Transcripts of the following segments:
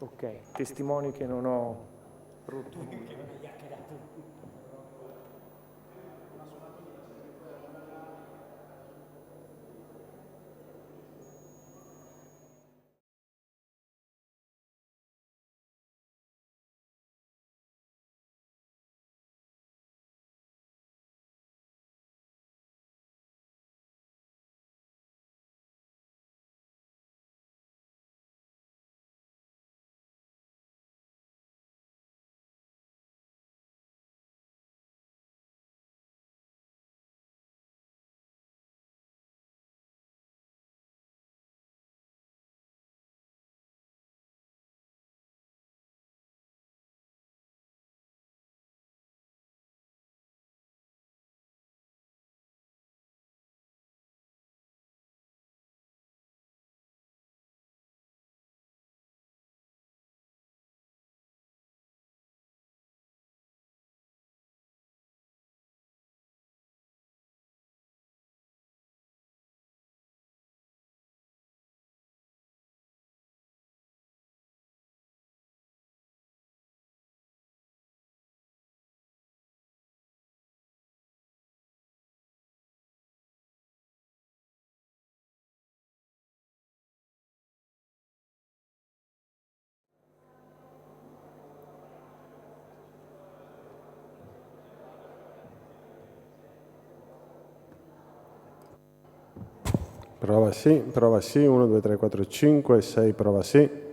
Ok, testimoni che non ho rotto nulla. Prova sì, 1, 2, 3, 4, 5, 6, prova sì.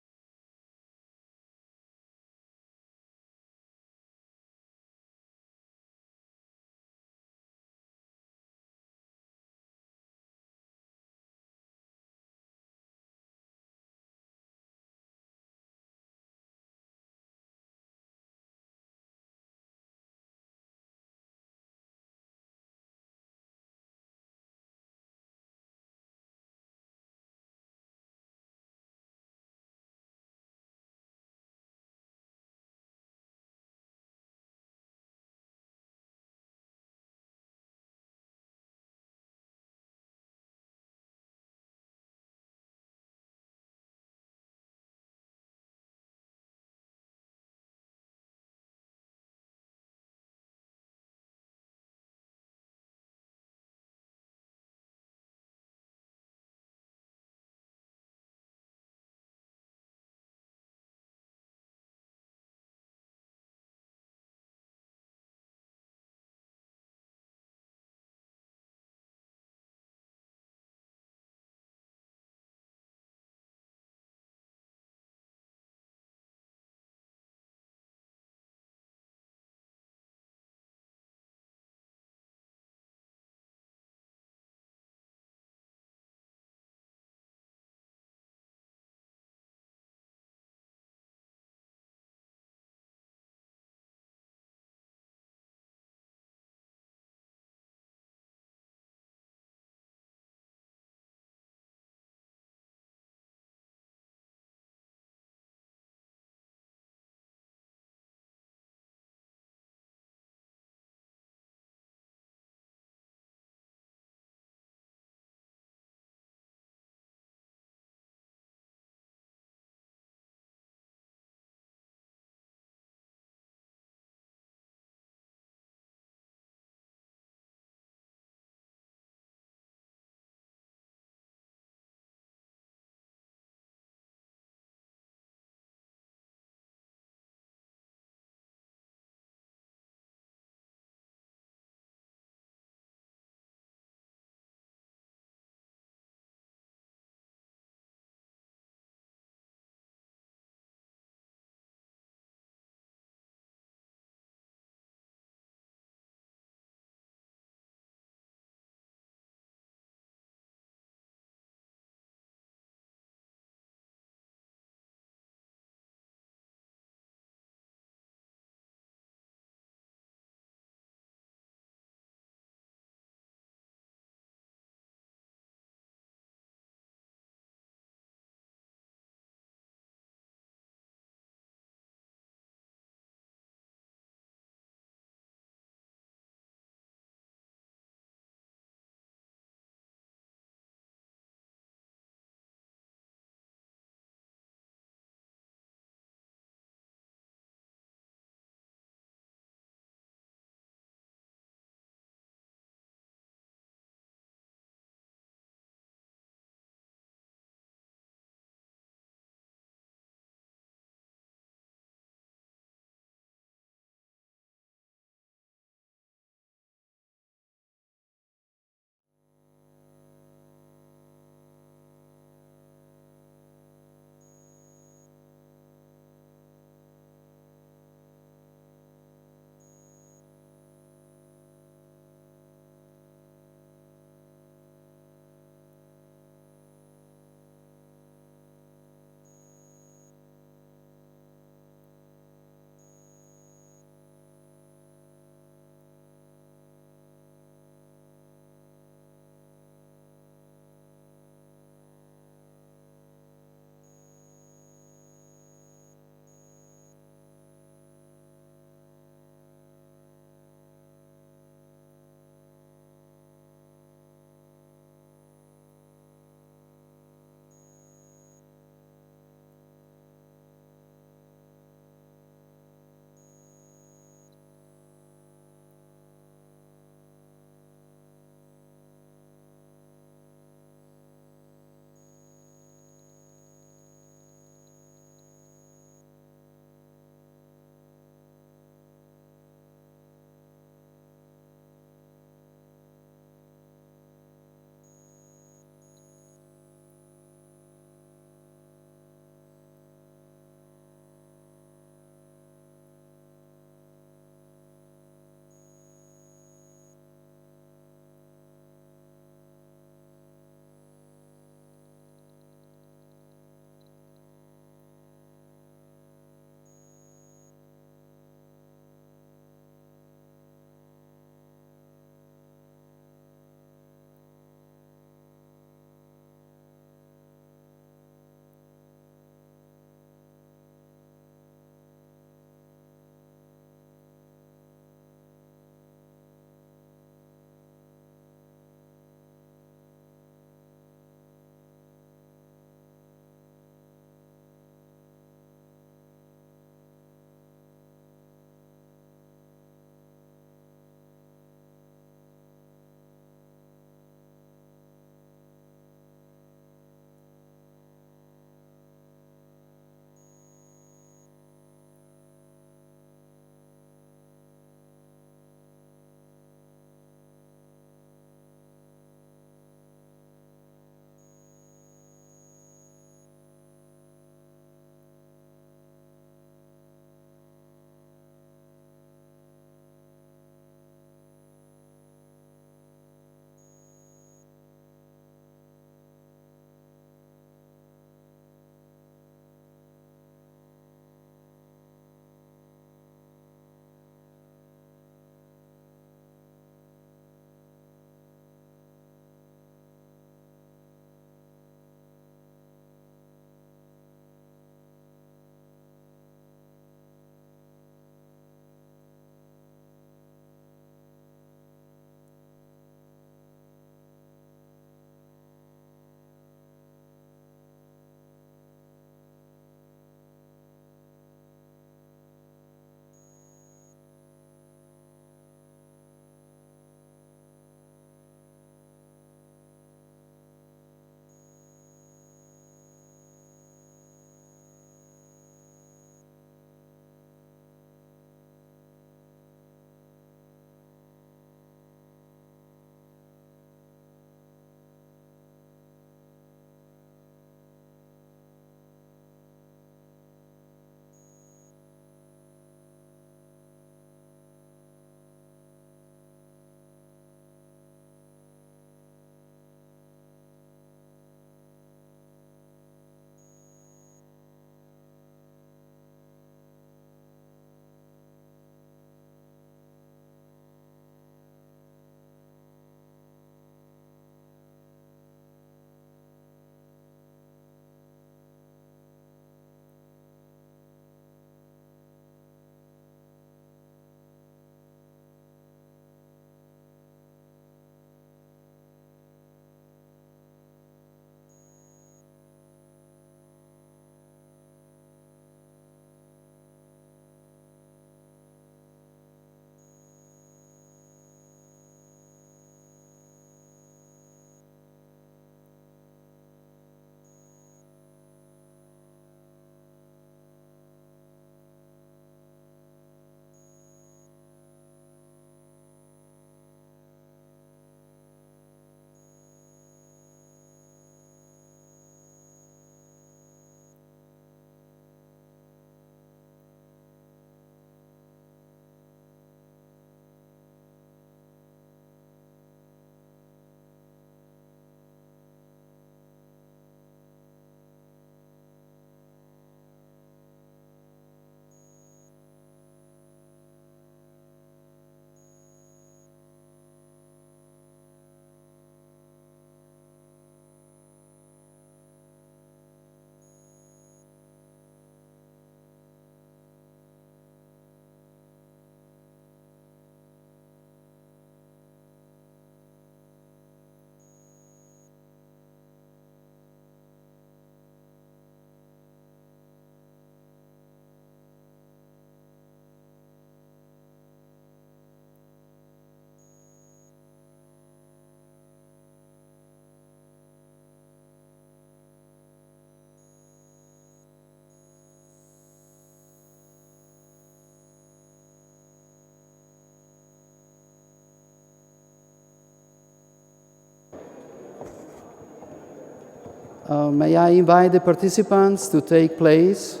May I invite the participants to take place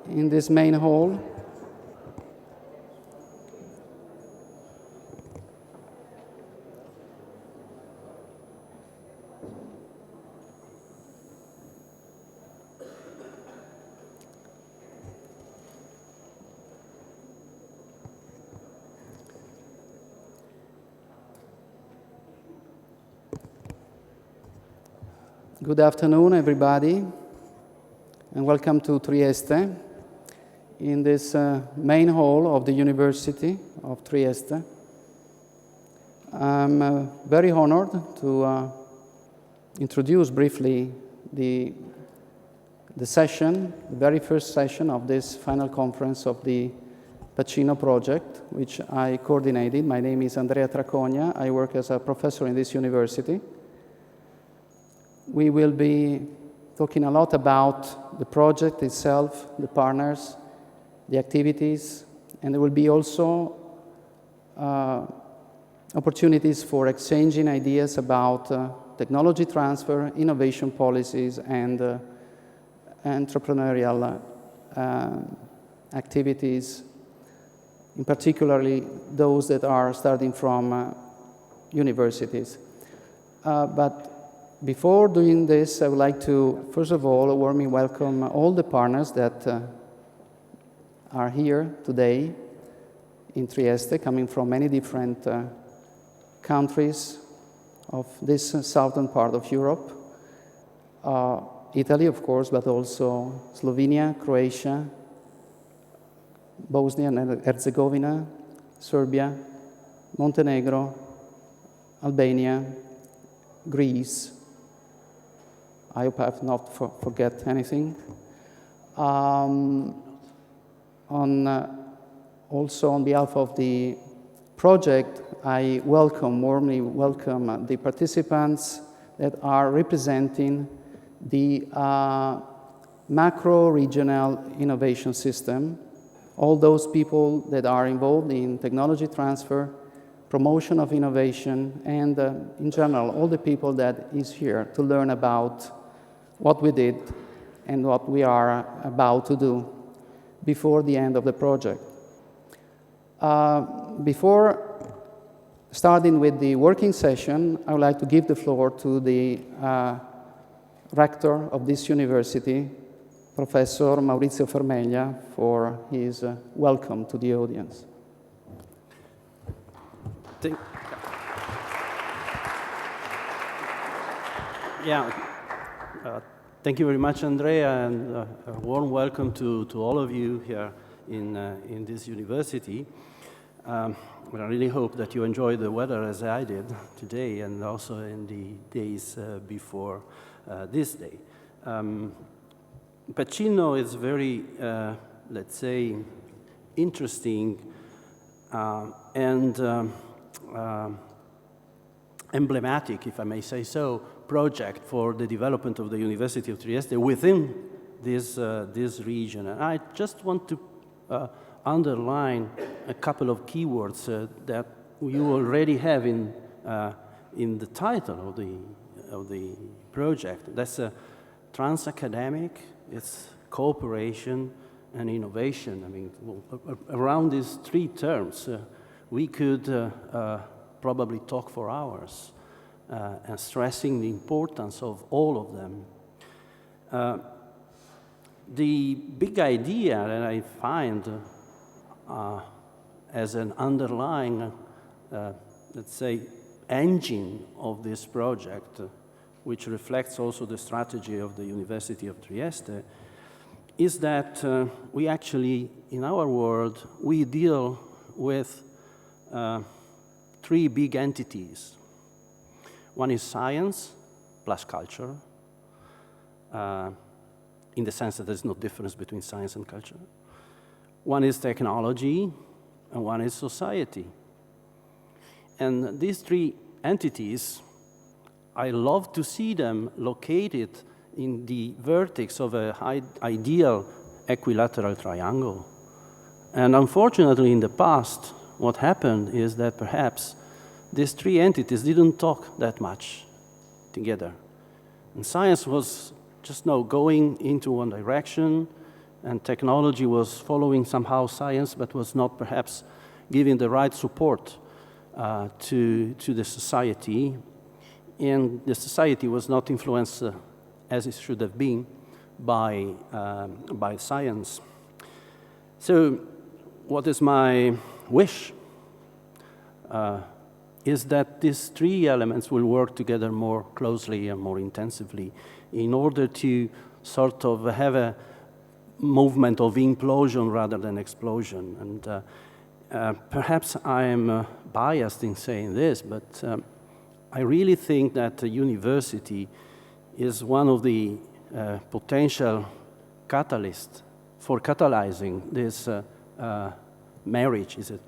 in this main hall? Good afternoon, everybody, and welcome to Trieste, in this main hall of the University of Trieste. I'm very honored to introduce briefly the session, the very first session of this final conference of the Pacino project, which I coordinated. My name is Andrea Tracogna. I work as a professor in this university. We will be talking a lot about the project itself, the partners, the activities, and there will be also opportunities for exchanging ideas about technology transfer, innovation policies, and entrepreneurial activities, in particularly those that are starting from universities. But before doing this, I would like to, first of all, warmly welcome all the partners that are here today in Trieste, coming from many different countries of this southern part of Europe. Italy, of course, but also Slovenia, Croatia, Bosnia and Herzegovina, Serbia, Montenegro, Albania, Greece. I hope I have not forget anything. Also on behalf of the project, I warmly welcome the participants that are representing the macro-regional innovation system, all those people that are involved in technology transfer, promotion of innovation, and in general, all the people that is here to learn about what we did and what we are about to do before the end of the project. Before starting with the working session, I would like to give the floor to the rector of this university, Professor Maurizio Fermeglia, for his welcome to the audience. Thank you very much, Andrea, and a warm welcome to all of you here in this university. I really hope that you enjoy the weather as I did today and also in the days before this day. Pacino is very, let's say, interesting and emblematic, if I may say so, project for the development of the University of Trieste within this region. And I just want to underline a couple of keywords that you already have in the title of the project. That's trans-academic, it's cooperation and innovation. I mean, around these three terms, we could probably talk for hours, and stressing the importance of all of them. The big idea that I find as an underlying, let's say, engine of this project, which reflects also the strategy of the University of Trieste, is that we actually, in our world, we deal with three big entities. One is science plus culture, in the sense that there's no difference between science and culture. One is technology, and one is society. And these three entities, I love to see them located in the vertex of an ideal equilateral triangle. And unfortunately, in the past, what happened is that perhaps these three entities didn't talk that much together. And science was just going into one direction, and technology was following somehow science, but was not perhaps giving the right support to the society. And the society was not influenced as it should have been by science. So what is my wish? Is that these three elements will work together more closely and more intensively in order to sort of have a movement of implosion rather than explosion. And perhaps I am biased in saying this, but I really think that the university is one of the potential catalysts for catalyzing this marriage. Is it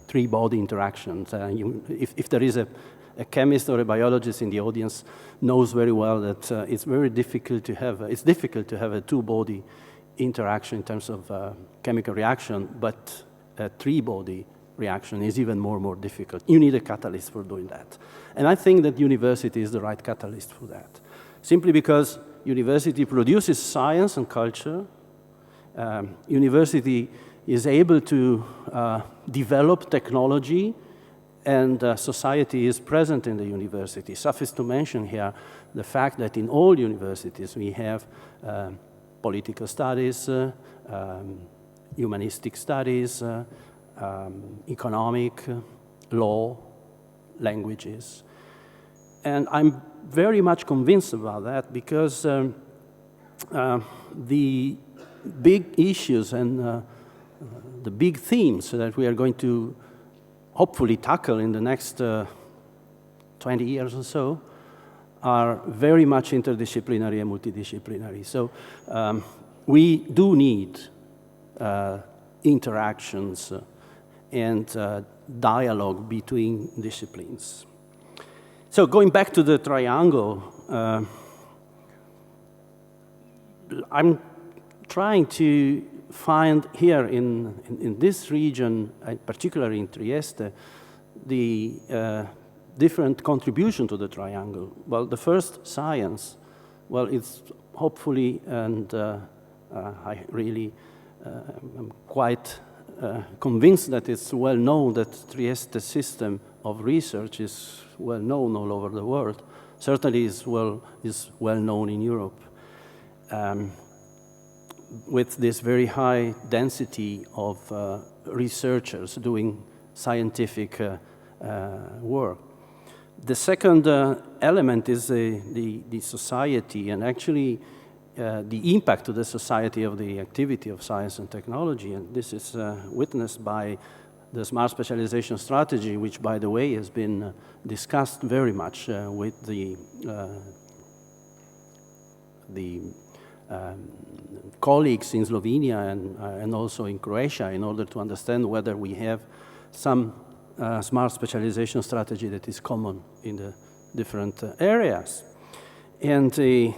three-body interactions? If there is a chemist or a biologist in the audience, knows very well that it's very difficult to have. It's difficult to have a two-body interaction in terms of chemical reaction, but a three-body reaction is even more difficult. You need a catalyst for doing that. And I think that university is the right catalyst for that. Simply because university produces science and culture, university is able to develop technology, and society is present in the university. Suffice to mention here the fact that in all universities we have political studies, humanistic studies, economic, law, languages. And I'm very much convinced about that because the big issues and the big themes that we are going to hopefully tackle in the next 20 years or so are very much interdisciplinary and multidisciplinary. So we do need interactions and dialogue between disciplines. So going back to the triangle, I'm trying to find here in this region, particularly in Trieste, the different contribution to the triangle. Well, the first, science. Well, it's hopefully, and I really am quite convinced that it's well known that Trieste system of research is well known all over the world. Certainly is well known in Europe. With this very high density of researchers doing scientific work. The second element is the society, and actually the impact to the society of the activity of science and technology. And this is witnessed by the smart specialization strategy, which, by the way, has been discussed very much with the colleagues in Slovenia and also in Croatia in order to understand whether we have some smart specialization strategy that is common in the different areas. And the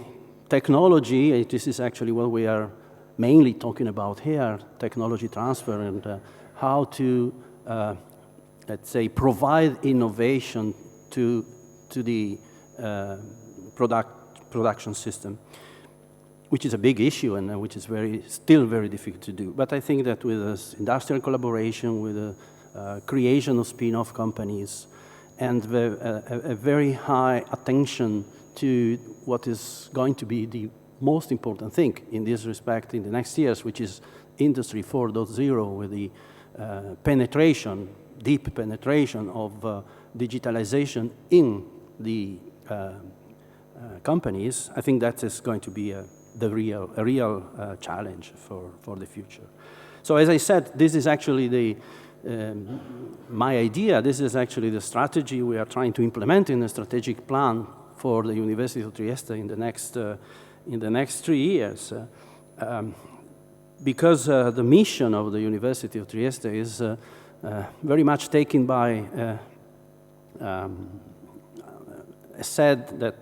technology, this is actually what we are mainly talking about here, technology transfer and how to, let's say, provide innovation to the production system, which is a big issue and which is still very difficult to do. But I think that with this industrial collaboration, with the creation of spin-off companies, and a very high attention to what is going to be the most important thing in this respect in the next years, which is Industry 4.0, with the penetration, deep penetration of digitalization in the companies. I think that is going to be a real challenge for the future. So as I said, this is actually my idea. This is actually the strategy we are trying to implement in the strategic plan for the University of Trieste in the next 3 years. Because the mission of the University of Trieste is very much taken by a said that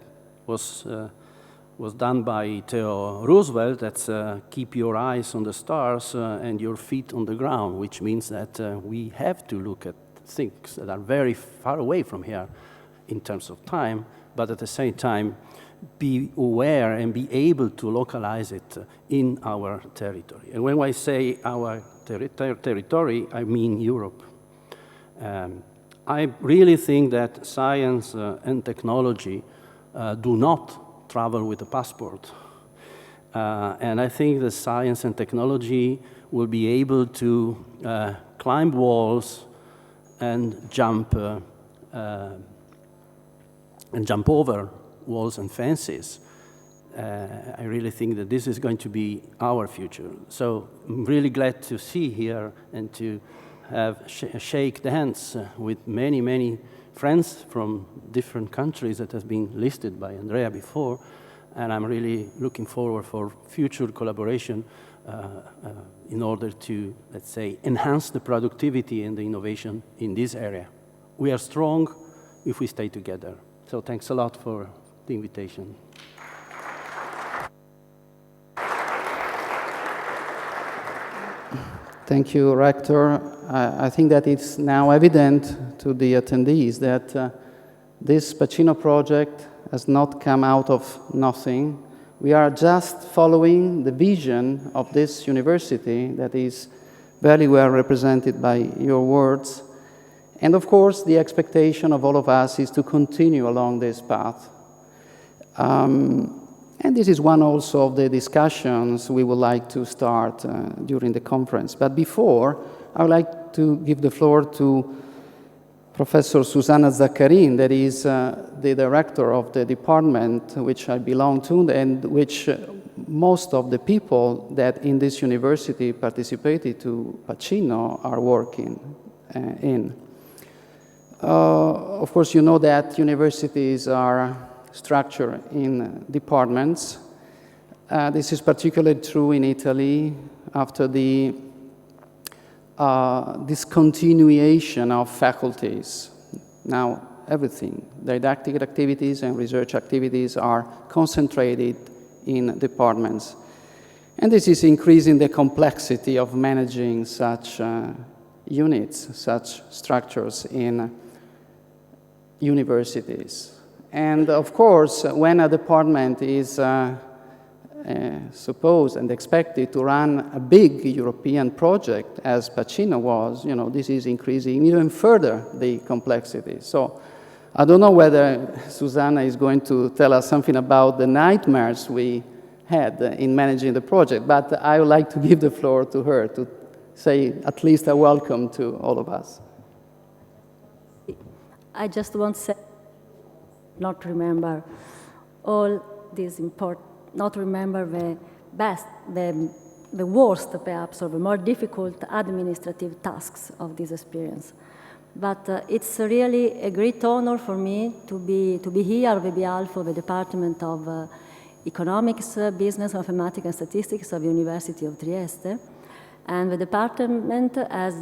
was done by Theodore Roosevelt, that's keep your eyes on the stars and your feet on the ground, which means that we have to look at things that are very far away from here in terms of time, but at the same time, be aware and be able to localize it in our territory. And when I say our territory, I mean Europe. I really think that science and technology do not travel with a passport. And I think that science and technology will be able to climb walls and jump over walls and fences. I really think that this is going to be our future. So I'm really glad to see here and to have shake hands with many, many friends from different countries that have been listed by Andrea before. And I'm really looking forward for future collaboration in order to, let's say, enhance the productivity and the innovation in this area. We are strong if we stay together. So thanks a lot for the invitation. Thank you, Rector. I think that it's now evident to the attendees that this Pacino project has not come out of nothing. We are just following the vision of this university that is very well represented by your words. And of course, the expectation of all of us is to continue along this path. And this is one also of the discussions we would like to start during the conference. But before, I would like to give the floor to Professor Susanna Zaccarin, that is the director of the department which I belong to, and which most of the people that in this university participated to Pacino are working in. Of course, you know that universities are structured in departments. This is particularly true in Italy after the discontinuation of faculties. Now, everything, didactic activities and research activities are concentrated in departments. And this is increasing the complexity of managing such units, such structures in universities. And of course, when a department is supposed and expected to run a big European project, as Pacino was, you know, this is increasing even further the complexity. So I don't know whether Susanna is going to tell us something about the nightmares we had in managing the project, but I would like to give the floor to her to say at least a welcome to all of us. I just want to say, not remember all these important, not remember the best, the worst perhaps, or the more difficult administrative tasks of this experience. But it's really a great honor for me to be here on behalf of the Department of Economics, Business, Mathematics and Statistics of the University of Trieste. And the department, as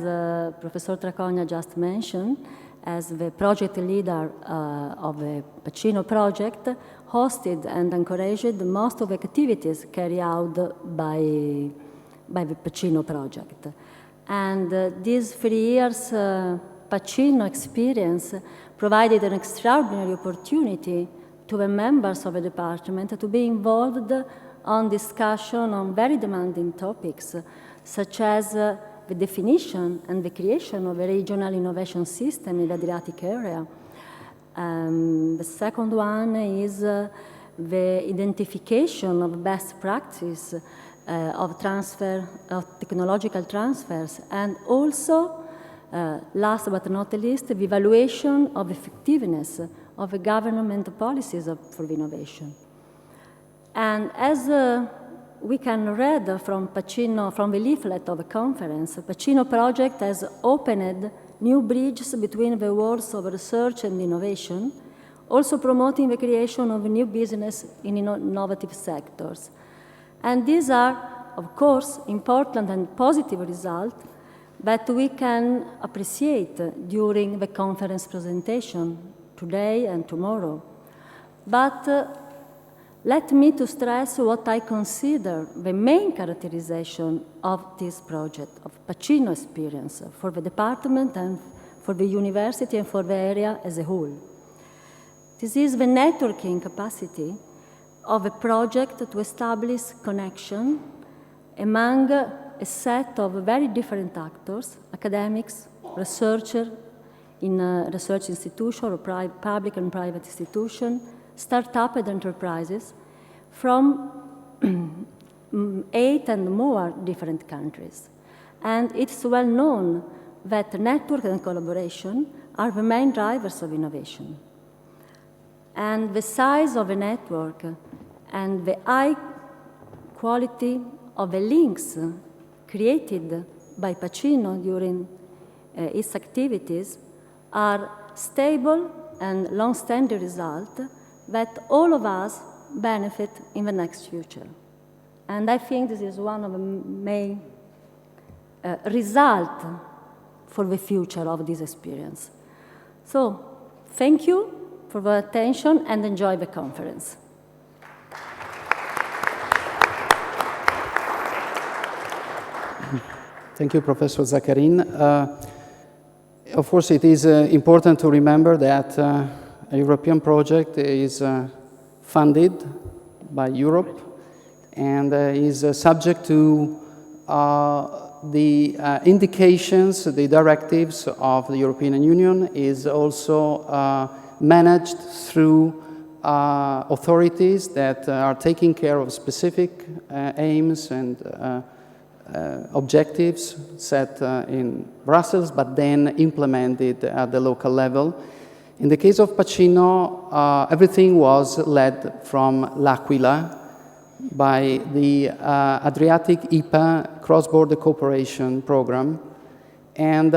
Professor Tracogna just mentioned, as the project leader of the Pacino project, hosted and encouraged most of the activities carried out by the Pacino project. And these 3 years Pacino experience provided an extraordinary opportunity to the members of the department to be involved on discussion on very demanding topics, such as the definition and the creation of a regional innovation system in the Adriatic area. The second one is the identification of best practice of technological transfers, and also, last but not least, the evaluation of effectiveness of the government policies for innovation. And as we can read from Pacino, from the leaflet of the conference, Pacino project has opened new bridges between the worlds of research and innovation, also promoting the creation of new business in innovative sectors. And these are, of course, important and positive results that we can appreciate during the conference presentation today and tomorrow. But let me to stress what I consider the main characterization of this project, of Pacino experience for the department and for the university and for the area as a whole. This is the networking capacity of a project to establish connection among a set of very different actors, academics, researchers in a research institution or public and private institution, startup and enterprises from 8 and more different countries. And it's well known that network and collaboration are the main drivers of innovation. And the size of a network and the high quality of the links created by Pacino during its activities are stable and long-standing results that all of us benefit in the next future. And I think this is one of the main results for the future of this experience. So, thank you for the attention and enjoy the conference. Thank you, Professor Zaccarin. Of course, it is important to remember that a European project is funded by Europe and is subject to the indications, the directives of the European Union, is also managed through authorities that are taking care of specific aims and objectives set in Brussels, but then implemented at the local level. In the case of Pacino, everything was led from L'Aquila by the Adriatic IPA cross-border cooperation program. And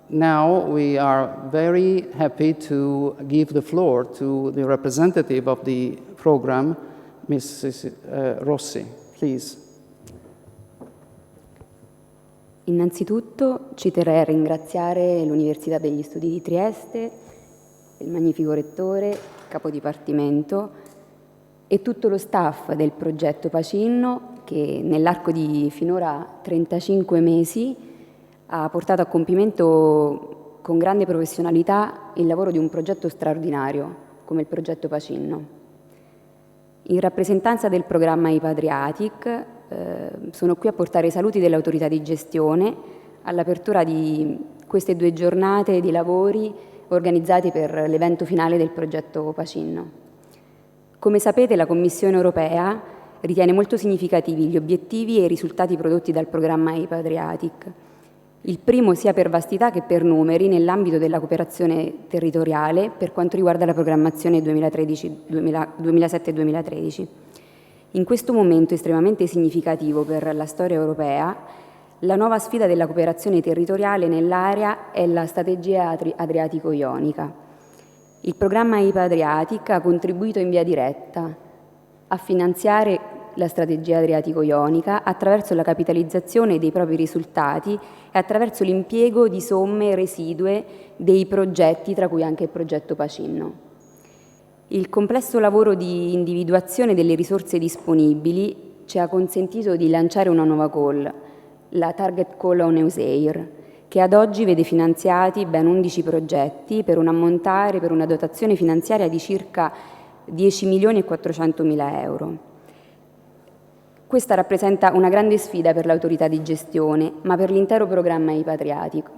now we are very happy to give the floor to the representative of the program, Mrs. Rossi, please. Innanzitutto ci terrei a ringraziare l'Università degli Studi di Trieste, il magnifico rettore, capo dipartimento e tutto lo staff del progetto Pacino che nell'arco di finora 35 mesi ha portato a compimento con grande professionalità il lavoro di un progetto straordinario come il progetto Pacino. In rappresentanza del programma IPA Adriatic sono qui a portare i saluti delle autorità di gestione all'apertura di queste 2 giornate di lavori organizzati per l'evento finale del progetto Pacino. Come sapete, la Commissione europea ritiene molto significativi gli obiettivi e i risultati prodotti dal programma IPA Adriatic. Il primo sia per vastità che per numeri nell'ambito della cooperazione territoriale per quanto riguarda la programmazione 2007-2013. In questo momento estremamente significativo per la storia europea, la nuova sfida della cooperazione territoriale nell'area è la strategia adriatico-ionica. Il programma IPA Adriatic ha contribuito in via diretta a finanziare la strategia adriatico-ionica attraverso la capitalizzazione dei propri risultati e attraverso l'impiego di somme residue dei progetti, tra cui anche il progetto Pacino. Il complesso lavoro di individuazione delle risorse disponibili ci ha consentito di lanciare una nuova call, la Target Call on EUSEIR, che ad oggi vede finanziati ben 11 progetti per un ammontare, per una dotazione finanziaria di circa 10.400.000 euro. Questa rappresenta una grande sfida per l'autorità di gestione, ma per l'intero programma IPA Adriatico.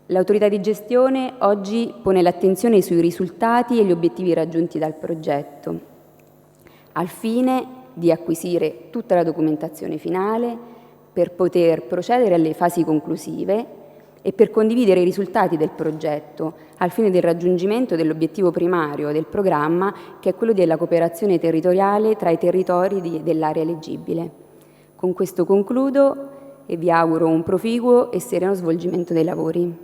L'autorità di gestione oggi pone l'attenzione sui risultati e gli obiettivi raggiunti dal progetto, al fine di acquisire tutta la documentazione finale per poter procedere alle fasi conclusive e per condividere i risultati del progetto al fine del raggiungimento dell'obiettivo primario del programma, che è quello della cooperazione territoriale tra i territori dell'area eleggibile. Con questo concludo e vi auguro un proficuo e sereno svolgimento dei lavori.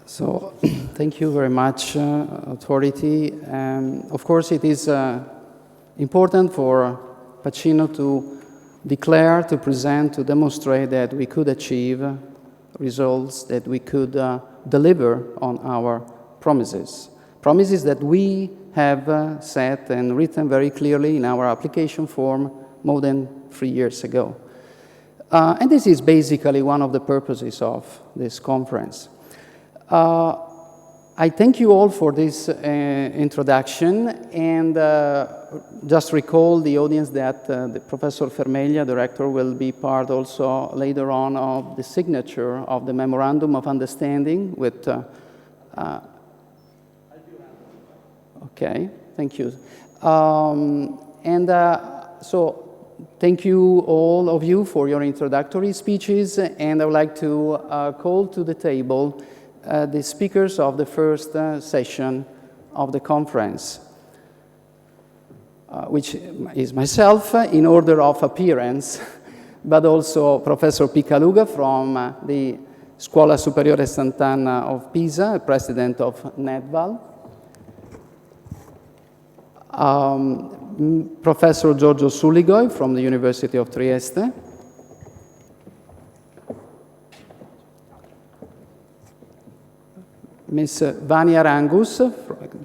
So, thank you very much, authority. Of course, it is important for Pacino to declare, to present, to demonstrate that we could achieve results, that we could deliver on our promises. Promises that we have set and written very clearly in our application form more than 3 years ago. And this is basically one of the purposes of this conference. I thank you all for this introduction, and just recall the audience that the Professor Fermeglia, the rector, will be part also later on of the signature of the Memorandum of Understanding with... okay, thank you. So thank you all of you for your introductory speeches, and I would like to call to the table the speakers of the first session of the conference, which is myself in order of appearance, but also Professor Picaluga from the Scuola Superiore Sant'Anna of Pisa, president of NEDVAL, Professor Giorgio Suligoi from the University of Trieste, Ms. Vania Rangus,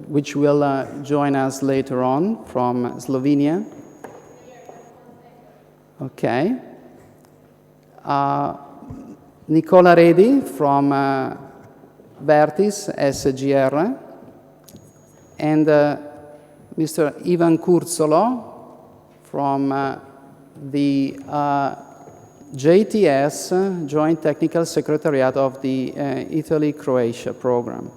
which will join us later on from Slovenia. Okay. Nicola Redi from Vertis SGR, and Mr. Ivan Kurzolo from the JTS, Joint Technical Secretariat of the Italy-Croatia program.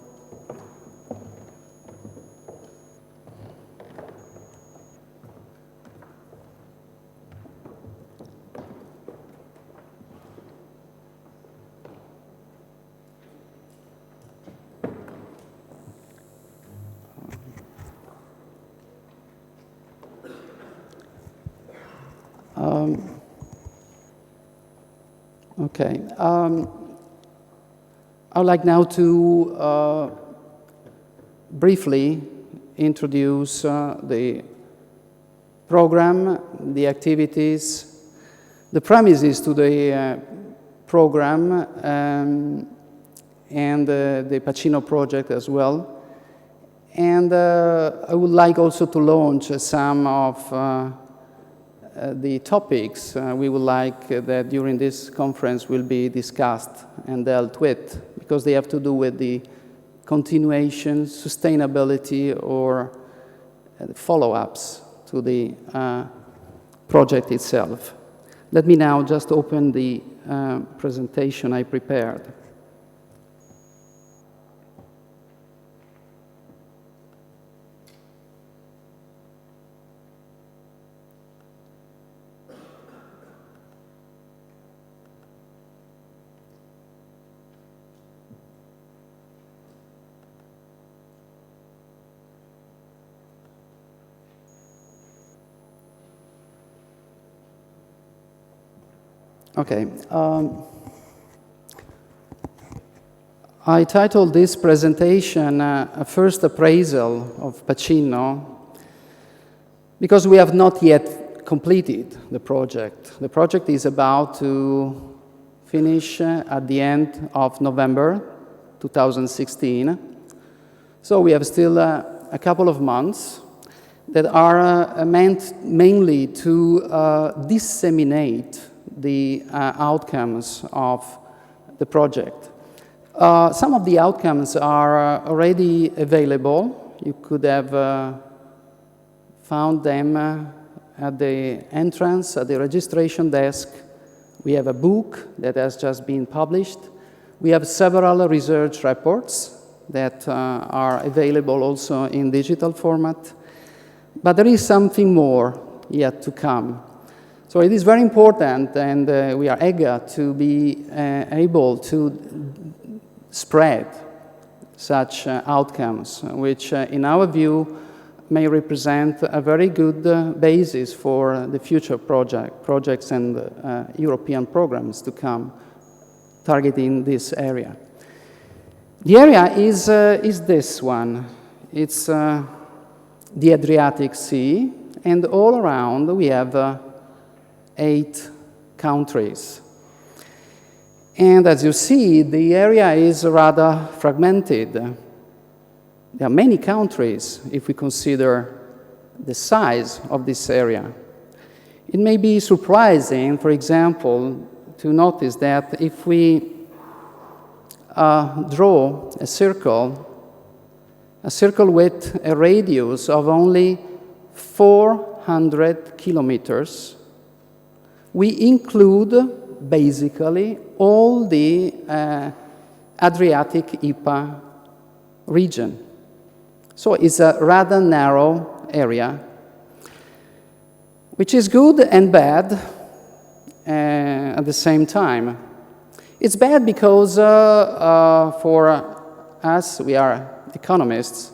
Okay. I would like now to briefly introduce the program, the activities, the premises to the program, and the Pacino project as well. And I would like also to launch some of the topics we would like that during this conference will be discussed and dealt with, because they have to do with the continuation, sustainability, or follow-ups to the project itself. Let me now just open the presentation I prepared. Okay. I titled this presentation a first appraisal of Pacino because we have not yet completed the project. The project is about to finish at the end of November 2016. So we have still a couple of months that are meant mainly to disseminate the outcomes of the project. Some of the outcomes are already available. You could have found them at the entrance, at the registration desk. We have a book that has just been published. We have several research reports that are available also in digital format. But there is something more yet to come. So it is very important, and we are eager to be able to spread such outcomes, which in our view may represent a very good basis for the future projects and European programs to come targeting this area. The area is this one. It's the Adriatic Sea, and all around we have 8 countries. And as you see, the area is rather fragmented. There are many countries if we consider the size of this area. It may be surprising, for example, to notice that if we draw a circle with a radius of only 400 kilometers, we include basically all the Adriatic IPA region. So it's a rather narrow area, which is good and bad at the same time. It's bad because for us, we are economists,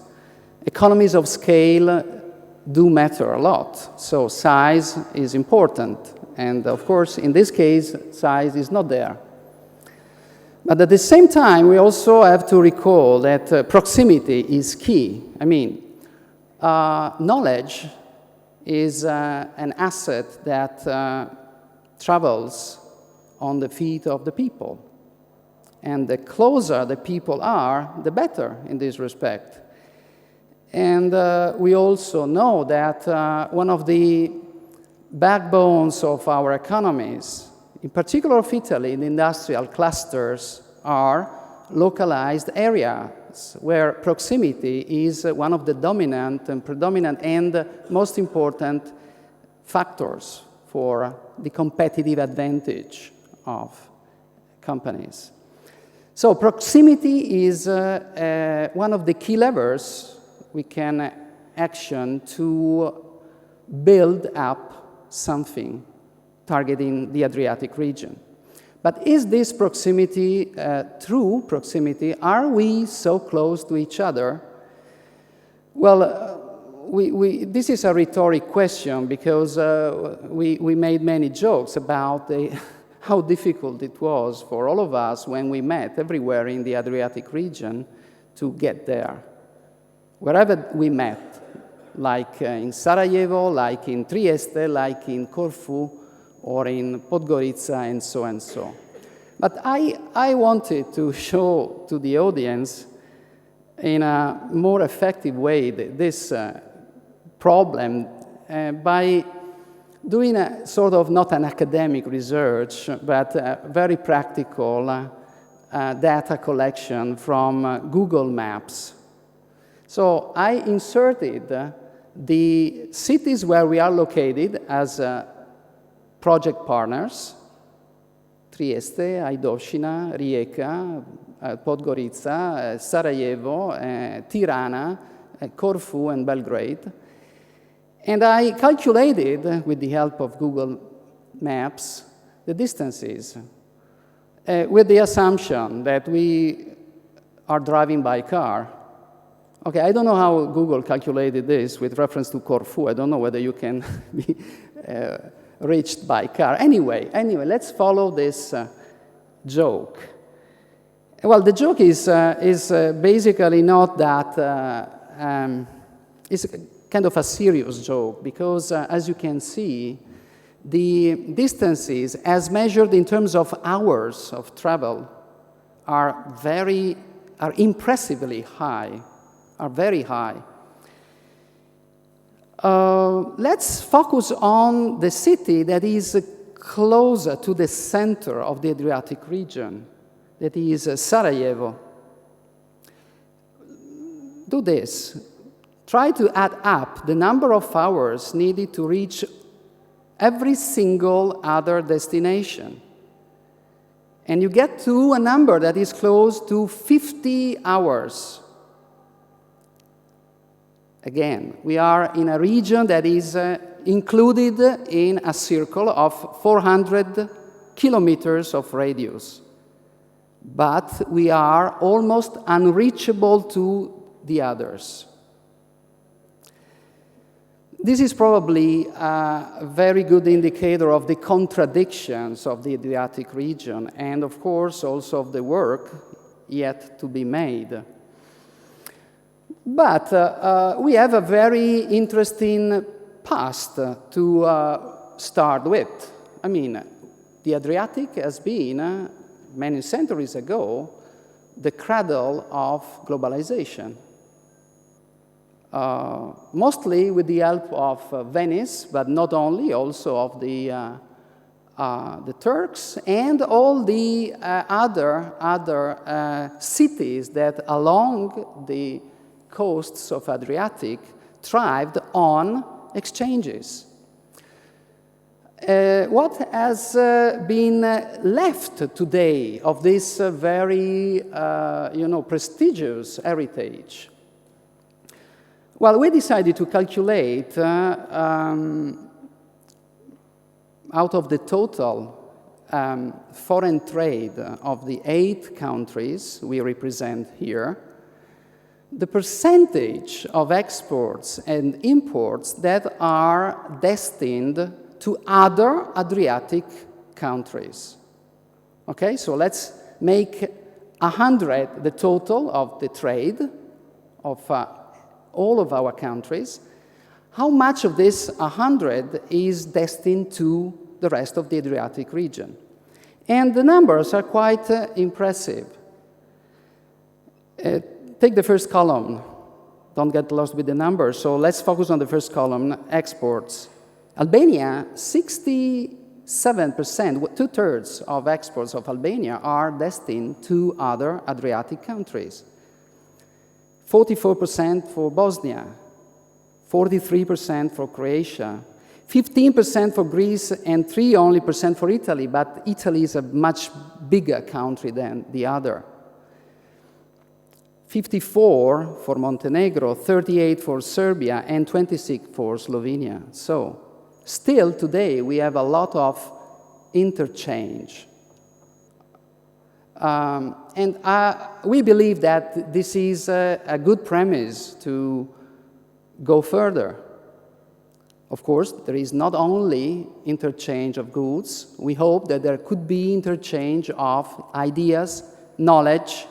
economies of scale do matter a lot. So size is important. And of course, in this case, size is not there. But at the same time, we also have to recall that proximity is key. I mean, knowledge is an asset that travels on the feet of the people. And the closer the people are, the better in this respect. And we also know that one of the backbones of our economies, in particular of Italy, the industrial clusters, are localized areas where proximity is one of the dominant and predominant and most important factors for the competitive advantage of companies. So proximity is one of the key levers we can action to build up something targeting the Adriatic region. But is this proximity true proximity? Are we so close to each other? Well, this is a rhetoric question because we made many jokes about how difficult it was for all of us when we met everywhere in the Adriatic region to get there. Wherever we met, like in Sarajevo, like in Trieste, like in Corfu, or in Podgorica, and so and so. But I wanted to show to the audience in a more effective way this problem by doing a sort of not an academic research, but a very practical data collection from Google Maps. So I inserted the cities where we are located as project partners: Trieste, Aidovština, Rijeka, Podgorica, Sarajevo, Tirana, Corfu, and Belgrade. And I calculated, with the help of Google Maps, the distances, with the assumption that we are driving by car. Okay, I don't know how Google calculated this with reference to Corfu. I don't know whether you can be reached by car. Anyway, let's follow this joke. Well, the joke is basically not that, it's kind of a serious joke because, as you can see, the distances as measured in terms of hours of travel are impressively high, are very high. Let's focus on the city that is closer to the center of the Adriatic region, that is Sarajevo. Do this. Try to add up the number of hours needed to reach every single other destination. And you get to a number that is close to 50 hours. Again, we are in a region that is included in a circle of 400 kilometers of radius. But we are almost unreachable to the others. This is probably a very good indicator of the contradictions of the Adriatic region and, of course, also of the work yet to be made. But we have a very interesting past to start with. I mean, the Adriatic has been, many centuries ago, the cradle of globalization. mostly with the help of Venice, but not only, also of the Turks and all the other cities that along the coasts of Adriatic thrived on exchanges. What has been left today of this very prestigious heritage? Well, we decided to calculate out of the total foreign trade of the 8 countries we represent here, the percentage of exports and imports that are destined to other Adriatic countries. Okay, so let's make 100 the total of the trade of all of our countries. How much of this 100 is destined to the rest of the Adriatic region? And the numbers are quite impressive. Take the first column. Don't get lost with the numbers. So let's focus on the first column, exports. Albania, 67%, 2/3 of exports of Albania are destined to other Adriatic countries. 44% for Bosnia, 43% for Croatia, 15% for Greece, and 3% only for Italy, but Italy is a much bigger country than the other. 54% for Montenegro, 38% for Serbia, and 26% for Slovenia. So, still today, we have a lot of interchange. We believe that this is a good premise to go further. Of course, there is not only interchange of goods. We hope that there could be interchange of ideas, knowledge,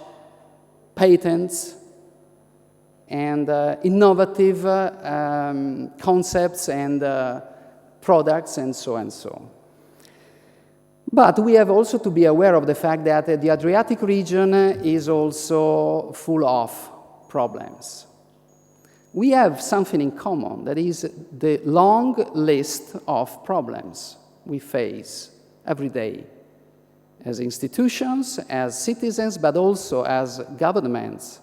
patents, and innovative concepts and products, and so and so. But we have also to be aware of the fact that the Adriatic region is also full of problems. We have something in common, that is the long list of problems we face every day as institutions, as citizens, but also as governments.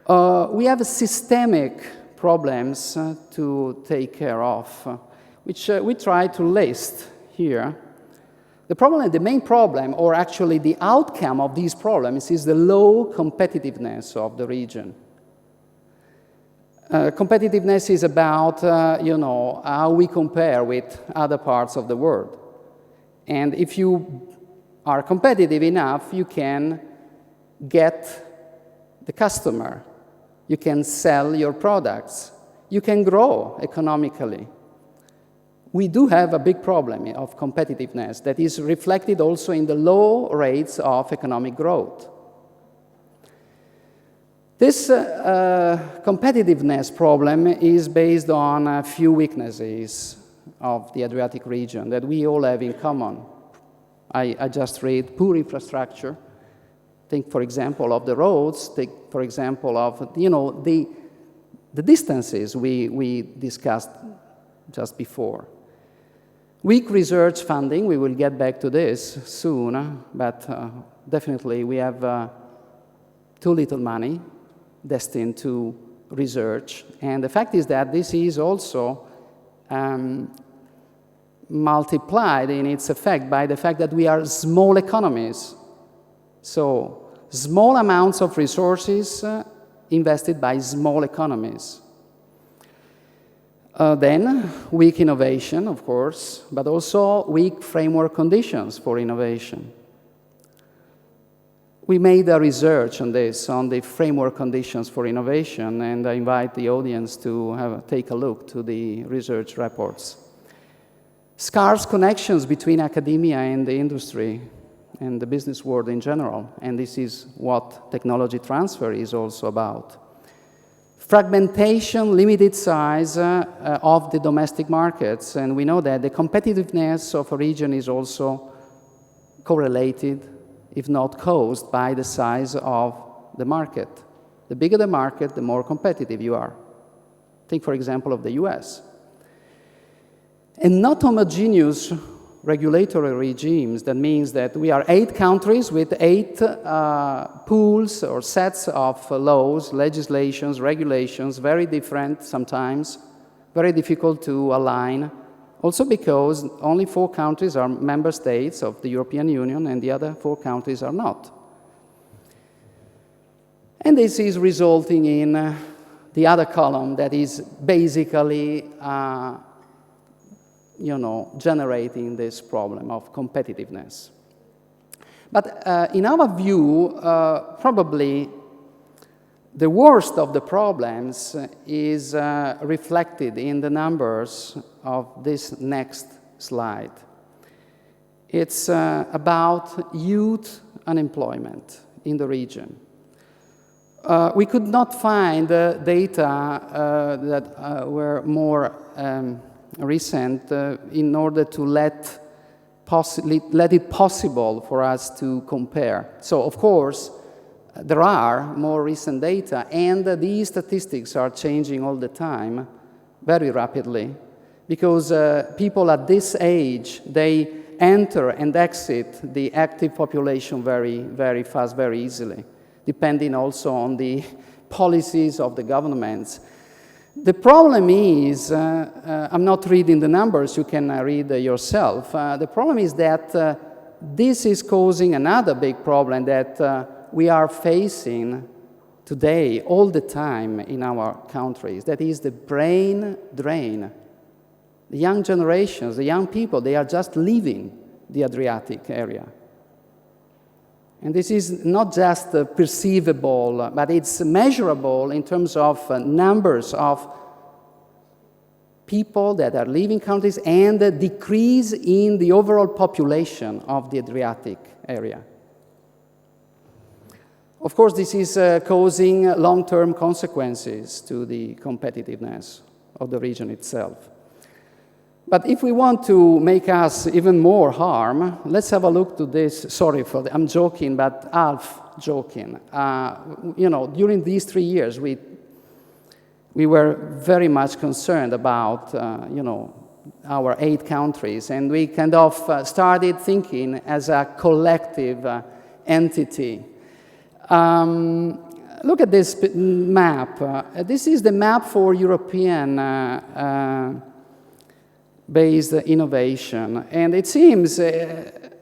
We have systemic problems to take care of, which we try to list here. The main problem, or actually the outcome of these problems, is the low competitiveness of the region. Competitiveness is about, how we compare with other parts of the world. And if you are competitive enough, you can get the customer. You can sell your products. You can grow economically. We do have a big problem of competitiveness that is reflected also in the low rates of economic growth. This competitiveness problem is based on a few weaknesses of the Adriatic region that we all have in common. I just read poor infrastructure. Think, for example, of the roads. Think, for example, of the distances we discussed just before. Weak research funding. We will get back to this soon, but definitely we have too little money destined to research. And the fact is that this is also multiplied in its effect by the fact that we are small economies. So small amounts of resources invested by small economies. Then weak innovation, of course, but also weak framework conditions for innovation. We made a research on this, on the framework conditions for innovation, and I invite the audience to take a look to the research reports. Scarce connections between academia and the industry and the business world in general, and this is what technology transfer is also about. Fragmentation, limited size of the domestic markets, and we know that the competitiveness of a region is also correlated, if not caused, by the size of the market. The bigger the market, the more competitive you are. Think, for example, of the US. And not homogeneous regulatory regimes, that means that we are 8 countries with 8 pools or sets of laws, legislations, regulations, very different sometimes, very difficult to align. Also because only 4 countries are member states of the European Union and the other 4 countries are not. And this is resulting in the other column that is basically generating this problem of competitiveness. But in our view, probably the worst of the problems is reflected in the numbers of this next slide. It's about youth unemployment in the region. We could not find data that were more recent in order to let it possible for us to compare. So, of course, there are more recent data, and these statistics are changing all the time, very rapidly, because people at this age, they enter and exit the active population very, very fast, very easily, depending also on the policies of the governments. The problem is, I'm not reading the numbers, you can read yourself. The problem is that this is causing another big problem that we are facing today all the time in our countries. That is the brain drain. The young generations, the young people, they are just leaving the Adriatic area. And this is not just perceivable, but it's measurable in terms of numbers of people that are leaving countries and a decrease in the overall population of the Adriatic area. Of course, this is causing long-term consequences to the competitiveness of the region itself. But if we want to make us even more harm, let's have a look to this. Sorry for the, I'm joking, but half joking. During these 3 years, we were very much concerned about, our 8 countries, and we kind of started thinking as a collective entity. Look at this map. This is the map for European based innovation. And it seems that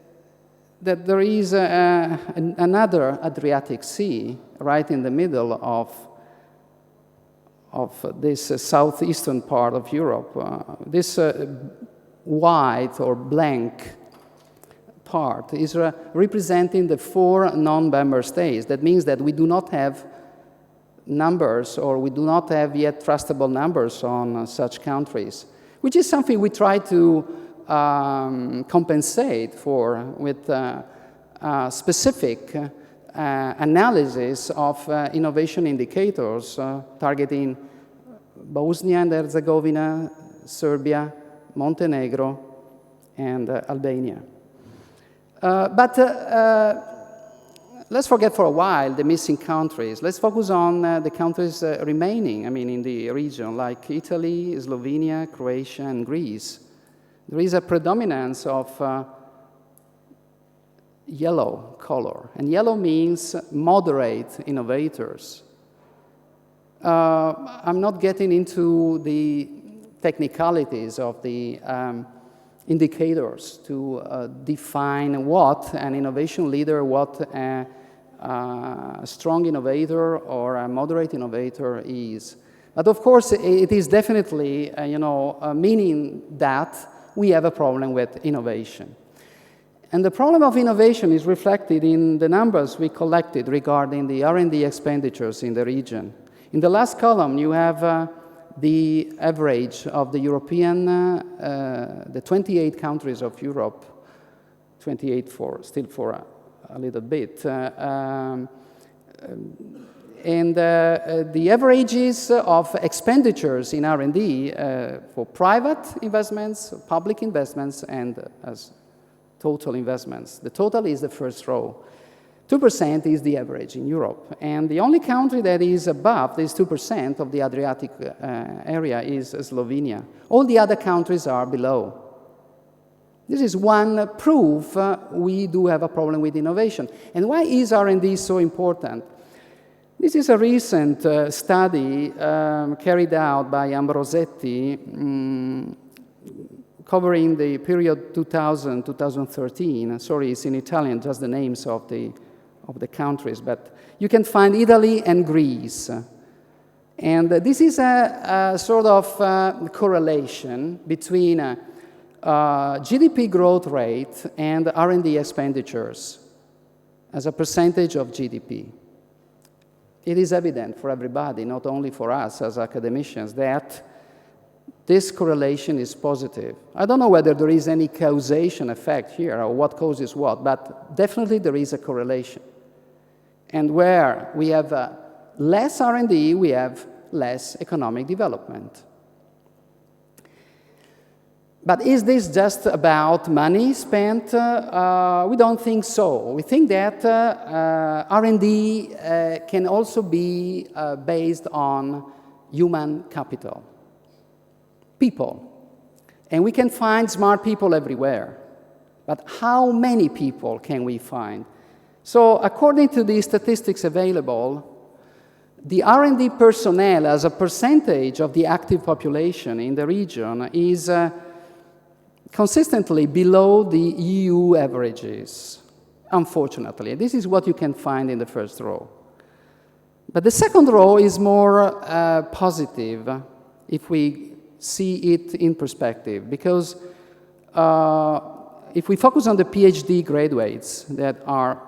there is another Adriatic Sea right in the middle of this southeastern part of Europe. This white or blank part is representing the 4 non-member states. That means that we do not have numbers, or we do not have yet trustable numbers on such countries, which is something we try to compensate for with specific analysis of innovation indicators targeting Bosnia and Herzegovina, Serbia, Montenegro, and Albania. But let's forget for a while the missing countries. Let's focus on the countries remaining, in the region, like Italy, Slovenia, Croatia, and Greece. There is a predominance of yellow color, and yellow means moderate innovators. I'm not getting into the technicalities of the indicators to define what an innovation leader, what a strong innovator or a moderate innovator is. But of course, it is definitely, meaning that we have a problem with innovation. And the problem of innovation is reflected in the numbers we collected regarding the R&D expenditures in the region. In the last column, you have the average of the European, the 28 countries of Europe, 28 still for a little bit, and the averages of expenditures in R&D for private investments, public investments, and as total investments. The total is the first row. 2% is the average in Europe. And the only country that is above this 2% of the Adriatic area is Slovenia. All the other countries are below. This is one proof we do have a problem with innovation. And why is R&D so important? This is a recent study carried out by Ambrosetti covering the period 2000-2013. Sorry, it's in Italian, just the names of the countries, but you can find Italy and Greece. And this is a sort of correlation between GDP growth rate and R&D expenditures as a percentage of GDP. It is evident for everybody, not only for us as academicians, that this correlation is positive. I don't know whether there is any causation effect here or what causes what, but definitely there is a correlation. And where we have less R&D, we have less economic development. But is this just about money spent? We don't think so. We think that R&D can also be based on human capital, people. And we can find smart people everywhere. But how many people can we find? So according to the statistics available, the R&D personnel as a percentage of the active population in the region is consistently below the EU averages, unfortunately. This is what you can find in the first row. But the second row is more positive if we see it in perspective, because if we focus on the PhD graduates that are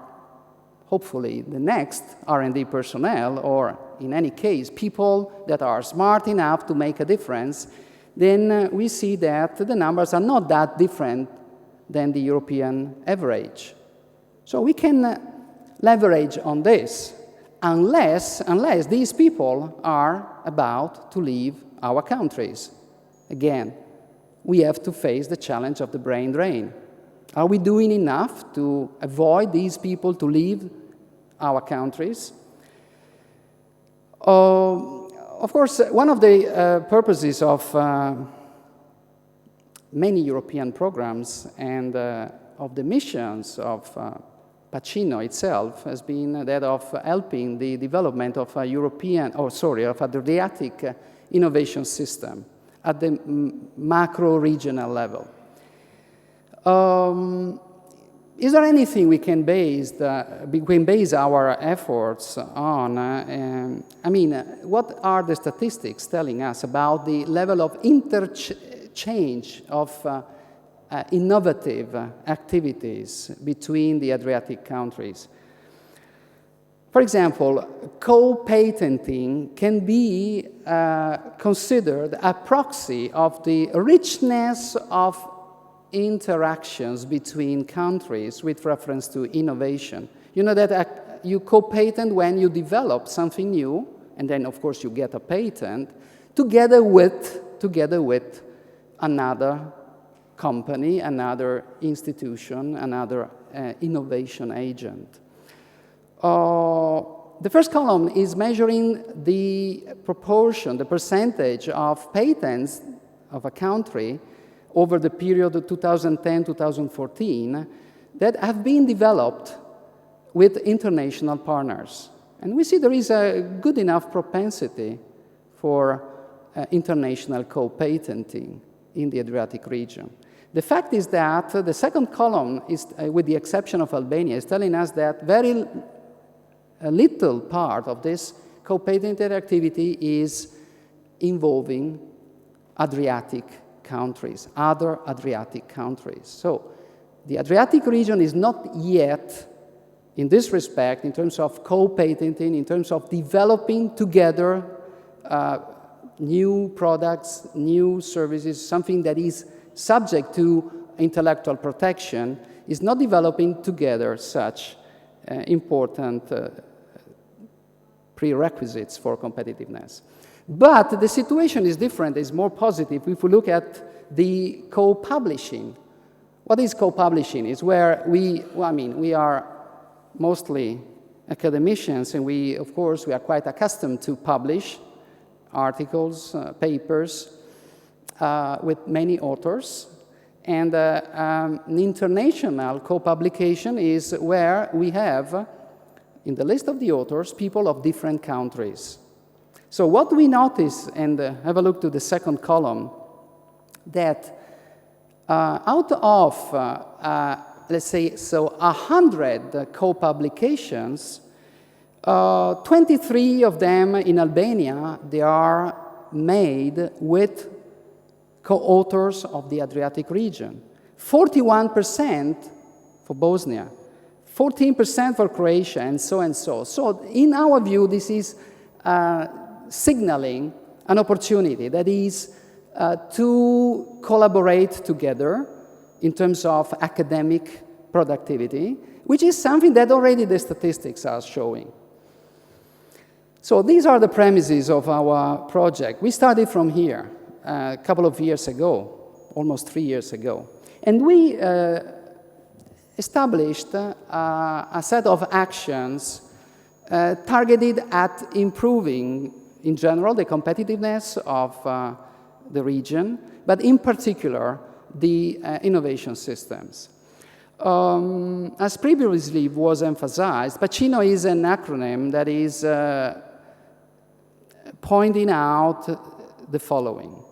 hopefully the next R&D personnel, or in any case, people that are smart enough to make a difference, then we see that the numbers are not that different than the European average. So we can leverage on this, unless these people are about to leave our countries. Again, we have to face the challenge of the brain drain. Are we doing enough to avoid these people to leave our countries? Of course, one of the purposes of many European programs and of the missions of Pacino itself has been that of helping the development of a Adriatic innovation system at the macro-regional level. Is there anything we can base our efforts on? I mean, what are the statistics telling us about the level of interchange of innovative activities between the Adriatic countries? For example, co-patenting can be considered a proxy of the richness of interactions between countries with reference to innovation. You know that you co-patent when you develop something new, and then of course you get a patent, together with another company, another institution, another innovation agent. The first column is measuring the proportion, the percentage of patents of a country over the period of 2010-2014 that have been developed with international partners. And we see there is a good enough propensity for international co-patenting in the Adriatic region. The fact is that the second column, is, with the exception of Albania, is telling us that very little part of this co-patented activity is involving Adriatic countries, other Adriatic countries. So the Adriatic region is not yet, in this respect, in terms of co-patenting, in terms of developing together new products, new services, something that is subject to intellectual protection, is not developing together such important prerequisites for competitiveness. But the situation is different, is more positive if we look at the co-publishing. What is co-publishing? Is where we are mostly academicians, and of course, we are quite accustomed to publish articles, papers with many authors. And an international co-publication is where we have, in the list of the authors, people of different countries. So what we notice, and have a look to the second column, that out of, let's say, 100 co-publications, 23 of them in Albania, they are made with co-authors of the Adriatic region. 41% for Bosnia, 14% for Croatia, and so and so. So in our view, this is signaling an opportunity, that is to collaborate together in terms of academic productivity, which is something that already the statistics are showing. So these are the premises of our project. We started from here a couple of years ago, almost 3 years ago. And we established a set of actions targeted at improving, in general, the competitiveness of the region, but in particular, the innovation systems. As previously was emphasized, PACINO is an acronym that is pointing out the following,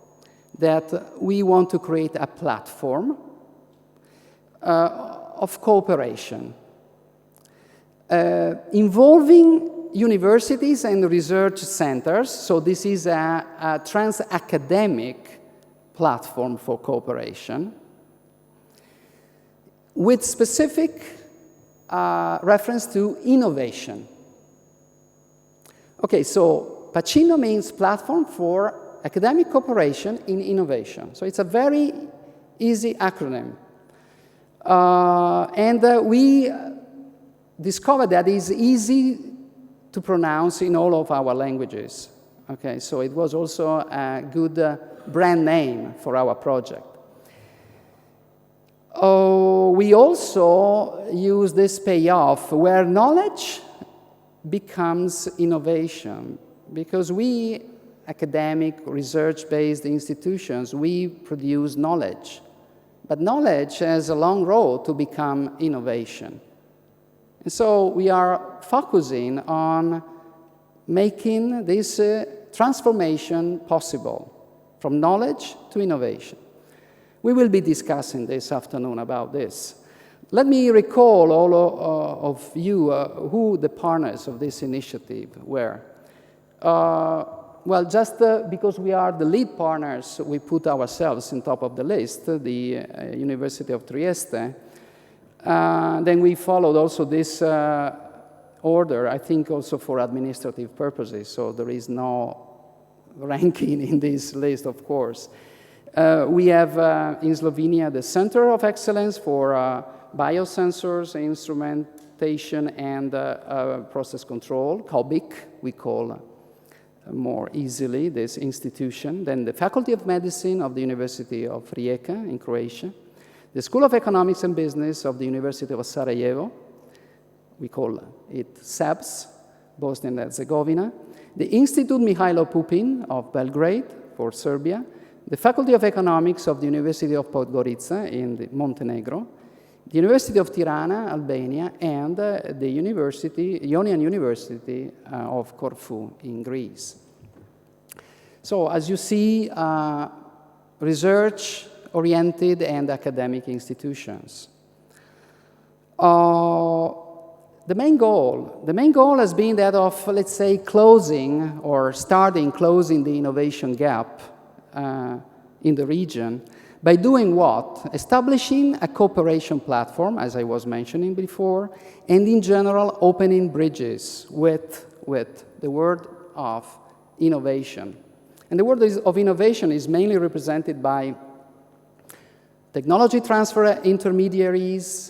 that we want to create a platform of cooperation involving universities and research centers. So this is a trans-academic platform for cooperation with specific reference to innovation. Okay, so PACINO means Platform for Academic Cooperation in Innovation. So it's a very easy acronym. We discovered that it's easy to pronounce in all of our languages. Okay, so it was also a good brand name for our project. We also use this payoff where knowledge becomes innovation, because we, academic, research-based institutions, we produce knowledge. But knowledge has a long road to become innovation. And so we are focusing on making this transformation possible, from knowledge to innovation. We will be discussing this afternoon about this. Let me recall all of you who the partners of this initiative were. Well, just because we are the lead partners, we put ourselves on top of the list, the University of Trieste. Then we followed also this order, I think also for administrative purposes, so there is no ranking in this list, of course. We have in Slovenia the Center of Excellence for Biosensors, Instrumentation, and Process Control, COBIC, we call more easily this institution. Then the Faculty of Medicine of the University of Rijeka in Croatia, the School of Economics and Business of the University of Sarajevo, we call it SABS, Bosnia and Herzegovina, the Institute Mihailo Pupin of Belgrade for Serbia, the Faculty of Economics of the University of Podgorica in Montenegro, the University of Tirana, Albania, and the Ionian University of Corfu in Greece. So as you see, research-oriented and academic institutions. The main goal has been that of, let's say, closing the innovation gap in the region. By doing what? Establishing a cooperation platform, as I was mentioning before, and in general, opening bridges with the word of innovation. And the word of innovation is mainly represented by technology transfer intermediaries,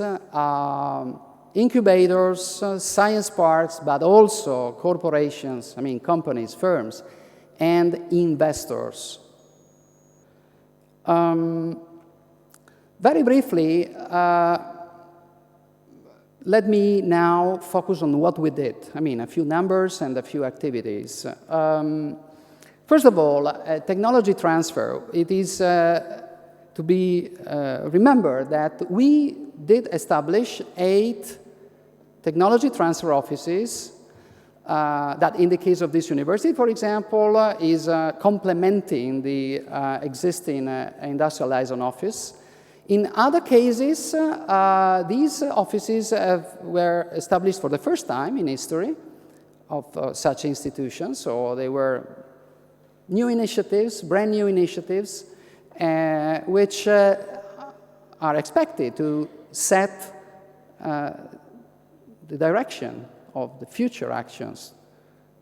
incubators, science parks, but also corporations, companies, firms, and investors. Very briefly, let me now focus on what we did. I mean, a few numbers and a few activities. First of all, technology transfer. It is to be remembered that we did establish 8 technology transfer offices that, in the case of this university, for example, is complementing the existing industrial liaison office. In other cases, these offices were established for the first time in history of such institutions, so they were new initiatives, brand new initiatives, which are expected to set the direction of the future actions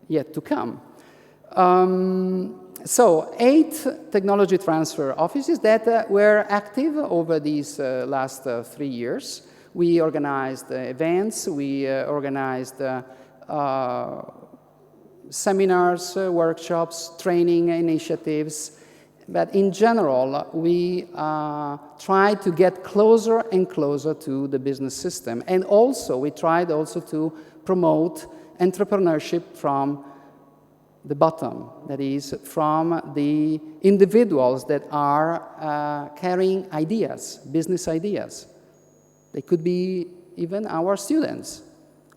yet to come. So 8 technology transfer offices that were active over these last 3 years. We organized events, we organized seminars, workshops, training initiatives, but in general, we tried to get closer and closer to the business system. And also, we tried also to promote entrepreneurship from the bottom, that is, from the individuals that are carrying ideas, business ideas. They could be even our students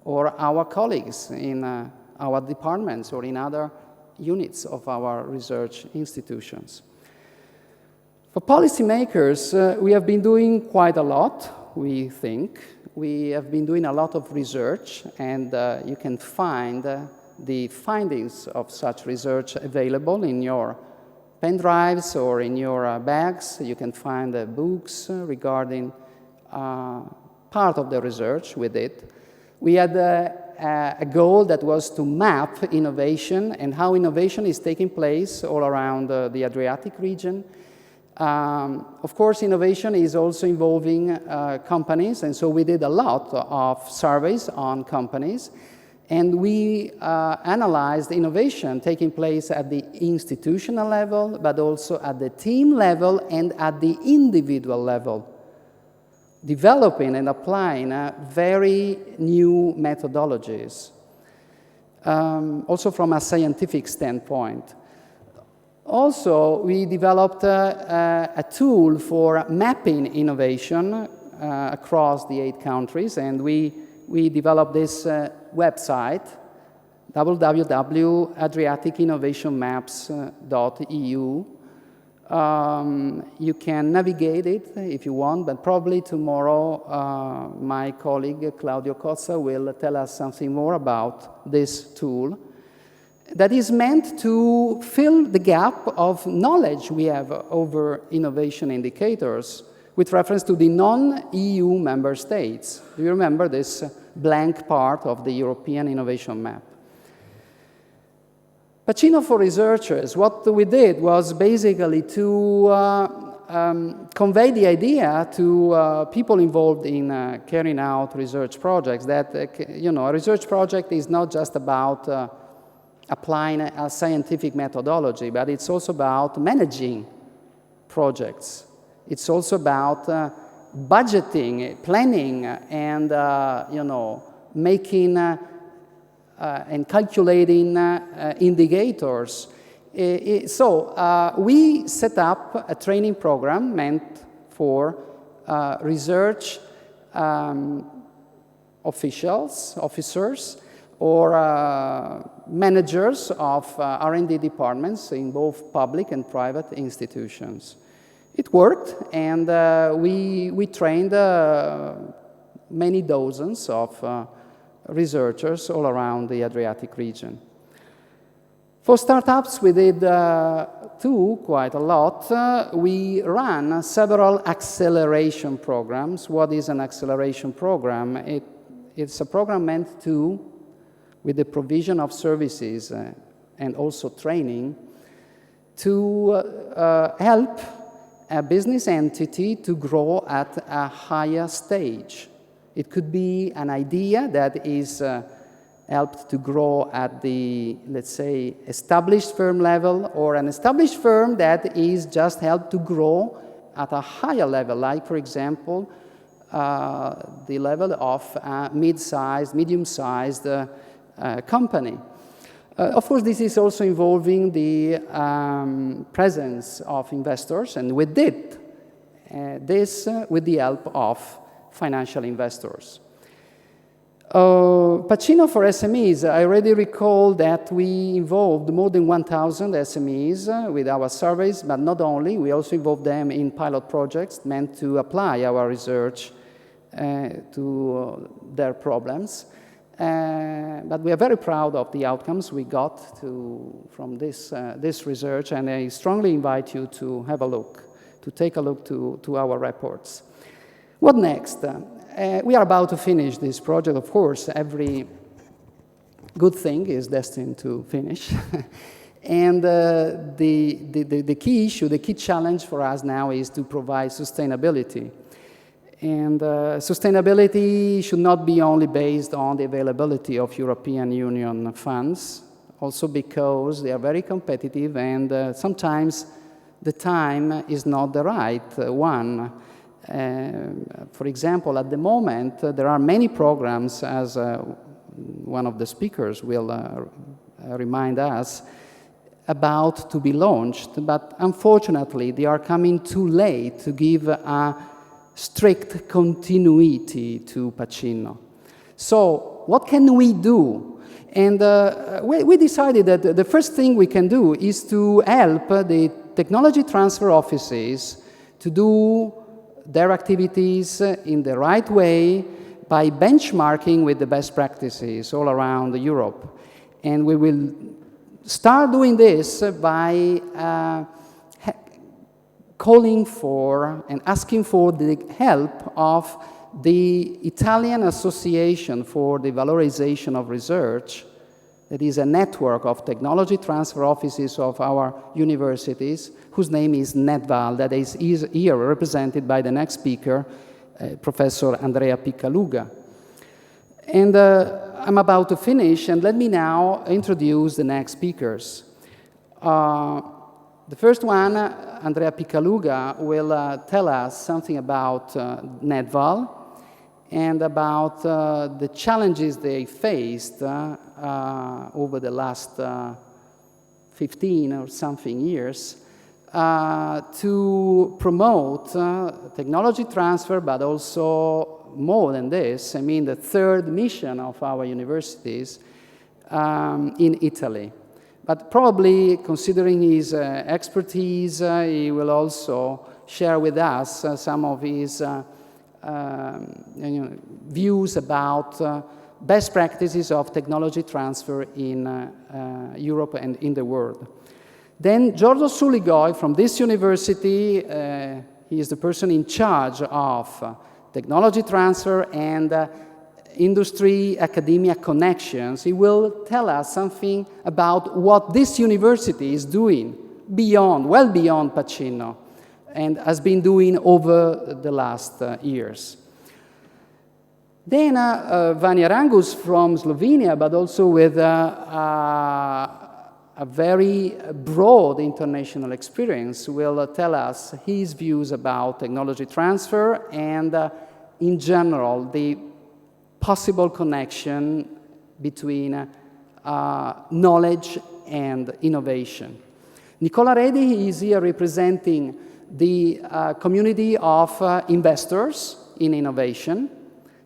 or our colleagues in our departments or in other units of our research institutions. For policymakers, we have been doing quite a lot, we think. We have been doing a lot of research, and you can find the findings of such research available in your pen drives or in your bags. You can find books regarding part of the research we did. We had a goal that was to map innovation and how innovation is taking place all around the Adriatic region. Of course, innovation is also involving companies, and so we did a lot of surveys on companies. And we analyzed innovation taking place at the institutional level, but also at the team level and at the individual level, developing and applying very new methodologies, also from a scientific standpoint. Also, we developed a tool for mapping innovation across the 8 countries, and we developed this website, www.adriaticinnovationmaps.eu. You can navigate it if you want, but probably tomorrow my colleague Claudio Cozza will tell us something more about this tool that is meant to fill the gap of knowledge we have over innovation indicators with reference to the non-EU member states. Do you remember this blank part of the European innovation map? Pacino for Researchers, what we did was basically to convey the idea to people involved in carrying out research projects that, you know, a research project is not just about applying a scientific methodology, but it's also about managing projects. It's also about budgeting, planning, and you know, making and calculating indicators. So we set up a training program meant for research officers, or managers of R&D departments in both public and private institutions. It worked, and we trained many dozens of researchers all around the Adriatic region. For startups, we did too, quite a lot. We ran several acceleration programs. What is an acceleration program? It's a program meant to, with the provision of services and also training, to help a business entity to grow at a higher stage. It could be an idea that is helped to grow at the, let's say, established firm level, or an established firm that is just helped to grow at a higher level, like, for example, the level of a mid-sized, medium-sized company. Of course, this is also involving the presence of investors, and we did this with the help of financial investors. Pacino for SMEs, I already recall that we involved more than 1,000 SMEs with our surveys, but not only, we also involved them in pilot projects meant to apply our research to their problems. But we are very proud of the outcomes we got from this research, and I strongly invite you to have a look, to take a look to our reports. What next? We are about to finish this project. Of course, every good thing is destined to finish. And the key issue, the key challenge for us now is to provide sustainability. And sustainability should not be only based on the availability of European Union funds, also because they are very competitive, and sometimes the time is not the right one. For example, at the moment, there are many programs, as one of the speakers will remind us, about to be launched, but unfortunately, they are coming too late to give a strict continuity to Pacino. So what can we do? And we decided that the first thing we can do is to help the technology transfer offices to do their activities in the right way by benchmarking with the best practices all around Europe. And we will start doing this by calling for and asking for the help of the Italian Association for the Valorization of Research, that is a network of technology transfer offices of our universities, whose name is NETVAL, that is here represented by the next speaker, Professor Andrea Piccaluga. And I'm about to finish, and let me now introduce the next speakers. The first one, Andrea Piccaluga, will tell us something about NETVAL and about the challenges they faced over the last 15 or something years to promote technology transfer, but also more than this, I mean the third mission of our universities in Italy. But probably, considering his expertise, he will also share with us some of his views about best practices of technology transfer in Europe and in the world. Then Giorgio Suligoi from this university, he is the person in charge of technology transfer and industry academia connections. He will tell us something about what this university is doing beyond, well beyond Pacino, and has been doing over the last years. Then Vanja Rangus from Slovenia, but also with a very broad international experience, will tell us his views about technology transfer and, in general, the possible connection between knowledge and innovation. Nicola Redi is here representing the community of investors in innovation.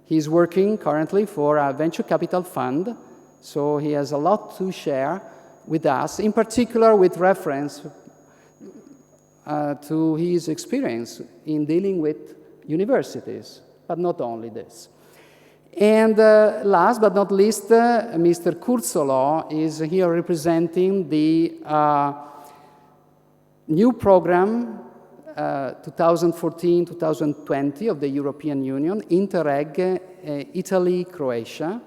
He's working currently for a venture capital fund, so he has a lot to share with us, in particular with reference to his experience in dealing with universities, but not only this. And last but not least, Mr. Kurzolo is here representing the new program 2014-2020 of the European Union, Interreg Italy-Croatia.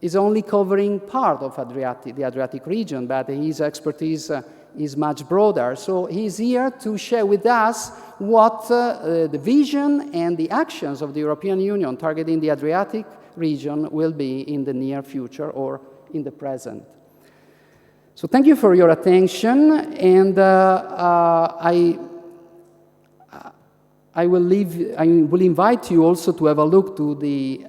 Is only covering part of the Adriatic region, but his expertise is much broader. So he's here to share with us what the vision and the actions of the European Union targeting the Adriatic region will be in the near future or in the present. So thank you for your I will invite you also to have a look to the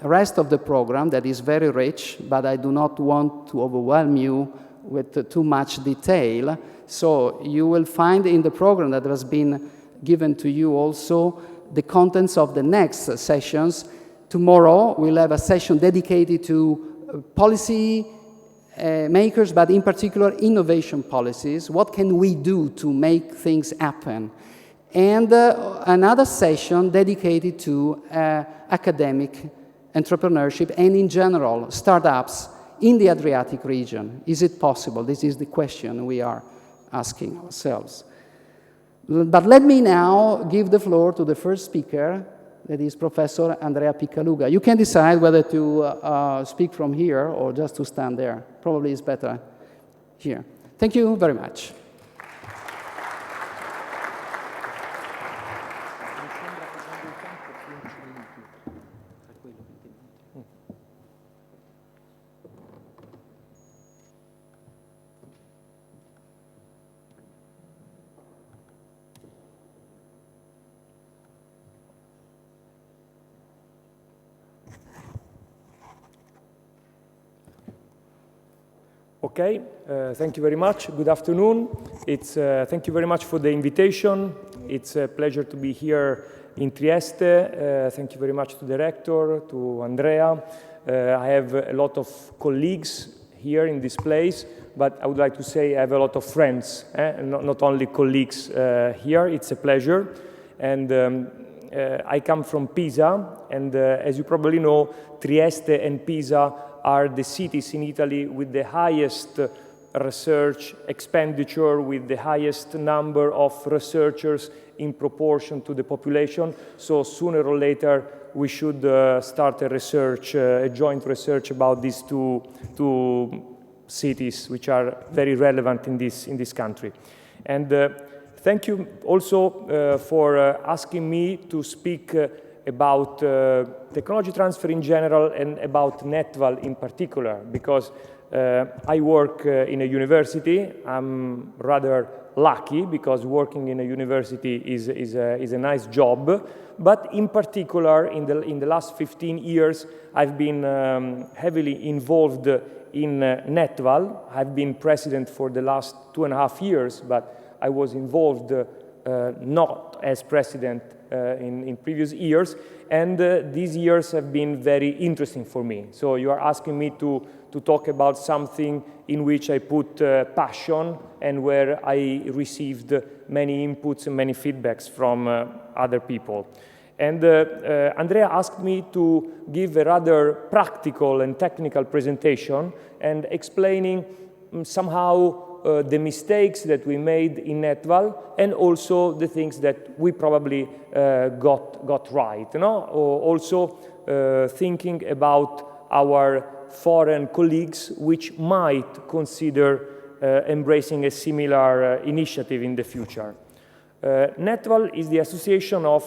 rest of the program that is very rich, but I do not want to overwhelm you with too much detail. So you will find in the program that has been given to you also the contents of the next sessions. Tomorrow we'll have a session dedicated to policy makers, but in particular innovation policies. What can we do to make things happen? And another session dedicated to academic entrepreneurship and in general startups in the Adriatic region. Is it possible? This is the question we are asking ourselves. But let me now give the floor to the first speaker, that is Professor Andrea Piccaluga. You can decide whether to speak from here or just to stand there. Probably it's better here. Thank you very much. Okay, thank you very much. Good afternoon. Thank you very much for the invitation. It's a pleasure to be here in Trieste. Thank you very much to the rector, to Andrea. I have a lot of colleagues here in this place, but I would like to say I have a lot of friends, not only colleagues here. It's a pleasure. And I come from Pisa, and as you probably know, Trieste and Pisa are the cities in Italy with the highest research expenditure, with the highest number of researchers in proportion to the population. So sooner or later, we should start a research, a joint research about these two cities, which are very relevant in this country. And thank you also for asking me to speak about technology transfer in general and about NETVAL in particular, because I work in a university. I'm rather lucky because working in a university is a nice job. But in particular, in the last 15 years, I've been heavily involved in NETVAL. I've been president for the last 2.5 years, but I was involved not as president in previous years, and these years have been very interesting for me. So you are asking me to talk about something in which I put passion and where I received many inputs and many feedbacks from other people. And Andrea asked me to give a rather practical and technical presentation and explaining somehow the mistakes that we made in NETVAL and also the things that we probably got right. You know? Also thinking about our foreign colleagues which might consider embracing a similar initiative in the future. NETVAL is the association of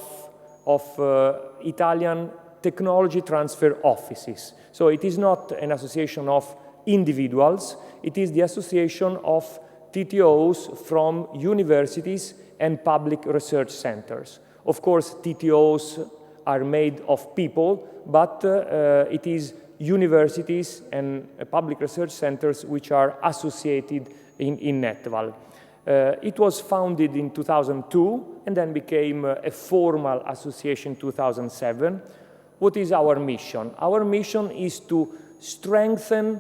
Italian technology transfer offices. So it is not an association of individuals, it is the association of TTOs from universities and public research centers. Of course, TTOs are made of people, but it is universities and public research centers which are associated in NETVAL. It was founded in 2002 and then became a formal association in 2007. What is our mission? Our mission is to strengthen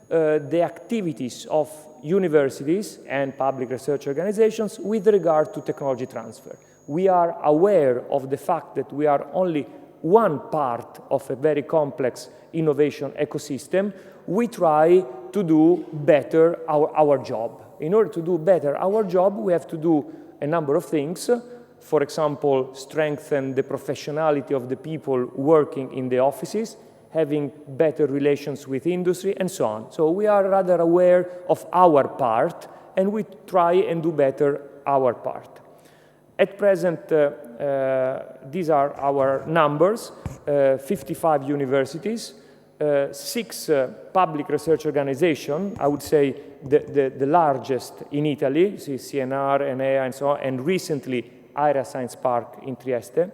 the activities of universities and public research organizations with regard to technology transfer. We are aware of the fact that we are only one part of a very complex innovation ecosystem. We try to do better our job. In order to do better our job, we have to do a number of things. For example, strengthen the professionality of the people working in the offices, having better relations with industry, and so on. So we are rather aware of our part, and we try and do better our part. At present, these are our numbers, 55 universities, 6 public research organizations, I would say the largest in Italy, CNR, ENEA, and so on, and recently Area Science Park in Trieste.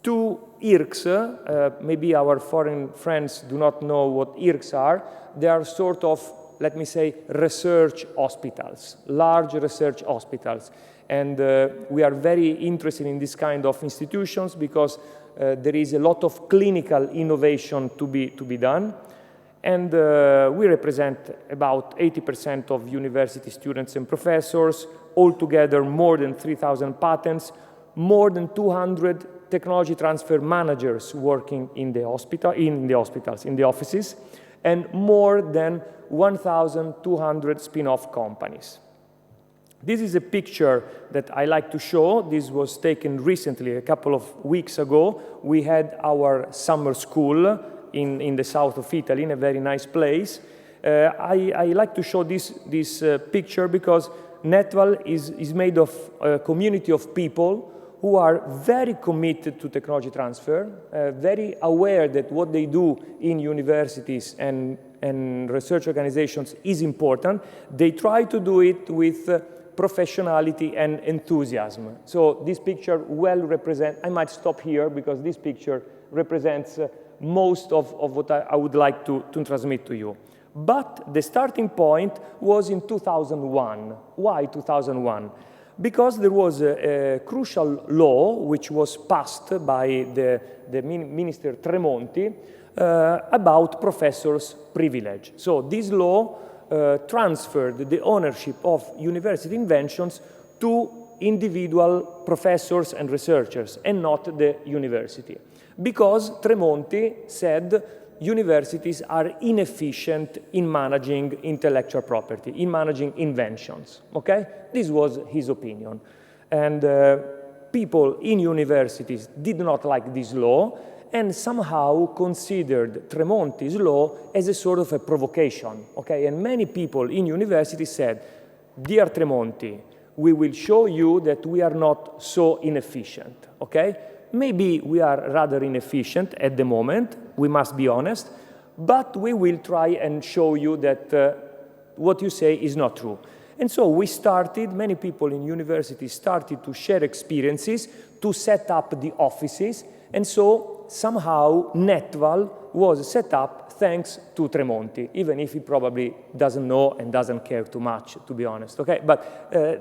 2 IRCs, maybe our foreign friends do not know what IRCs are. They are sort of, let me say, research hospitals, large research hospitals. And we are very interested in this kind of institutions because there is a lot of clinical innovation to be done. And we represent about 80% of university students and professors, altogether more than 3,000 patents, more than 200 technology transfer managers working in the hospitals, in the offices, and more than 1,200 spin-off companies. This is a picture that I like to show. This was taken recently, a couple of weeks ago. We had our summer school in the south of Italy, in a very nice place. I like to show this picture because Netval is made of a community of people who are very committed to technology transfer, very aware that what they do in universities and research organizations is important. They try to do it with professionality and enthusiasm. So this picture well represents, I might stop here because this picture represents most of what I would like to transmit to you. But the starting point was in 2001. Why 2001? Because there was a crucial law which was passed by the Minister Tremonti about professors' privilege. So this law transferred the ownership of university inventions to individual professors and researchers and not the university. Because Tremonti said universities are inefficient in managing intellectual property, in managing inventions, okay? This was his opinion. And people in universities did not like this law and somehow considered Tremonti's law as a sort of a provocation, okay? And many people in universities said, "Dear Tremonti, we will show you that we are not so inefficient, okay? Maybe we are rather inefficient at the moment, we must be honest, but we will try and show you that what you say is not true." And so we started, many people in universities started to share experiences, to set up the offices, and so somehow Netval was set up thanks to Tremonti, even if he probably doesn't know and doesn't care too much, to be honest, okay? But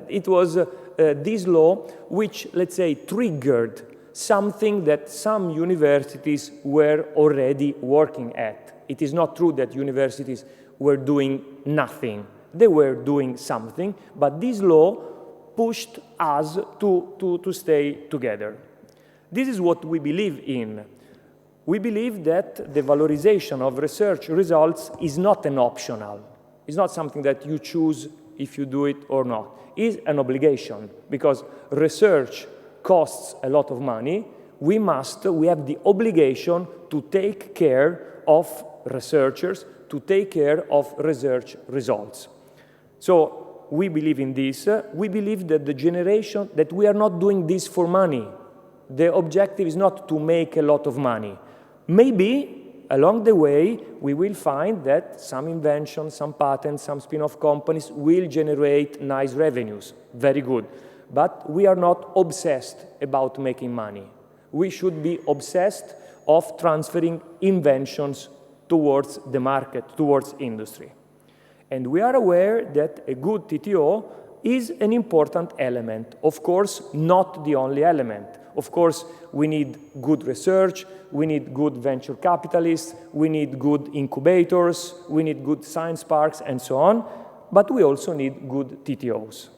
it was this law which, let's say, triggered something that some universities were already working at. It is not true that universities were doing nothing. They were doing something, but this law pushed us to stay together. This is what we believe in. We believe that the valorization of research results is not an optional. It's not something that you choose if you do it or not. It's an obligation, because research costs a lot of money. We have the obligation to take care of researchers, to take care of research results. So we believe in this. We believe that that we are not doing this for money. The objective is not to make a lot of money. Maybe along the way, we will find that some inventions, some patents, some spin-off companies will generate nice revenues. Very good. But we are not obsessed about making money. We should be obsessed of transferring inventions towards the market, towards industry. And we are aware that a good TTO is an important element. Of course, not the only element. Of course, we need good research, we need good venture capitalists, we need good incubators, we need good science parks, and so on, but we also need good TTOs.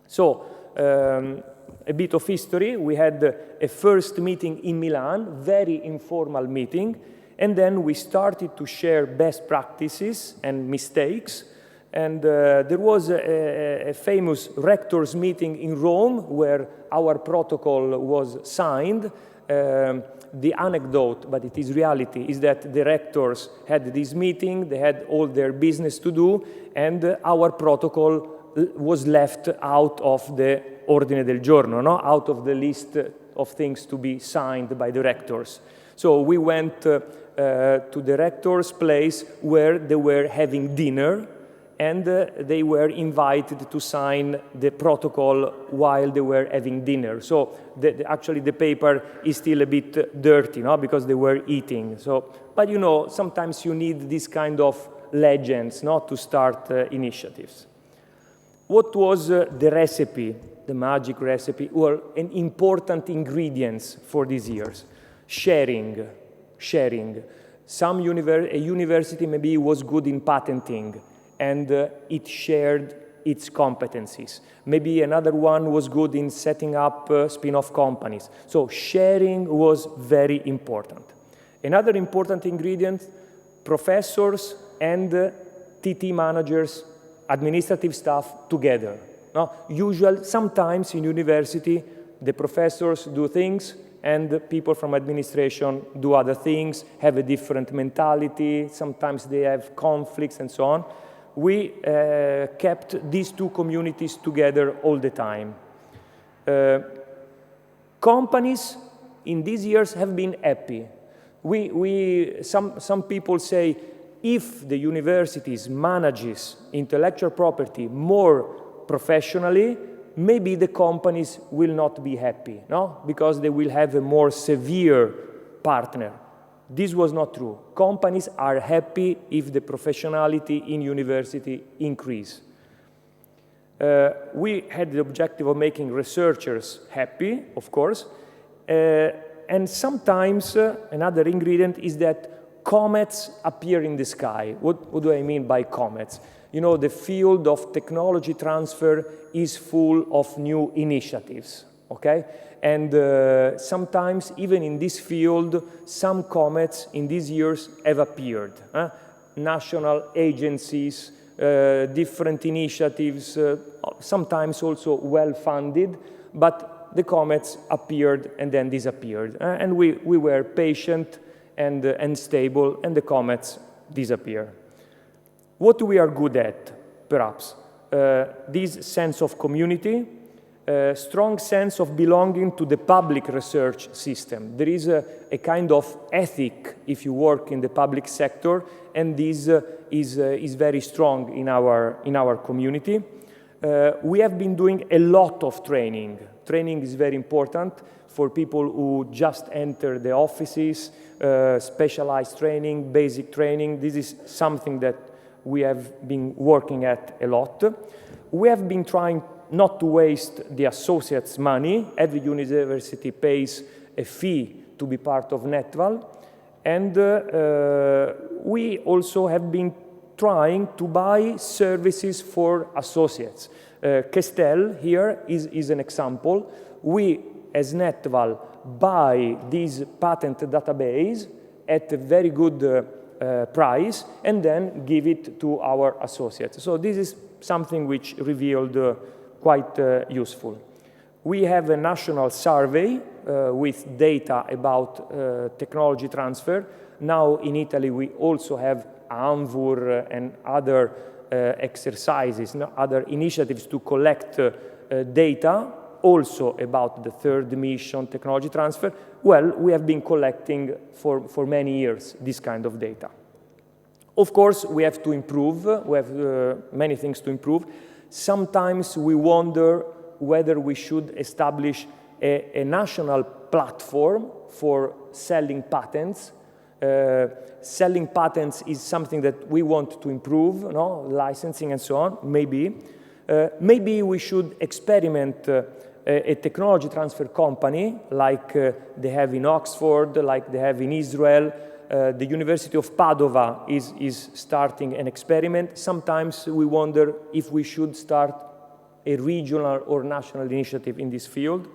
So, a bit of history. We had a first meeting in Milan, very informal meeting, and then we started to share best practices and mistakes. And there was a famous rectors meeting in Rome where our protocol was signed. The anecdote, but it is reality, is that the rectors had this meeting, they had all their business to do, and our protocol was left out of the ordine del giorno, no? Out of the list of things to be signed by the rectors. So we went to the rector's place where they were having dinner, and they were invited to sign the protocol while they were having dinner. So actually the paper is still a bit dirty, no? Because they were eating. So, but you know, sometimes you need this kind of legends, no? To start initiatives. What was the recipe, the magic recipe, or an important ingredients for these years? Sharing. A university maybe was good in patenting, and it shared its competencies. Maybe another one was good in setting up spin-off companies. So sharing was very important. Another important ingredient, professors and TT managers, administrative staff together. No? Sometimes in university, the professors do things and the people from administration do other things, have a different mentality, sometimes they have conflicts and so on. We kept these two communities together all the time. Companies in these years have been happy. Some people say, if the universities manages intellectual property more professionally, maybe the companies will not be happy, no? Because they will have a more severe partner. This was not true. Companies are happy if the professionality in university increase. We had the objective of making researchers happy, of course, and sometimes another ingredient is that comets appear in the sky. What do I mean by comets? You know, the field of technology transfer is full of new initiatives, okay? And sometimes, even in this field, some comets in these years have appeared. National agencies, different initiatives, sometimes also well-funded, but the comets appeared and then disappeared. And we were patient and stable, and the comets disappear. What we are good at, perhaps? This sense of community, strong sense of belonging to the public research system. There is a kind of ethic if you work in the public sector, and this is very strong in our community. We have been doing a lot of training. Training is very important for people who just enter the offices, specialized training, basic training. This is something that we have been working at a lot. We have been trying not to waste the associates' money. Every university pays a fee to be part of Netval. And we also have been trying to buy services for associates. Kestel here is an example. We, as Netval, buy this patent database at a very good price and then give it to our associates. So this is something which revealed quite useful. We have a national survey with data about technology transfer. Now in Italy we also have ANVUR and other exercises, other initiatives to collect data also about the third mission, technology transfer. Well, we have been collecting for many years this kind of data. Of course, we have to improve. We have many things to improve. Sometimes we wonder whether we should establish a national platform for selling patents. Selling patents is something that we want to improve, no? Licensing and so on, maybe. Maybe we should experiment a technology transfer company like they have in Oxford, like they have in Israel. The University of Padova is starting an experiment. Sometimes we wonder if we should start a regional or national initiative in this field.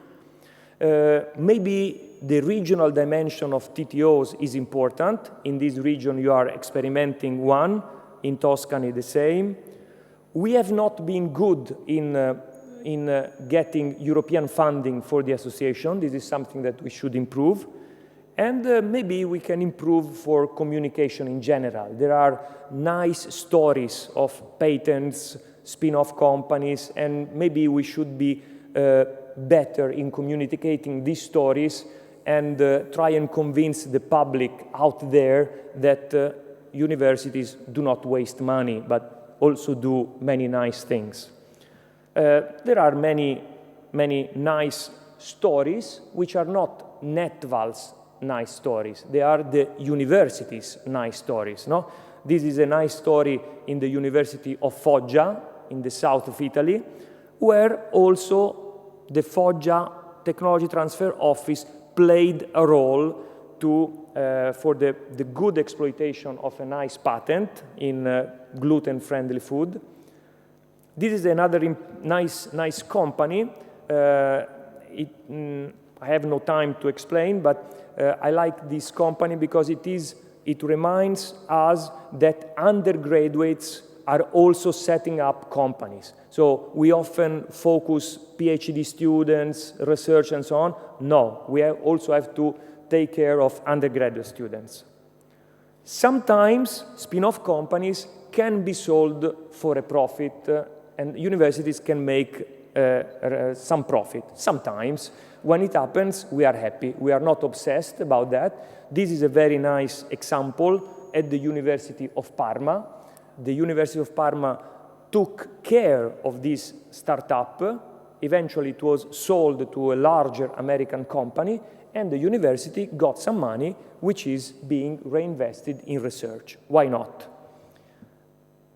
Maybe the regional dimension of TTOs is important. In this region you are experimenting one, in Tuscany the same. We have not been good in getting European funding for the association. This is something that we should improve. And maybe we can improve for communication in general. There are nice stories of patents, spin-off companies, and maybe we should be better in communicating these stories and try and convince the public out there that universities do not waste money, but also do many nice things. There are many nice stories which are not Netval's nice stories. They are the university's nice stories. No? This is a nice story in the University of Foggia in the south of Italy, where also the Foggia Technology Transfer Office played a role for the good exploitation of a nice patent in gluten-friendly food. This is another nice company. I have no time to explain, but I like this company because it reminds us that undergraduates are also setting up companies. So we often focus PhD students, research, and so on. No, we also have to take care of undergraduate students. Sometimes spin-off companies can be sold for a profit, and universities can make some profit. Sometimes, when it happens, we are happy. We are not obsessed about that. This is a very nice example at the University of Parma. The University of Parma took care of this startup. Eventually, it was sold to a larger American company, and the university got some money, which is being reinvested in research. Why not?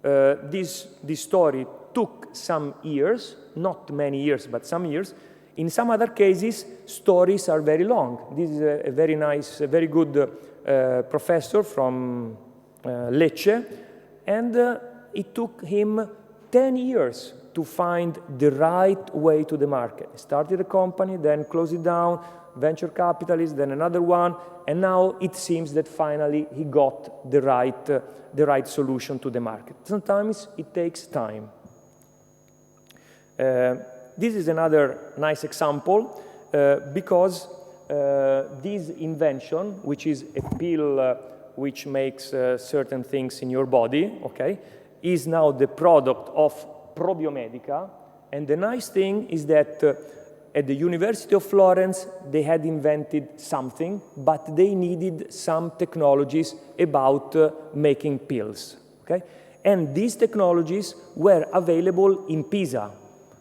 This story took some years, not many years, but some years. In some other cases, stories are very long. This is a very nice, a very good professor from Lecce, and it took him 10 years to find the right way to the market. He started a company, then closed it down, venture capitalist, then another one, and now it seems that finally he got the right solution to the market. Sometimes it takes time. This is another nice example because this invention, which is a pill which makes certain things in your body, okay, is now the product of Probiomedica. And the nice thing is that at the University of Florence, they had invented something, but they needed some technologies about making pills, okay? And these technologies were available in Pisa.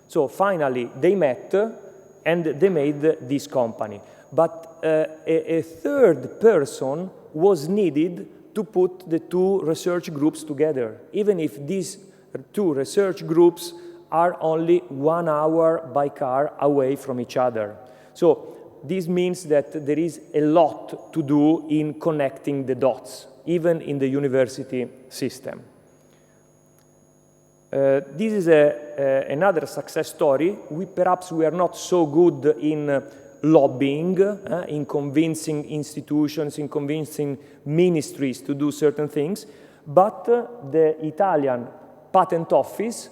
So finally, they met and they made this company. But a third person was needed to put the two research groups together, even if these two research groups are only 1 hour by car away from each other. So this means that there is a lot to do in connecting the dots, even in the university system. This is another success story. Perhaps we are not so good in lobbying, in convincing institutions, in convincing ministries to do certain things, but the Italian Patent Office,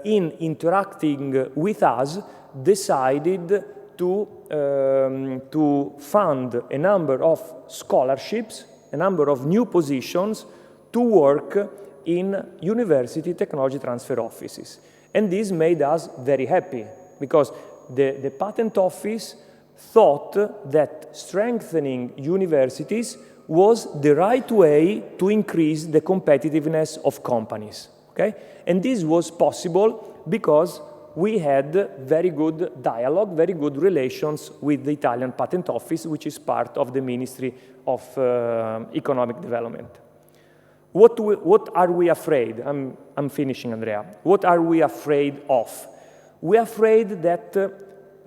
in interacting with us, decided to fund a number of scholarships, a number of new positions to work in university technology transfer offices. And this made us very happy, because the Patent Office thought that strengthening universities was the right way to increase the competitiveness of companies. Okay? And this was possible because we had very good dialogue, very good relations with the Italian Patent Office, which is part of the Ministry of Economic Development. What are we afraid? I'm finishing, Andrea. What are we afraid of? We are afraid that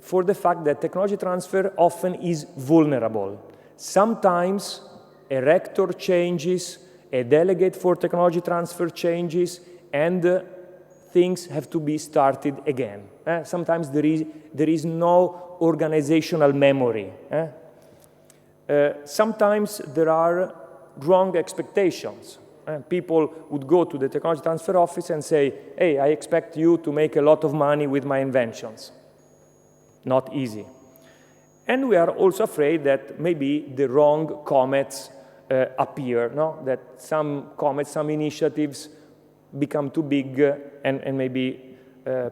for the fact that technology transfer often is vulnerable. Sometimes a rector changes, a delegate for technology transfer changes, and things have to be started again. Sometimes there is no organizational memory. Sometimes there are wrong expectations. People would go to the technology transfer office and say, hey, I expect you to make a lot of money with my inventions. Not easy. And we are also afraid that maybe the wrong comets appear, no? That some comets, some initiatives become too big and maybe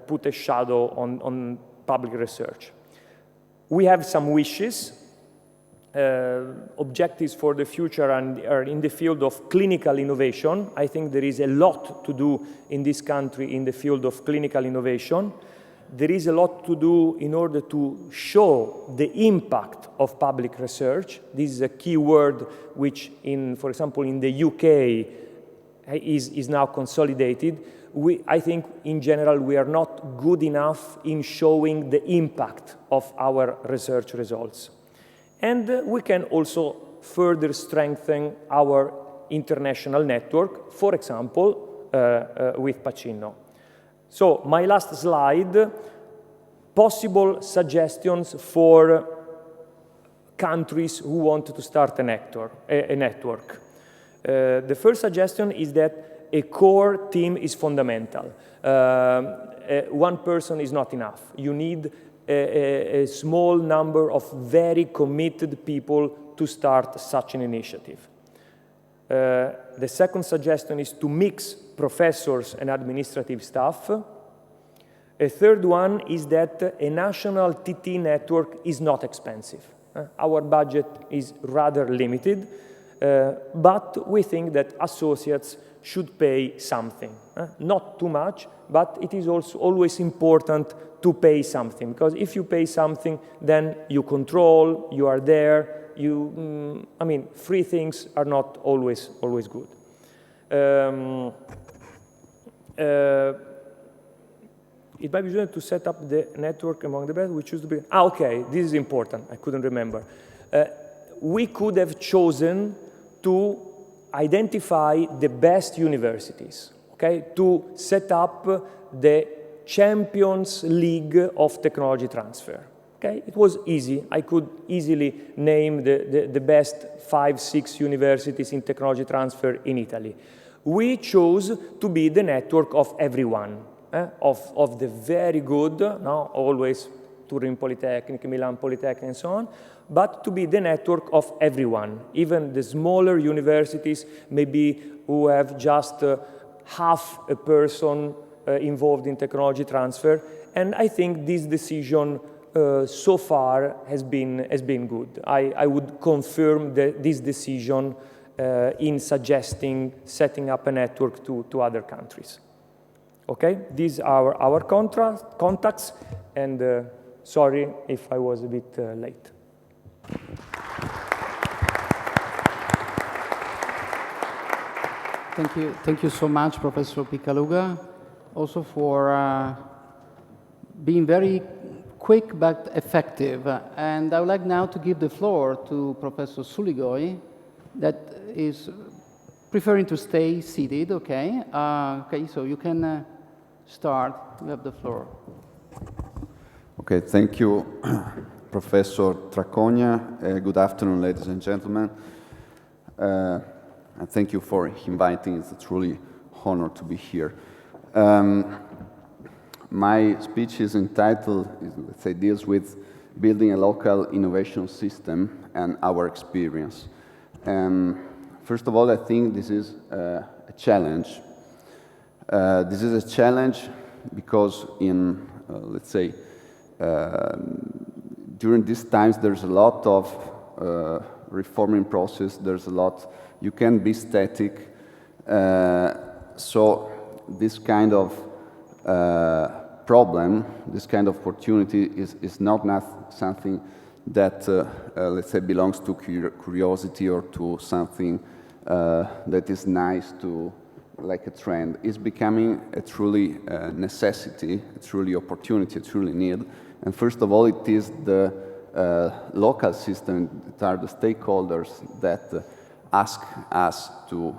put a shadow on public research. We have some wishes. objectives for the future are in the field of clinical innovation. I think there is a lot to do in this country in the field of clinical innovation. There is a lot to do in order to show the impact of public research. This is a key word which, for example, in the UK is now consolidated. I think, in general, we are not good enough in showing the impact of our research results. And we can also further strengthen our international network, for example, with Pacino. So, my last slide, possible suggestions for countries who want to start a network. The first suggestion is that a core team is fundamental. One person is not enough. You need a small number of very committed people to start such an initiative. The second suggestion is to mix professors and administrative staff. A third one is that a national TT network is not expensive. Our budget is rather limited, but we think that associates should pay something. Not too much, but it is also always important to pay something, because if you pay something, then you control, you are there, I mean, free things are not always good. It might be useful to set up the network among the best. We choose to be. Okay, this is important. I couldn't remember. We could have chosen to identify the best universities, okay, to set up the Champions League of technology transfer. Okay, it was easy. I could easily name the best 5-6 universities in technology transfer in Italy. We chose to be the network of everyone, of the very good, no, always Turin Polytechnic, Milan Polytechnic, and so on, but to be the network of everyone, even the smaller universities, maybe who have just half a person involved in technology transfer. And I think this decision so far has been good. I would confirm this decision in suggesting setting up a network to other countries. Okay, these are our contacts, and sorry if I was a bit late. Thank you so much, Professor Picaluga, also for being very quick but effective. And I would like now to give the floor to Professor Suligoi, that is preferring to stay seated, okay? Okay, so you can start. You have the floor. Okay, thank you, Professor Traconia. Good afternoon, ladies and gentlemen. And thank you for inviting. It's a truly honor to be here. My speech is entitled, let's say, deals with building a local innovation system and our experience. First of all, I think this is a challenge. This is a challenge because in, let's say, during these times, there's a lot of reforming process. There's a lot, you can be static. So this kind of problem, this kind of opportunity is not something that, let's say, belongs to curiosity or to something that is nice to, like a trend. It's becoming a truly necessity, a truly opportunity, a truly need. And first of all, it is the local system that are the stakeholders that ask us to,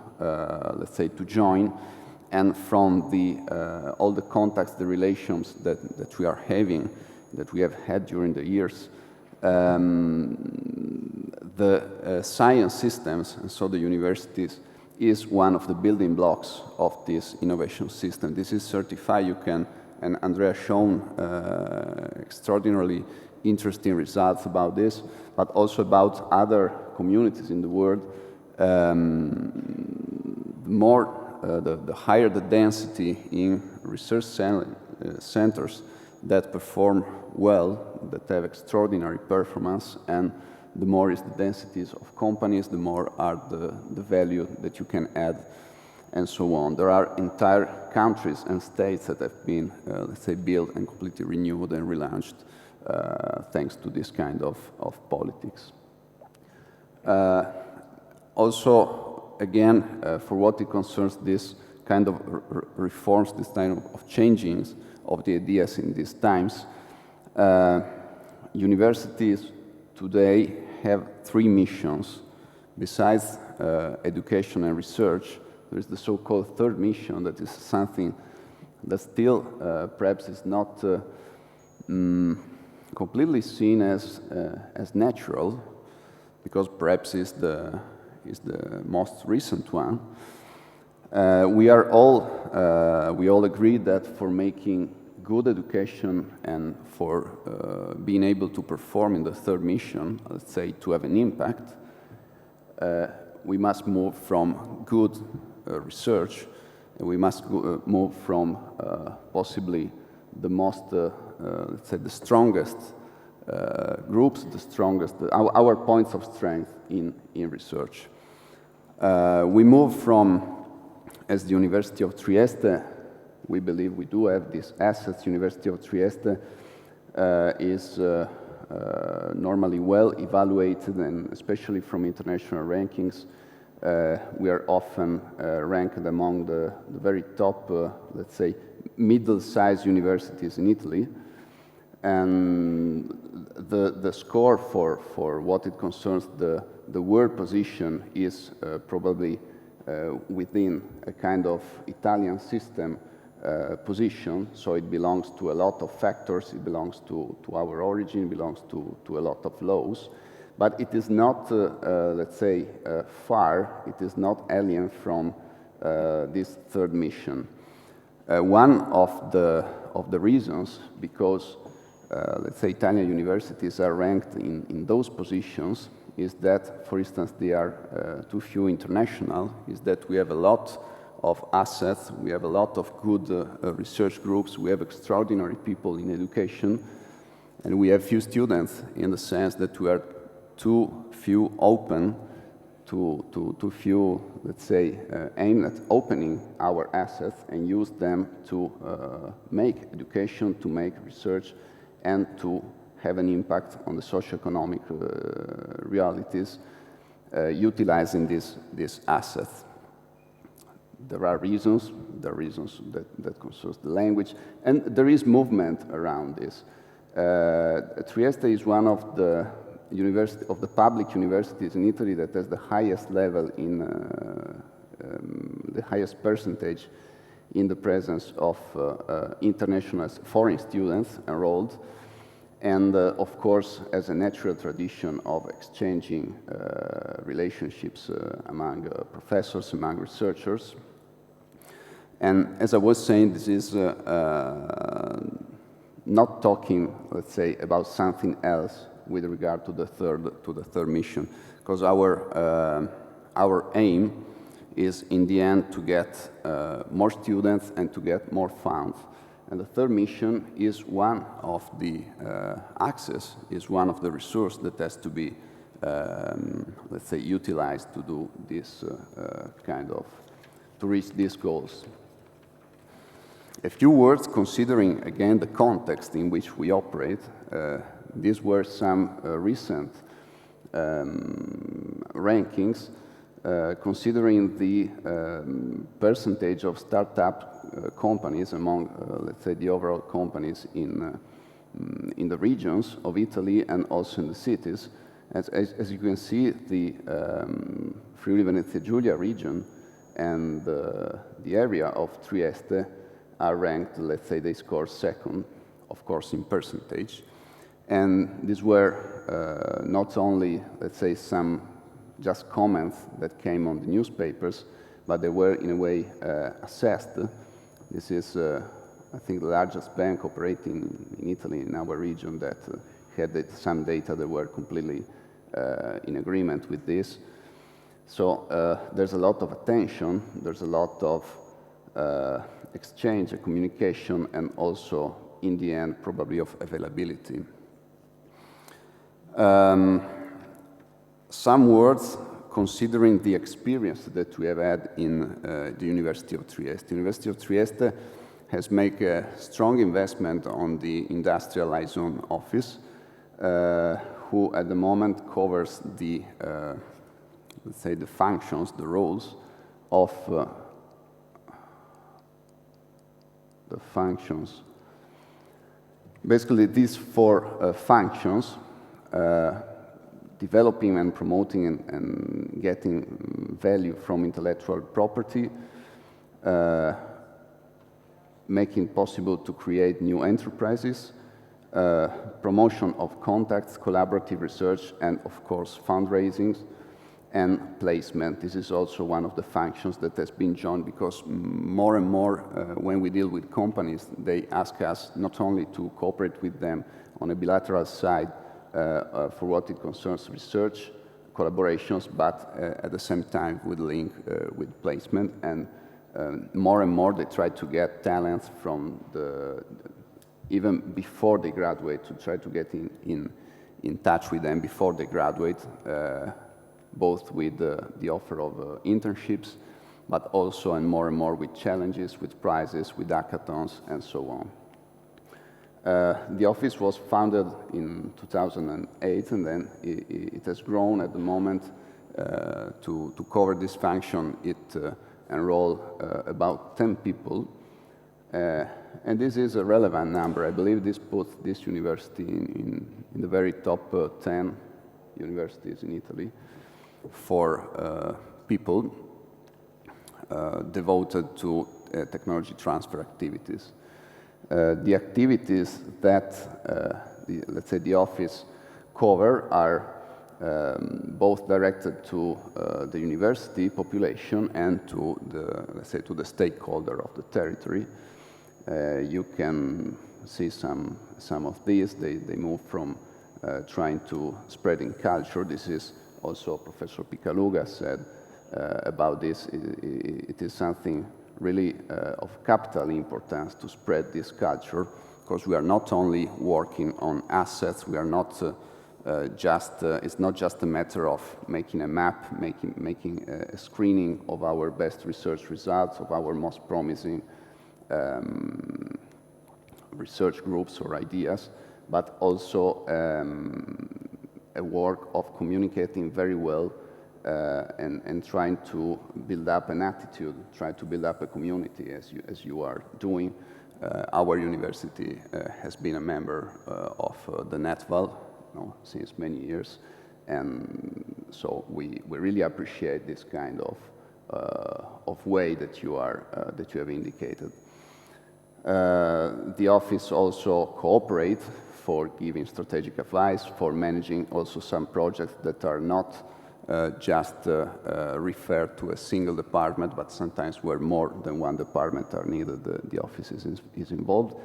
let's say, to join. And from the, all the contacts, the relations that we are having, that we have had during the years, the science systems, and so the universities, is one of the building blocks of this innovation system. This is certified. You can, and Andrea shown extraordinarily interesting results about this, but also about other communities in the world. The higher the density in research centers that perform well, that have extraordinary performance, and the more is the densities of companies, the more are the value that you can add, and so on. There are entire countries and states that have been, let's say, built and completely renewed and relaunched thanks to this kind of politics. Also, again, for what it concerns this kind of reforms, this kind of changings of the ideas in these times, universities today have 3 missions. Besides education and research, there is the so-called third mission that is something that still perhaps is not completely seen as natural, because perhaps is the most recent one. We all agree that for making good education and for being able to perform in the third mission, let's say to have an impact, we must move from good research, and we must move from possibly the most, let's say, the strongest groups, the strongest, our points of strength in research. We move from, as the University of Trieste, we believe we do have these assets. University of Trieste is normally well evaluated, and especially from international rankings, we are often ranked among the very top, let's say, middle-sized universities in Italy. And the score for what it concerns the world position is probably within a kind of Italian system position, so it belongs to a lot of factors, it belongs to our origin, it belongs to a lot of laws, but it is not, let's say, far, it is not alien from this third mission. One of the reasons, because let's say Italian universities are ranked in those positions, is that, for instance, they are too few international, is that we have a lot of assets, we have a lot of good research groups, we have extraordinary people in education, and we have few students in the sense that we are too few open, too few, let's say, aimed at opening our assets and use them to make education, to make research, and to have an impact on the socio-economic realities utilizing these assets. There are reasons that concerns the language, and there is movement around this. Trieste is one of the public universities in Italy that has the highest level in the highest percentage in the presence of international foreign students enrolled, and of course has a natural tradition of exchanging relationships among professors, among researchers. And as I was saying, this is not talking, let's say, about something else with regard to the third mission, because our aim is in the end to get more students and to get more funds. And the third mission is one of the axes, is one of the resources that has to be, let's say, utilized to do this to reach these goals. A few words considering, again, the context in which we operate. These were some recent rankings considering the percentage of startup companies among, let's say, the overall companies in the regions of Italy and also in the cities. As you can see, the Friuli Venezia Giulia region and the area of Trieste are ranked, let's say, they score second, of course, in percentage. And these were not only, let's say, some just comments that came on the newspapers, but they were in a way assessed. This is, I think, the largest bank operating in Italy, in our region, that had some data that were completely in agreement with this. So there's a lot of attention, there's a lot of exchange and communication, and also, in the end, probably of availability. some words considering the experience that we have had in the University of Trieste. The University of Trieste has made a strong investment on the industrial liaison office, who at the moment covers the, let's say, the functions, the roles of the functions. Basically, these four functions, developing and promoting and getting value from intellectual property, making it possible to create new enterprises, promotion of contacts, collaborative research, and of course fundraising and placement. This is also one of the functions that has been joined, because more and more when we deal with companies, they ask us not only to cooperate with them on a bilateral side for what it concerns research, collaborations, but at the same time with link with placement, and more and more they try to get talents from even before they graduate, to try to get in touch with them before they graduate, both with the offer of internships, but also and more with challenges, with prizes, with hackathons, and so on. The office was founded in 2008, and then it has grown at the moment to cover this function. It enrolled about 10 people, and this is a relevant number. I believe this puts this university in the very top 10 universities in Italy for people devoted to technology transfer activities. The activities that, let's say, the office cover are both directed to the university population and to the, let's say, to the stakeholder of the territory. You can see some of these. They move from trying to spreading culture. This is also Professor Picaluga said about this. It is something really of capital importance to spread this culture, because we are not only working on assets. We are not it's not just a matter of making a map, making a screening of our best research results, of our most promising research groups or ideas, but also a work of communicating very well and trying to build up an attitude, try to build up a community as you are doing. Our university has been a member of the NetVal since many years, and so we really appreciate this kind of way that you have indicated. The office also cooperates for giving strategic advice, for managing also some projects that are not just referred to a single department, but sometimes where more than one department are needed, the office is involved.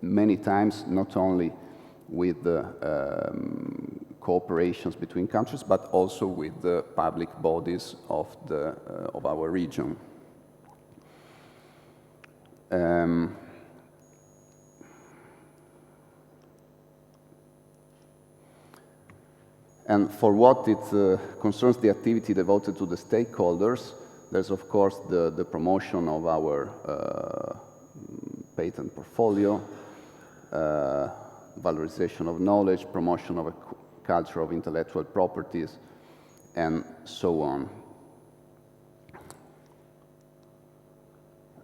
Many times, not only with the cooperations between countries, but also with the public bodies of our region. And for what it concerns the activity devoted to the stakeholders, there's of course the promotion of our patent portfolio, valorization of knowledge, promotion of a culture of intellectual properties, and so on.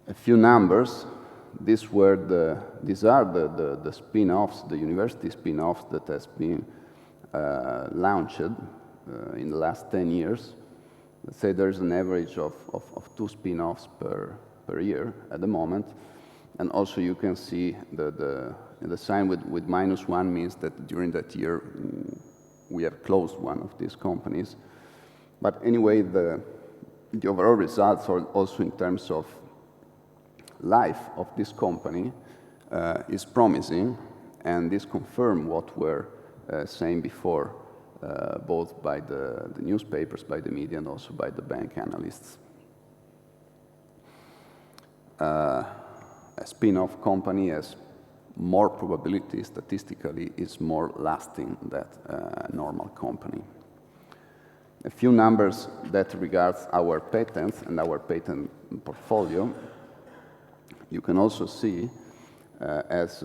A few numbers. These are the spin-offs, the university spin-offs that has been launched in the last 10 years. Let's say there's an average of 2 spin-offs per year at the moment. And also you can see the sign with -1 means that during that year we have closed one of these companies. But anyway, the overall results are also in terms of life of this company is promising, and this confirms what we're saying before, both by the newspapers, by the media, and also by the bank analysts. A spin-off company has more probability, statistically, is more lasting than a normal company. A few numbers that regards our patents and our patent portfolio. You can also see, as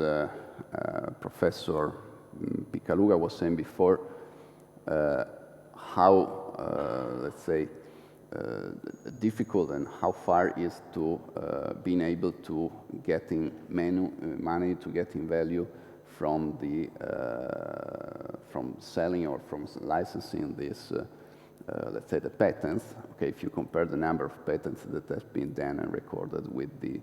Professor Picaluga was saying before, how, let's say, difficult and how far is to being able to getting money, to getting value from the from selling or from licensing this, let's say, the patents. Okay, if you compare the number of patents that have been done and recorded with the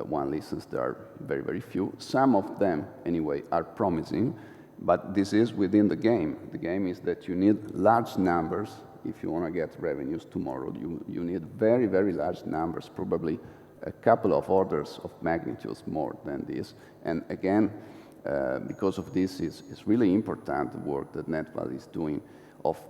one license, there are very, very few. Some of them, anyway, are promising, but this is within the game. The game is that you need large numbers if you want to get revenues tomorrow. You need very, very large numbers, probably a couple of orders of magnitudes more than this. And again, because of this, is really important the work that NetVal is doing of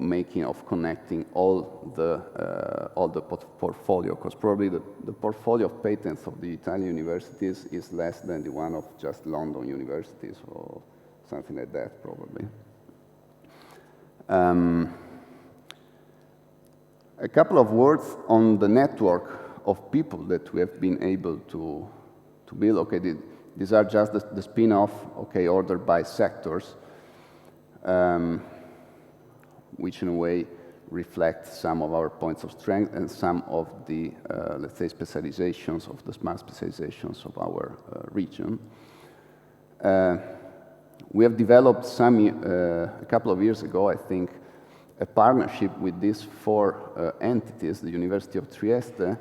connecting all the portfolio, because probably the portfolio of patents of the Italian universities is less than the one of just London universities or something like that, probably. A couple of words on the network of people that we have been able to build. Okay, these are just the spin-off, okay, ordered by sectors, which in a way reflect some of our points of strength and some of the, let's say, specializations of the smart specializations of our region. We have developed a couple of years ago, I think, a partnership with these four entities, the University of Trieste,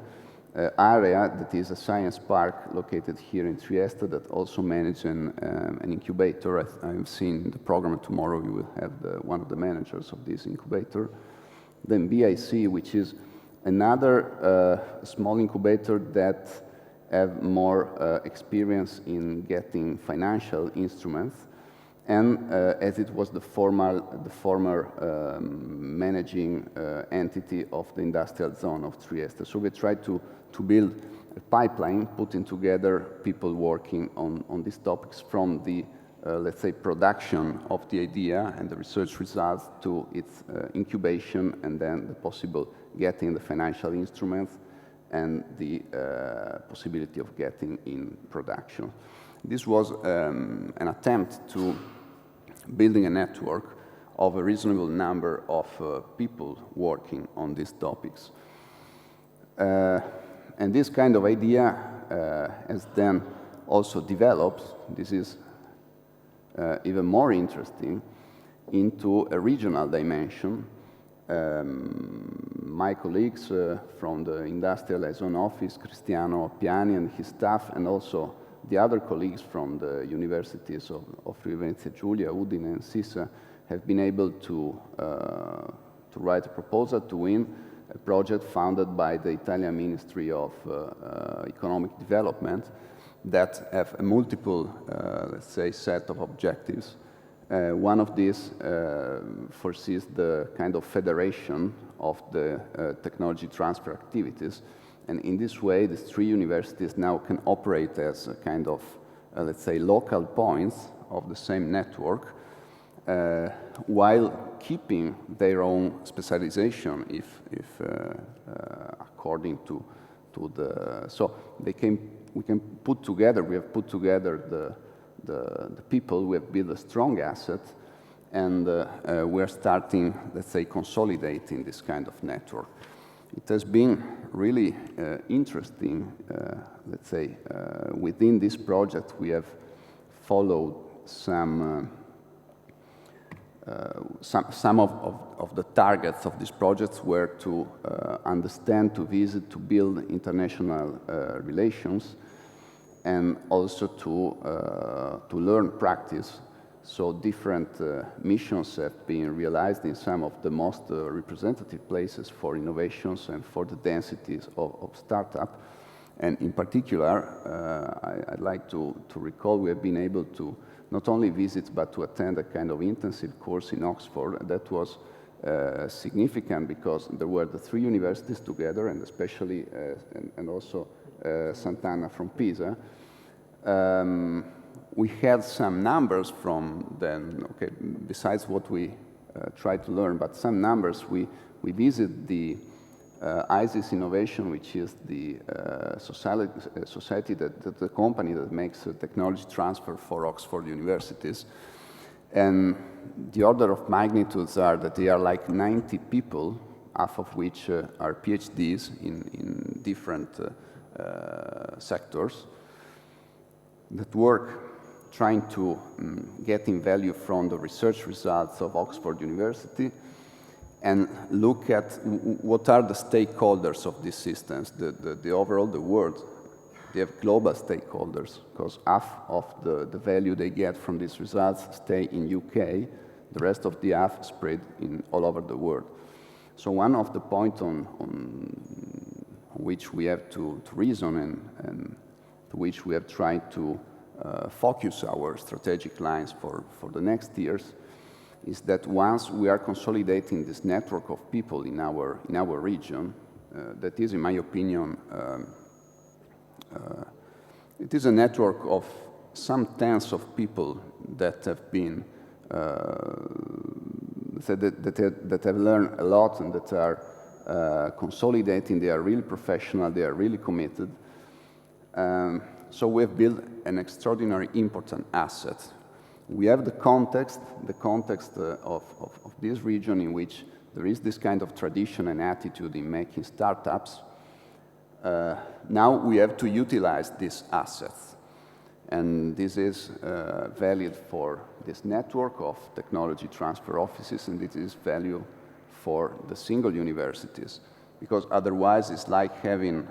area that is a science park located here in Trieste that also manages an incubator. I've seen the program tomorrow, you will have one of the managers of this incubator. Then BIC, which is another small incubator that have more experience in getting financial instruments, and as it was the former managing entity of the industrial zone of Trieste. So we tried to build a pipeline, putting together people working on these topics from the, let's say, production of the idea and the research results to its incubation, and then the possible getting the financial instruments and the possibility of getting in production. This was an attempt to building a network of a reasonable number of people working on these topics. And this kind of idea has then also developed, this is even more interesting, into a regional dimension. My colleagues from the Industrial Liaison Office, Cristiano Piani and his staff, and also the other colleagues from the universities of Venezia Giulia, Udine and Sissa, have been able to write a proposal to win a project funded by the Italian Ministry of Economic Development that have a multiple, let's say, set of objectives. One of these foresees the kind of federation of the technology transfer activities. And in this way, these three universities now can operate as a kind of, let's say, local points of the same network, while keeping their own specialization, if according to the. So we can put together. We have put together the people. We have built a strong asset, and we are starting, let's say, consolidating this kind of network. It has been really interesting, let's say, within this project we have followed some of the targets of these projects were to understand, to visit, to build international relations, and also to learn practice. So different missions have been realized in some of the most representative places for innovations and for the densities of startup. And in particular, I'd like to recall we have been able to not only visit but to attend a kind of intensive course in Oxford. That was significant because there were the three universities together, and especially and also Sant'Anna from Pisa. We had some numbers from them, okay, besides what we try to learn, but some numbers. We visit the ISIS Innovation, which is the society that the company that makes technology transfer for Oxford universities. And the order of magnitudes are that they are like 90 people, half of which are PhDs in different sectors, that work trying to get in value from the research results of Oxford University and look at what are the stakeholders of these systems, the overall, the world. They have global stakeholders, because half of the value they get from these results stay in UK, the rest of the half spread all over the world. So one of the points on which we have to reason and to which we have tried to focus our strategic lines for the next years is that once we are consolidating this network of people in our region, that is, in my opinion, it is a network of some tens of people that have been that have learned a lot and that are consolidating. They are really professional. They are really committed. So we have built an extraordinary important asset. We have the context of this region in which there is this kind of tradition and attitude in making startups. Now we have to utilize these assets. And this is valid for this network of technology transfer offices, and it is value for the single universities. Because otherwise it's like having,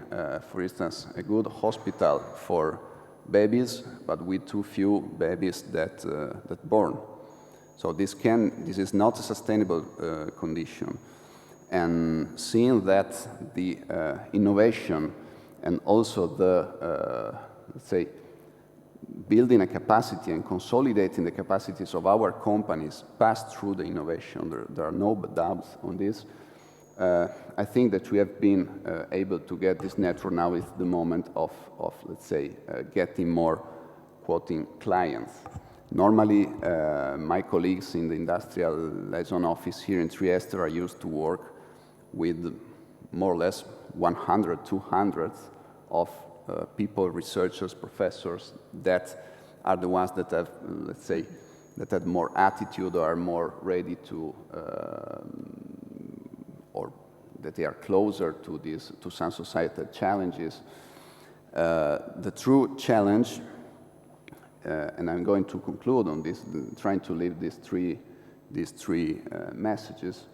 for instance, a good hospital for babies, but with too few babies that born. So this is not a sustainable condition. And seeing that the innovation and also the, let's say, building a capacity and consolidating the capacities of our companies pass through the innovation, there are no doubts on this. I think that we have been able to get this network. Now is the moment of let's say, getting more, quoting, clients. Normally, my colleagues in the industrial liaison office here in Trieste are used to work with more or less 100, 200 of people, researchers, professors, that are the ones that have, let's say, that have more attitude or are more ready to or that they are closer to some societal challenges. The true challenge, and I'm going to conclude on this, trying to leave these three messages.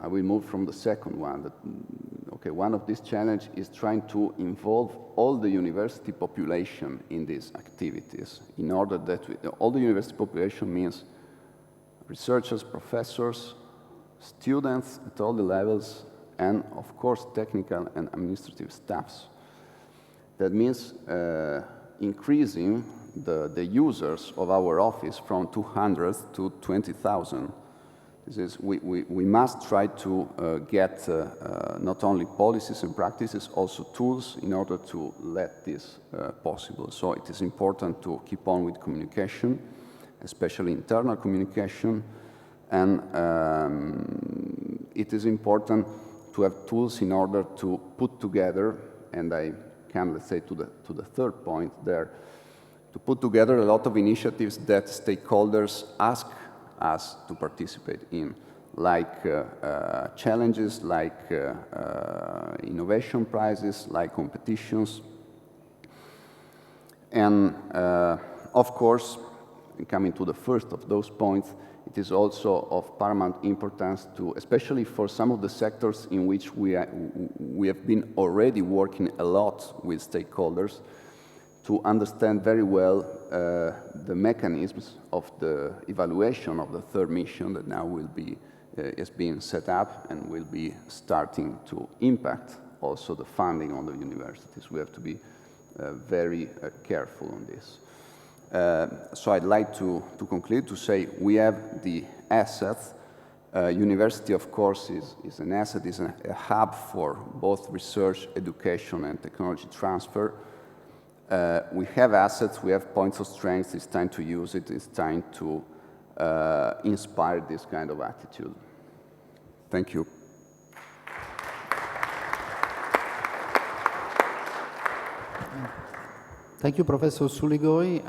I will move from the second one. Okay, one of these challenges is trying to involve all the university population in these activities. In order that all the university population means researchers, professors, students at all the levels, and of course technical and administrative staffs. That means increasing the users of our office from 200 to 20,000. This is, we must try to get not only policies and practices, also tools in order to let this possible. So it is important to keep on with communication, especially internal communication, and it is important to have tools in order to put together, and I come, let's say, to the third point there, to put together a lot of initiatives that stakeholders ask us to participate in, like challenges, like innovation prizes, like competitions. And of course, coming to the first of those points, it is also of paramount importance to, especially for some of the sectors in which we have been already working a lot with stakeholders, to understand very well the mechanisms of the evaluation of the third mission that now will be, is being set up and will be starting to impact also the funding on the universities. We have to be very careful on this. So I'd like to conclude to say we have the assets. University, of course, is an asset, is a hub for both research, education, and technology transfer. We have assets, we have points of strength, it's time to use it, it's time to inspire this kind of attitude. Thank you. Thank you, Professor Suligoi.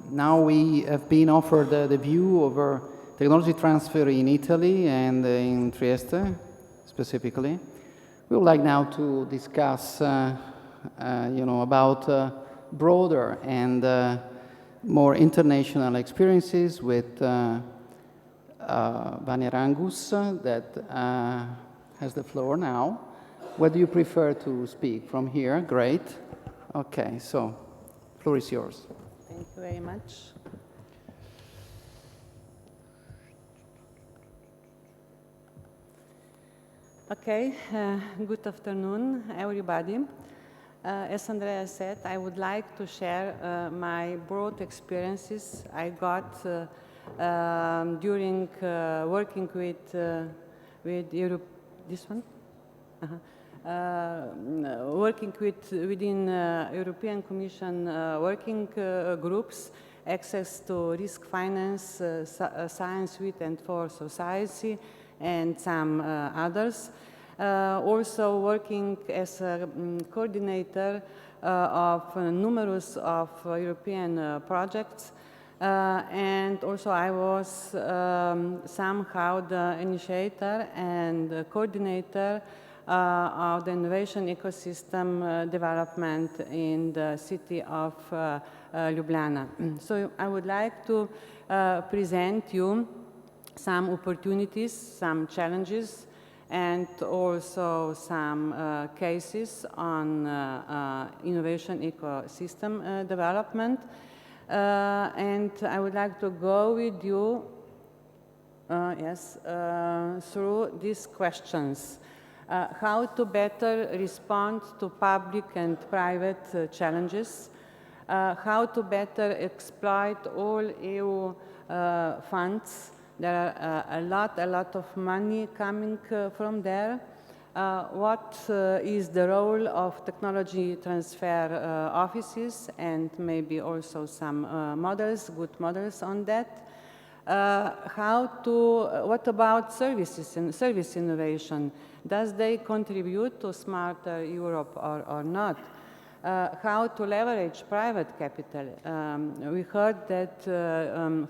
Now we have been offered the view over technology transfer in Italy and in Trieste, specifically. We would like now to discuss, about broader and more international experiences with Vania Rangus, that has the floor now. Where do you prefer to speak? From here? Great. Okay, so floor is yours. Thank you very much. Okay, good afternoon, everybody. As Andrea said, I would like to share my broad experiences I got during working with Europe. This one? Working within European Commission working groups, access to risk finance, science suite and for society, and some others. Also working as a coordinator of numerous of European projects. And also I was somehow the initiator and coordinator of the innovation ecosystem development in the city of Ljubljana. So I would like to present you some opportunities, some challenges, and also some cases on innovation ecosystem development. And I would like to go with you through these questions. How to better respond to public and private challenges, how to better exploit all EU funds. There are a lot of money coming from there. What is the role of technology transfer offices, and maybe also some models, good models on that. What about services and service innovation? Does they contribute to smarter Europe or not? How to leverage private capital? We heard that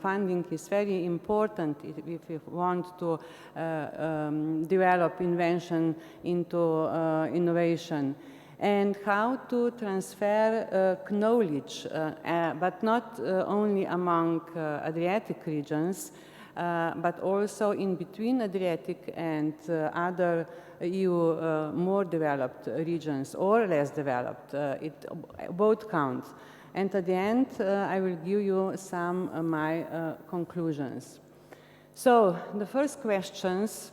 funding is very important if you want to develop invention into innovation. And how to transfer knowledge, but not only among Adriatic regions, but also in between Adriatic and other EU more developed regions or less developed. Both count. And at the end, I will give you some of my conclusions. So the first questions,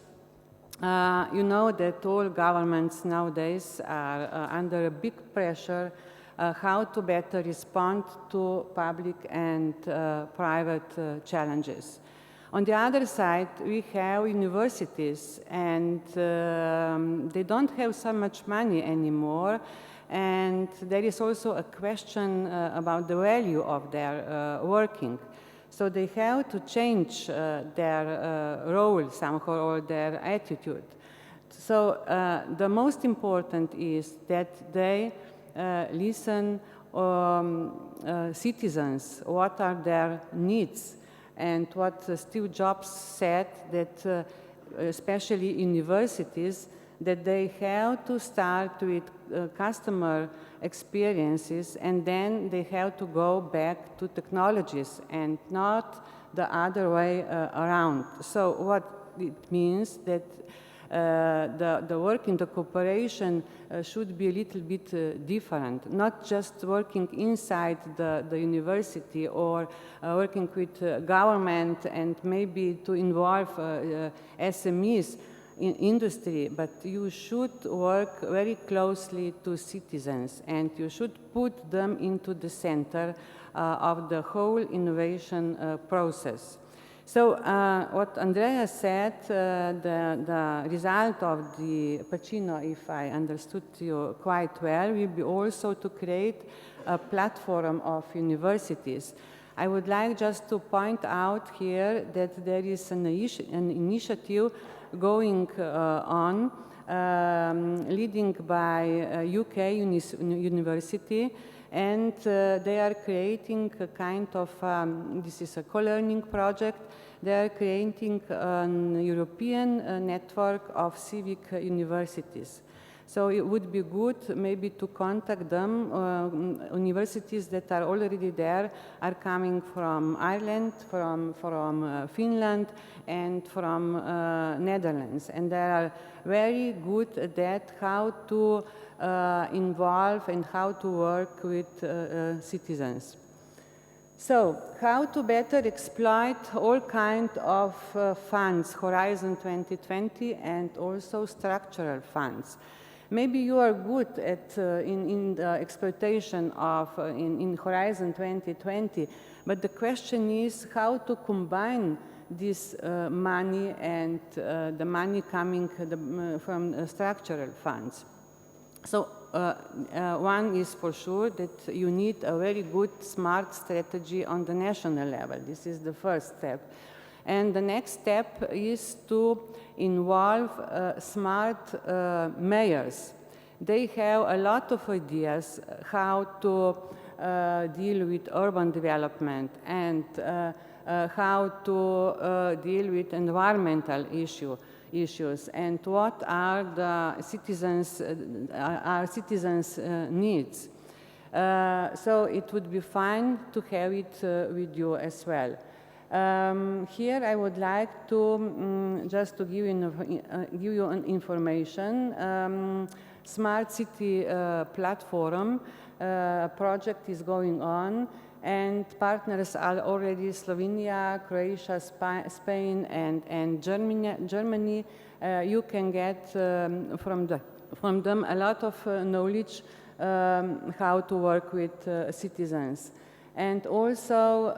you know that all governments nowadays are under a big pressure how to better respond to public and private challenges. On the other side, we have universities, and they don't have so much money anymore, and there is also a question about the value of their working. So they have to change their role somehow, or their attitude. So the most important is that they listen citizens, what are their needs, and what Steve Jobs said, that especially universities, that they have to start with customer experiences, and then they have to go back to technologies and not the other way around. So what it means that the work in the cooperation should be a little bit different, not just working inside the university or working with government and maybe to involve SMEs in industry, but you should work very closely to citizens, and you should put them into the center of the whole innovation process. So what Andrea said, the result of the Pacino, if I understood you quite well, will be also to create a platform of universities. I would like just to point out here that there is an initiative going on, leading by UK university, and they are creating a kind of, this is a co-learning project, they are creating a European network of civic universities. So it would be good maybe to contact them. Universities that are already there are coming from Ireland, from Finland, and from Netherlands. And they are very good at that, how to involve and how to work with citizens. So, how to better exploit all kinds of funds, Horizon 2020, and also structural funds. Maybe you are good at in the exploitation of in Horizon 2020, but the question is how to combine this money and the money coming from structural funds. So one is for sure that you need a very good, smart strategy on the national level. This is the first step. And the next step is to involve smart mayors. They have a lot of ideas how to deal with urban development and how to deal with environmental issues and what are the citizens' needs. So it would be fine to have it with you as well. Here I would like to just to give you an information. Smart City platform project is going on, and partners are already Slovenia, Croatia, Spain, and Germany. You can get from them a lot of knowledge how to work with citizens. And also,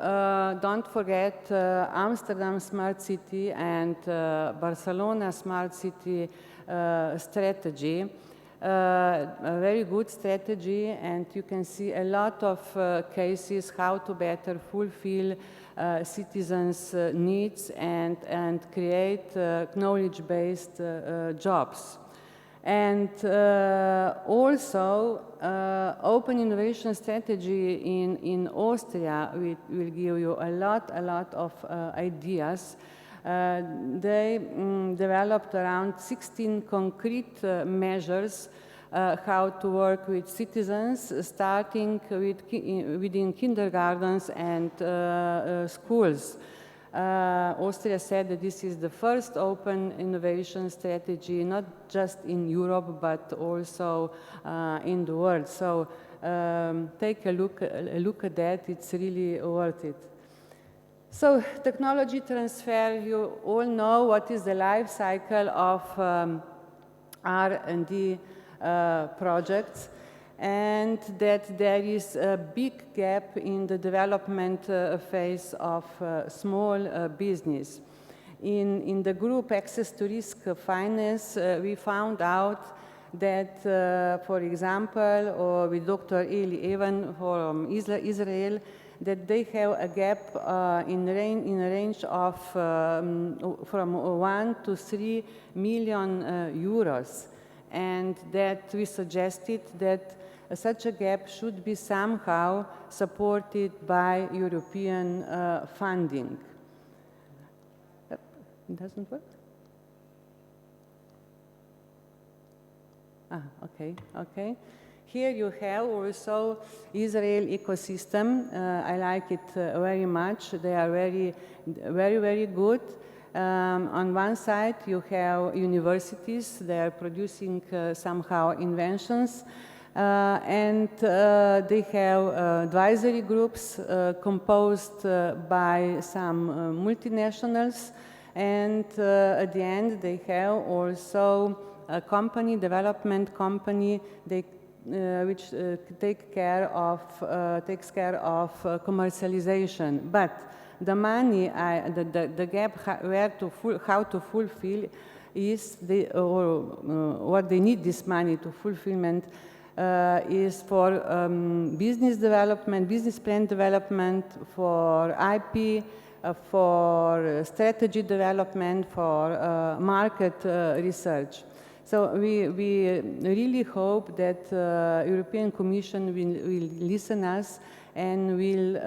don't forget Amsterdam Smart City and Barcelona Smart City strategy. A very good strategy, and you can see a lot of cases how to better fulfill citizens' needs and create knowledge-based jobs. And also, open innovation strategy in Austria will give you a lot of ideas. They developed around 16 concrete measures how to work with citizens, starting within kindergartens and schools. Austria said that this is the first open innovation strategy, not just in Europe, but also in the world. So take a look at that, it's really worth it. So technology transfer, you all know what is the life cycle of R&D projects, and that there is a big gap in the development phase of small business. In the group Access to Risk Finance, we found out that, for example, with Dr. Eli Evan from Israel, that they have a gap in a range of from 1 to 3 million euros, and that we suggested that such a gap should be somehow supported by European funding. It doesn't work? Okay. Here you have also Israel ecosystem. I like it very much. They are very good. On one side, you have universities. They are producing somehow inventions. And they have advisory groups composed by some multinationals. And at the end, they have also a company, development company, which takes care of commercialization. But the money, the gap how to fulfill is what they need this money to fulfillment is for business development, business plan development, for IP, for strategy development, for market research. So we really hope that European Commission will listen us and will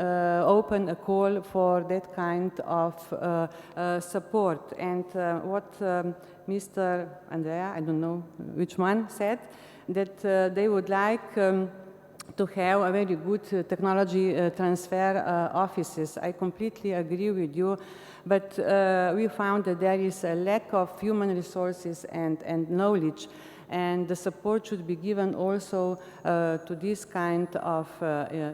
open a call for that kind of support. And what Mr. Andrea, I don't know which one, said, that they would like to have a very good technology transfer offices. I completely agree with you, but we found that there is a lack of human resources and knowledge, and the support should be given also to this kind of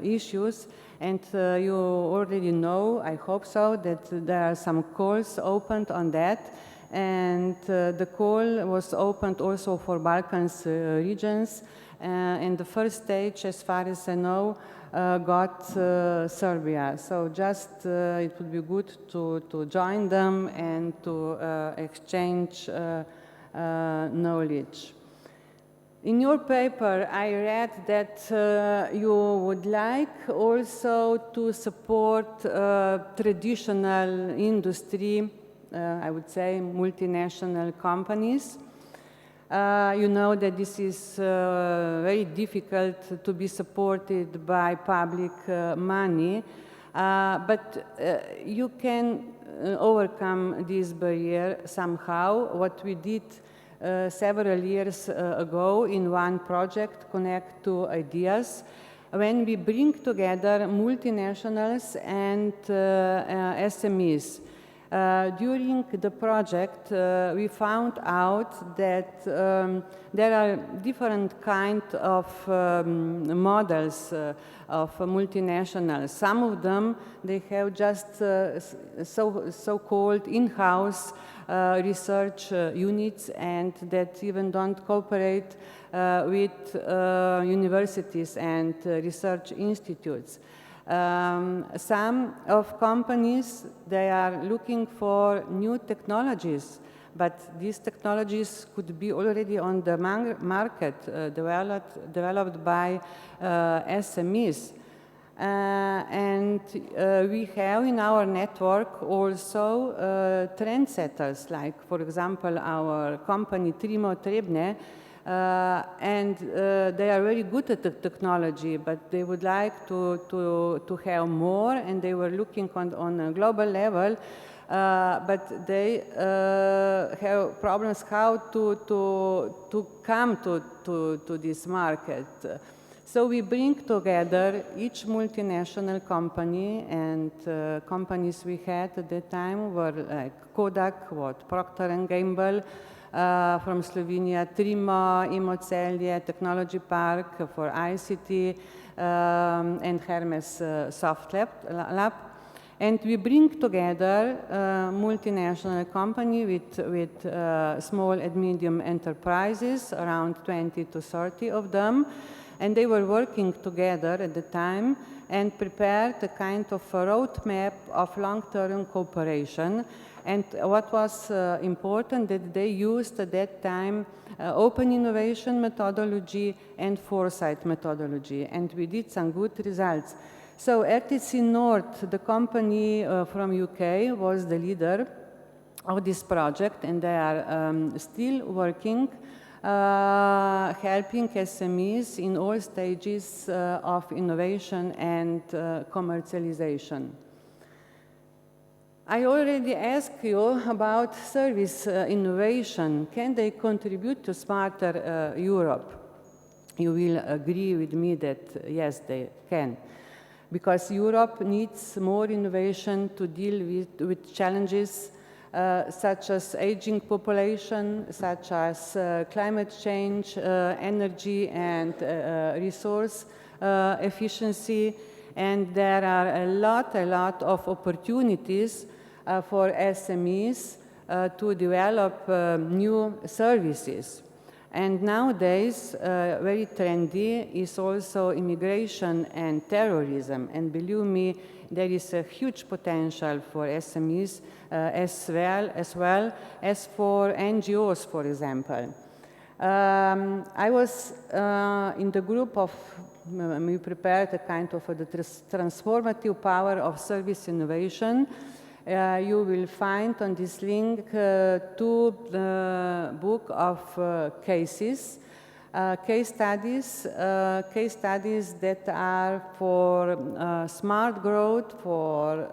issues. And you already know, I hope so, that there are some calls opened on that, and the call was opened also for Balkans regions. And the first stage, as far as I know, got Serbia. So just it would be good to join them and to exchange knowledge. In your paper, I read that you would like also to support traditional industry, I would say multinational companies. You know that this is very difficult to be supported by public money, but you can overcome this barrier somehow. What we did several years ago in one project, Connect to Ideas, when we bring together multinationals and SMEs. During the project, we found out that there are different kinds of models of multinationals. Some of them, they have just so-called in-house research units, and that even don't cooperate with universities and research institutes. Some of companies, they are looking for new technologies, but these technologies could be already on the market, developed by SMEs. And we have in our network also trendsetters, like, for example, our company Trimo Trebne, and they are very good at the technology, but they would like to have more, and they were looking on a global level, but they have problems how to come to this market. So we bring together each multinational company, and companies we had at that time were like Kodak, Procter & Gamble, from Slovenia, Trimo, Imocelje, Technology Park for ICT, and Hermes Soft Lab. And we bring together multinational company with small and medium enterprises, around 20 to 30 of them, and they were working together at the time and prepared a kind of a roadmap of long-term cooperation. And what was important, that they used at that time open innovation methodology and foresight methodology, and we did some good results. So RTC North, the company from UK, was the leader of this project, and they are still working, helping SMEs in all stages of innovation and commercialization. I already asked you about service innovation. Can they contribute to smarter Europe? You will agree with me that yes, they can. Because Europe needs more innovation to deal with challenges such as aging population, such as climate change, energy and resource efficiency. And there are a lot of opportunities for SMEs to develop new services. And nowadays, very trendy is also immigration and terrorism. And believe me, there is a huge potential for SMEs as well as for NGOs, for example. I was in the group of, we prepared a kind of the transformative power of service innovation. You will find on this link two book of cases, case studies that are for smart growth, for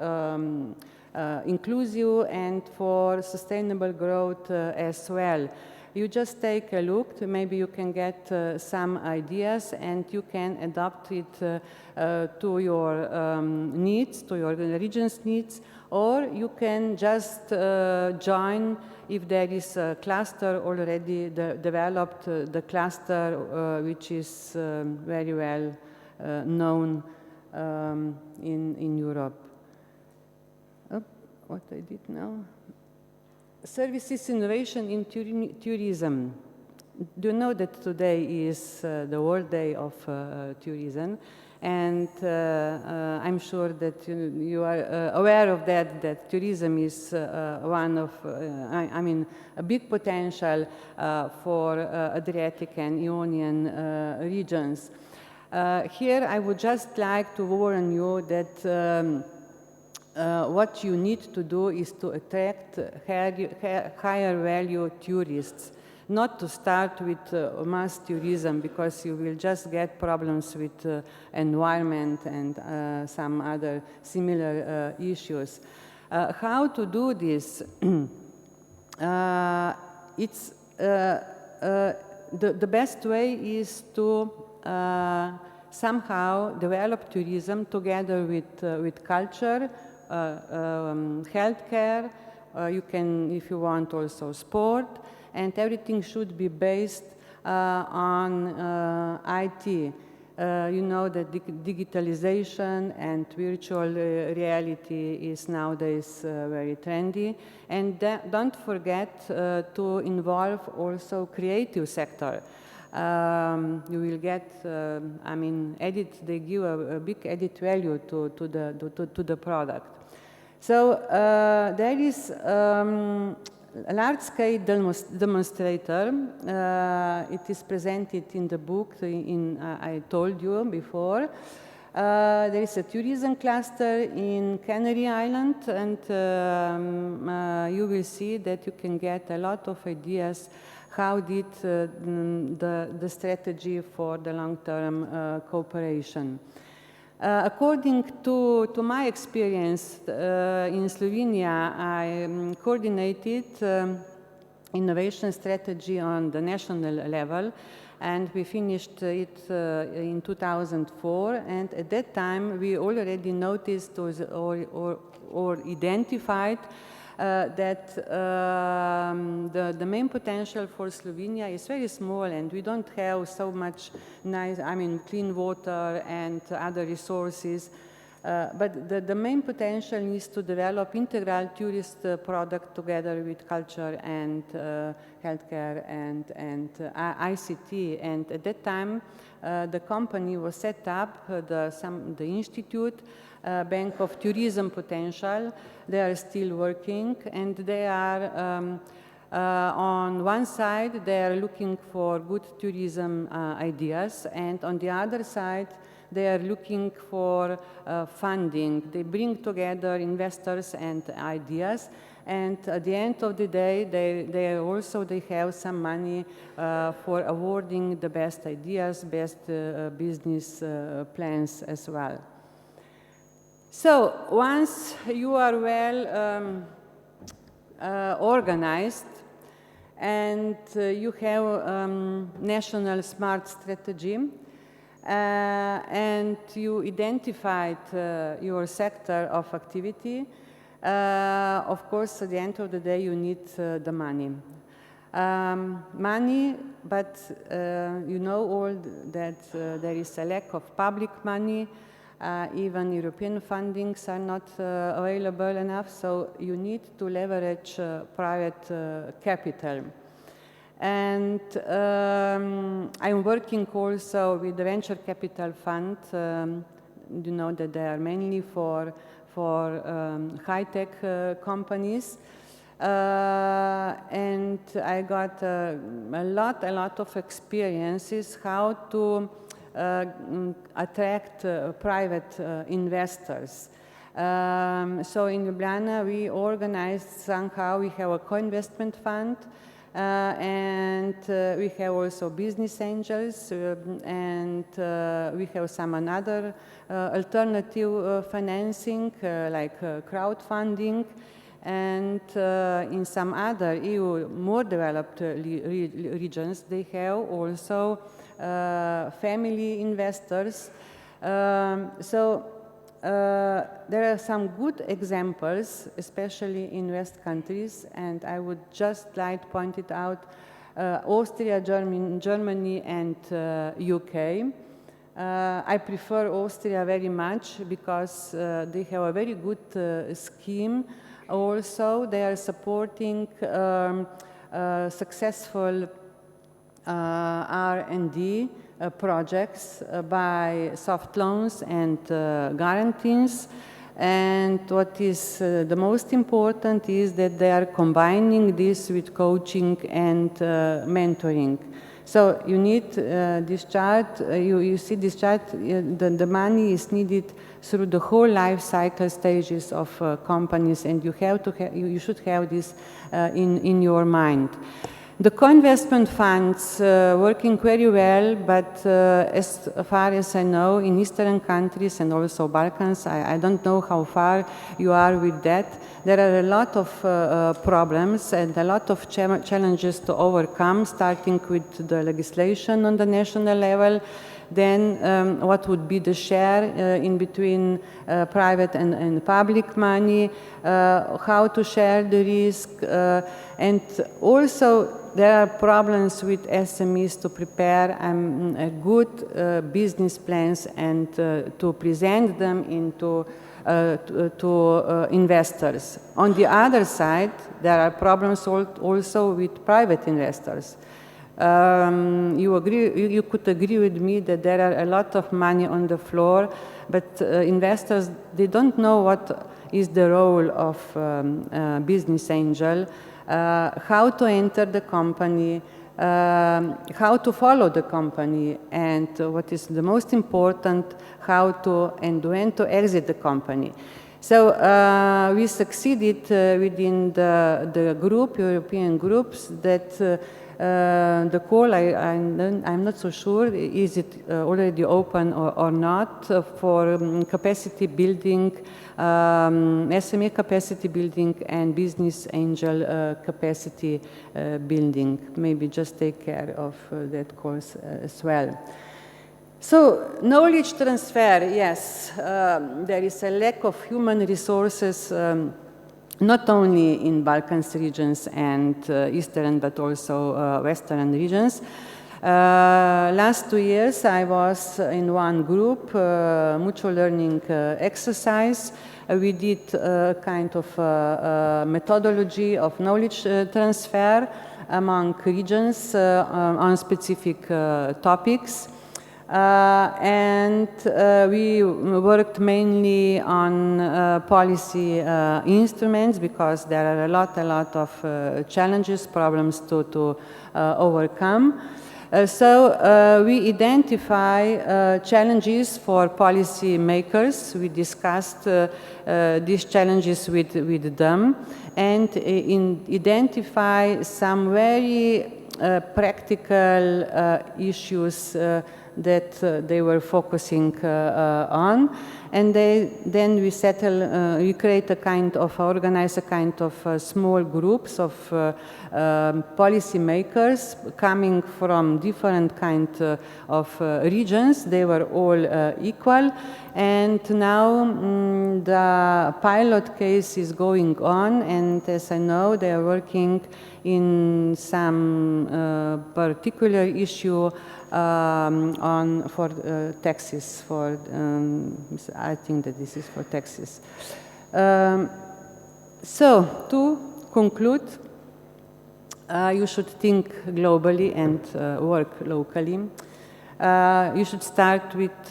inclusive and for sustainable growth as well. You just take a look, maybe you can get some ideas and you can adapt it to your needs, to your region's needs, or you can just join if there is a cluster already developed, the cluster which is very well known in Europe. Oh, what I did now? Services innovation in tourism. Do you know that today is the World Day of Tourism? And I'm sure that you are aware of that tourism is one of, I mean, a big potential for Adriatic and Ionian regions. Here I would just like to warn you that what you need to do is to attract higher value tourists, not to start with mass tourism, because you will just get problems with environment and some other similar issues. How to do this? It's the best way is to somehow develop tourism together with culture, healthcare, you can, if you want, also sport, and everything should be based on IT. You know that digitalization and virtual reality is nowadays very trendy. And don't forget to involve also creative sector. You will get, I mean, they give a big added value to the product. So there is a large-scale demonstrator. It is presented in the book I told you before. There is a tourism cluster in Canary Island, and you will see that you can get a lot of ideas how did the strategy for the long-term cooperation. According to my experience in Slovenia, I coordinated innovation strategy on the national level, and we finished it in 2004. And at that time, we already noticed or identified that the main potential for Slovenia is very small, and we don't have so much nice, I mean, clean water and other resources. But the main potential is to develop integral tourist product together with culture and healthcare and ICT. And at that time, the company was set up, the institute, Bank of Tourism Potential. They are still working, and they are on one side they are looking for good tourism ideas, and on the other side they are looking for funding. They bring together investors and ideas, and at the end of the day they have some money for awarding the best ideas, best business plans as well. So once you are well organized and you have national smart strategy and you identified your sector of activity, of course at the end of the day you need the money. But you know all that there is a lack of public money. Even European fundings are not available enough, so you need to leverage private capital. And I'm working also with the venture capital fund. You know that they are mainly for high-tech companies. And I got a lot of experiences how to attract private investors. So in Ljubljana, we organized somehow, we have a co-investment fund, and we have also business angels, and we have some another alternative financing, like crowdfunding, and in some other EU more developed regions, they have also family investors. There are some good examples, especially in West countries, and I would just like to point it out, Austria, Germany, and UK. I prefer Austria very much because they have a very good scheme. Also, they are supporting successful R&D projects by soft loans and guarantees. And what is the most important is that they are combining this with coaching and mentoring. So you need this chart, you see this chart, the money is needed through the whole life cycle stages of companies, and you should have this in your mind. The co-investment funds working very well, but as far as I know, in Eastern countries and also Balkans, I don't know how far you are with that. There are a lot of problems and a lot of challenges to overcome, starting with the legislation on the national level. Then what would be the share in between private and public money, how to share the risk, and also there are problems with SMEs to prepare good business plans and to present them into to investors. On the other side, there are problems also with private investors. You could agree with me that there are a lot of money on the floor, but investors, they don't know what is the role of business angel, how to enter the company, how to follow the company, and what is the most important, how to and when to exit the company. So we succeeded within the group, European groups, that the call, I'm not so sure, is it already open or not, for capacity building, SME capacity building and business angel capacity building. Maybe just take care of that course as well. So, knowledge transfer, yes, there is a lack of human resources not only in Balkans regions and Eastern, but also Western regions. Last 2 years, I was in one group, mutual learning exercise. We did a kind of methodology of knowledge transfer among regions on specific topics. And we worked mainly on policy instruments because there are a lot of challenges, problems to overcome. So we identify challenges for policy makers. We discussed these challenges with them and identify some very practical issues that they were focusing on, and then we create a kind of, organize a kind of small groups of policy makers coming from different kind of regions. They were all equal, and now the pilot case is going on, and as I know, they are working in some particular issue for taxes, I think that this is for taxes. So, to conclude, you should think globally and work locally. You should start with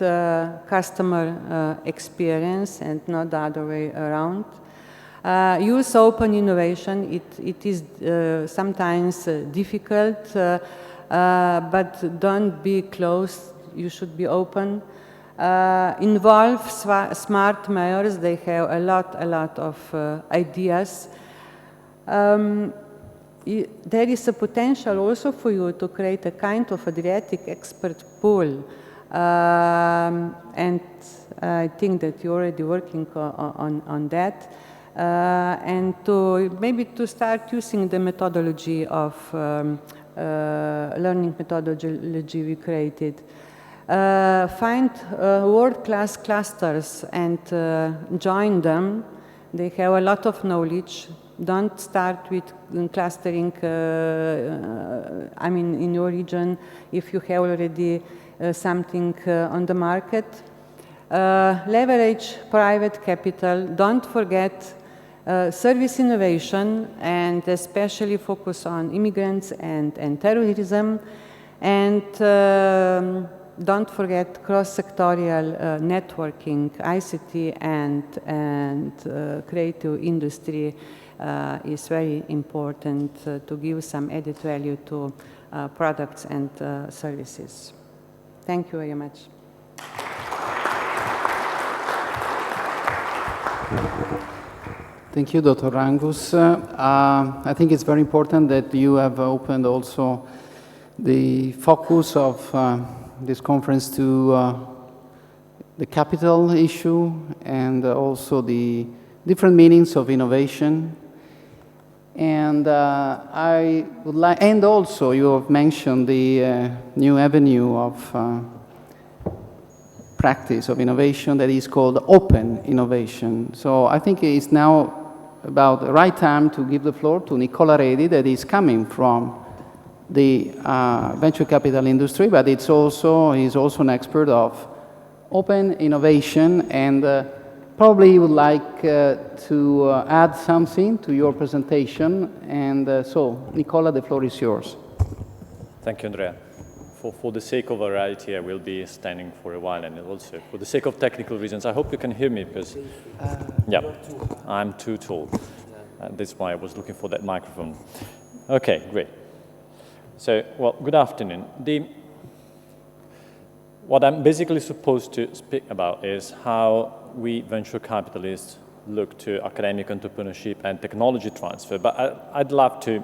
customer experience and not the other way around. Use open innovation. It is sometimes difficult, but don't be closed. You should be open. Involve smart mayors. They have a lot of ideas. There is a potential also for you to create a kind of Adriatic expert pool. And I think that you're already working on that. And maybe to start using the methodology of learning methodology we created. Find world-class clusters and join them. They have a lot of knowledge. Don't start with clustering, I mean, in your region, if you have already something on the market. Leverage private capital. Don't forget service innovation, and especially focus on immigrants and terrorism. And don't forget cross-sectorial networking, ICT and creative industry is very important to give some added value to products and services. Thank you very much. Thank you, Dr. Rangus. I think it's very important that you have opened also the focus of this conference to the capital issue and also the different meanings of innovation. And I would like, and also you have mentioned the new avenue of practice of innovation that is called open innovation. So I think it's now about the right time to give the floor to Nicola Redi, that is coming from the venture capital industry, but he's also an expert of open innovation, and probably would like to add something to your presentation. And so, Nicola, the floor is yours. Thank you, Andrea. For the sake of variety, I will be standing for a while, and also for the sake of technical reasons, I hope you can hear me, because yeah, I'm too tall. That's why I was looking for that microphone. Okay, great. So, well, good afternoon. What I'm basically supposed to speak about is how we venture capitalists look to academic entrepreneurship and technology transfer. But I'd love to,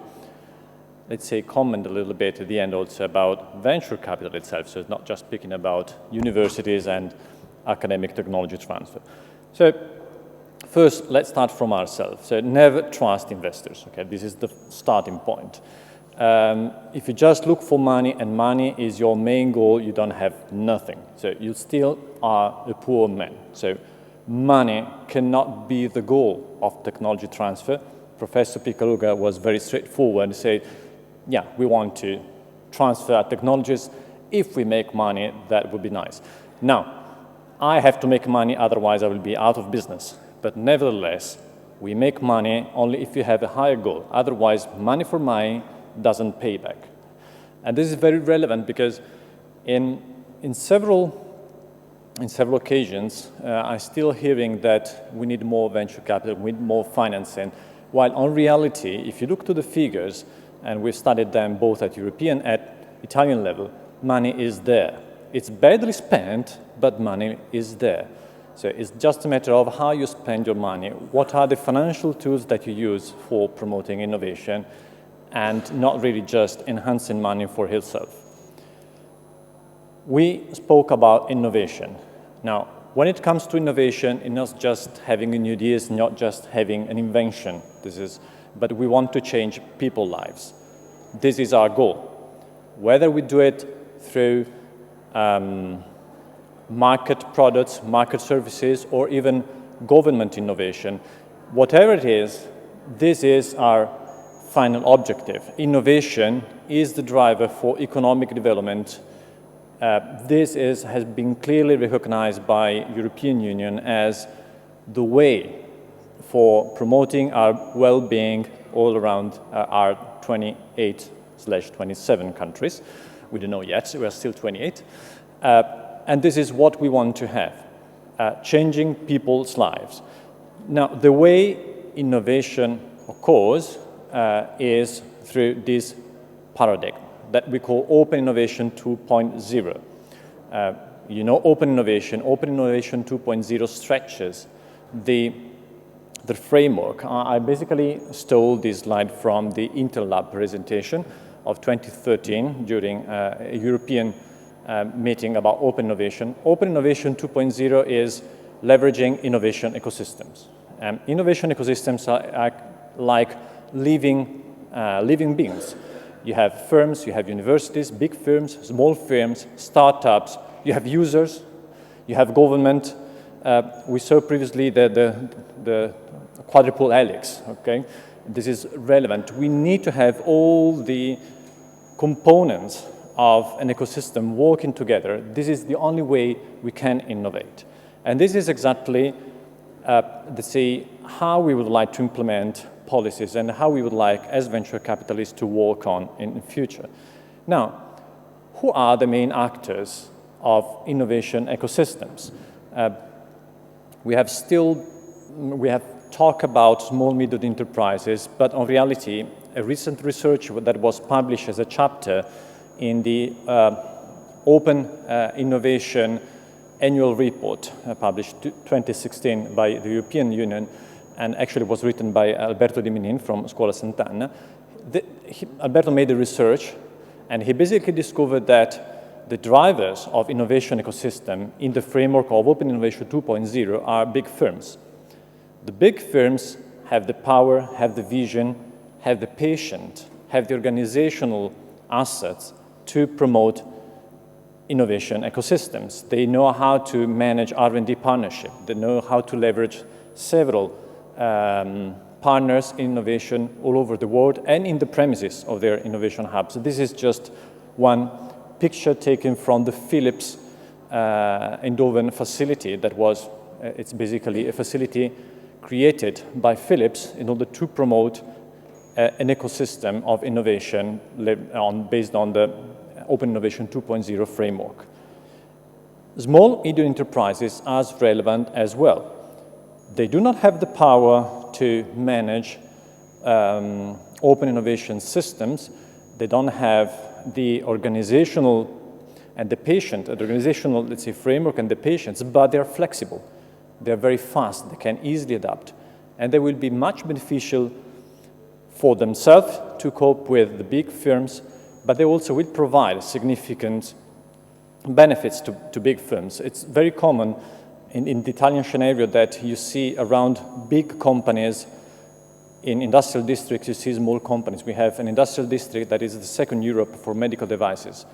let's say, comment a little bit at the end also about venture capital itself. So it's not just speaking about universities and academic technology transfer. So first, let's start from ourselves. So never trust investors. Okay, this is the starting point. If you just look for money and money is your main goal, you don't have nothing. So you still are a poor man. So money cannot be the goal of technology transfer. Professor Picaluga was very straightforward and said, yeah, we want to transfer our technologies. If we make money, that would be nice. Now, I have to make money, otherwise I will be out of business. But nevertheless, we make money only if you have a higher goal. Otherwise, money for money doesn't pay back. And this is very relevant because in several occasions, I'm still hearing that we need more venture capital, we need more financing, while on reality, if you look to the figures, and we've studied them both at European and Italian level, money is there. It's badly spent, but money is there. So it's just a matter of how you spend your money, what are the financial tools that you use for promoting innovation, and not really just enhancing money for itself. We spoke about innovation. Now, when it comes to innovation, it's not just having new ideas, not just having an invention. But we want to change people's lives. This is our goal. Whether we do it through market products, market services, or even government innovation, whatever it is, this is our final objective. Innovation is the driver for economic development. This has been clearly recognized by European Union as the way for promoting our well-being all around our 28/27 countries. We don't know yet, we are still 28. And this is what we want to have, changing people's lives. Now, the way innovation occurs is through this paradigm that we call Open Innovation 2.0. You know, Open Innovation 2.0 stretches the framework. I basically stole this slide from the Interlab presentation of 2013 during a European meeting about open innovation. Open Innovation 2.0 is leveraging innovation ecosystems. Innovation ecosystems are like living beings. You have firms, you have universities, big firms, small firms, startups, you have users, you have government. We saw previously the quadruple helix, okay? This is relevant. We need to have all the components of an ecosystem working together. This is the only way we can innovate. And this is exactly, let's say, how we would like to implement policies and how we would like, as venture capitalists, to work on in the future. Now, who are the main actors of innovation ecosystems? We have talked about small, medium enterprises, but in reality, a recent research that was published as a chapter in the Open Innovation Annual Report, published 2016 by the European Union, and actually was written by Alberto Di Minin from Scuola Sant'Anna. Alberto made a research, and he basically discovered that the drivers of innovation ecosystem in the framework of Open Innovation 2.0 are big firms. The big firms have the power, have the vision, have the patient, have the organizational assets to promote innovation ecosystems. They know how to manage R&D partnership. They know how to leverage several partners in innovation all over the world and in the premises of their innovation hubs. This is just one picture taken from the Philips Eindhoven facility that was, it's basically a facility created by Philips in order to promote an ecosystem of innovation based on the Open Innovation 2.0 framework. Small medium enterprises are as relevant as well. They do not have the power to manage open innovation systems. They don't have the organizational and the patient, the organizational, let's say, framework and the patience, but they're flexible. They're very fast. They can easily adapt. And they will be much beneficial for themselves to cope with the big firms, but they also will provide significant benefits to big firms. It's very common in the Italian scenario that you see around big companies. In industrial districts, you see small companies. We have an industrial district that is the second in Europe for medical devices.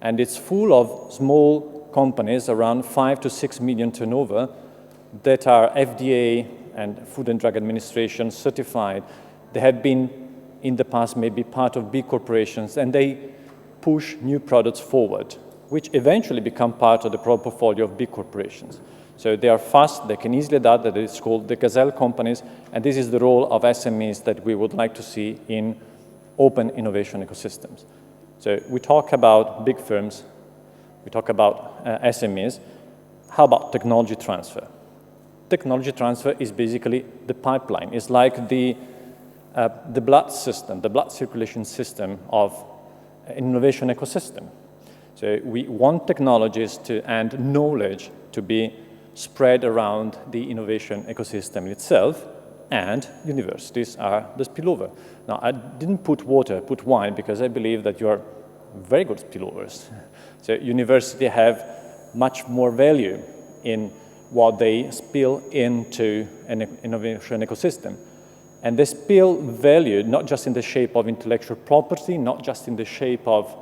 And it's full of small companies, around 5 to 6 million turnover, that are FDA and Food and Drug Administration certified. They have been, in the past, maybe part of big corporations, and they push new products forward, which eventually become part of the product portfolio of big corporations. So they are fast, they can easily adapt, that is called the gazelle companies, and this is the role of SMEs that we would like to see in open innovation ecosystems. So we talk about big firms, we talk about SMEs. How about technology transfer? Technology transfer is basically the pipeline. It's like the blood system, the blood circulation system of an innovation ecosystem. So we want technologies and knowledge to be spread around the innovation ecosystem itself, and universities are the spillover. Now, I didn't put water, I put wine, because I believe that you are very good spillovers. So universities have much more value in what they spill into an innovation ecosystem. And they spill value not just in the shape of intellectual property, not just in the shape of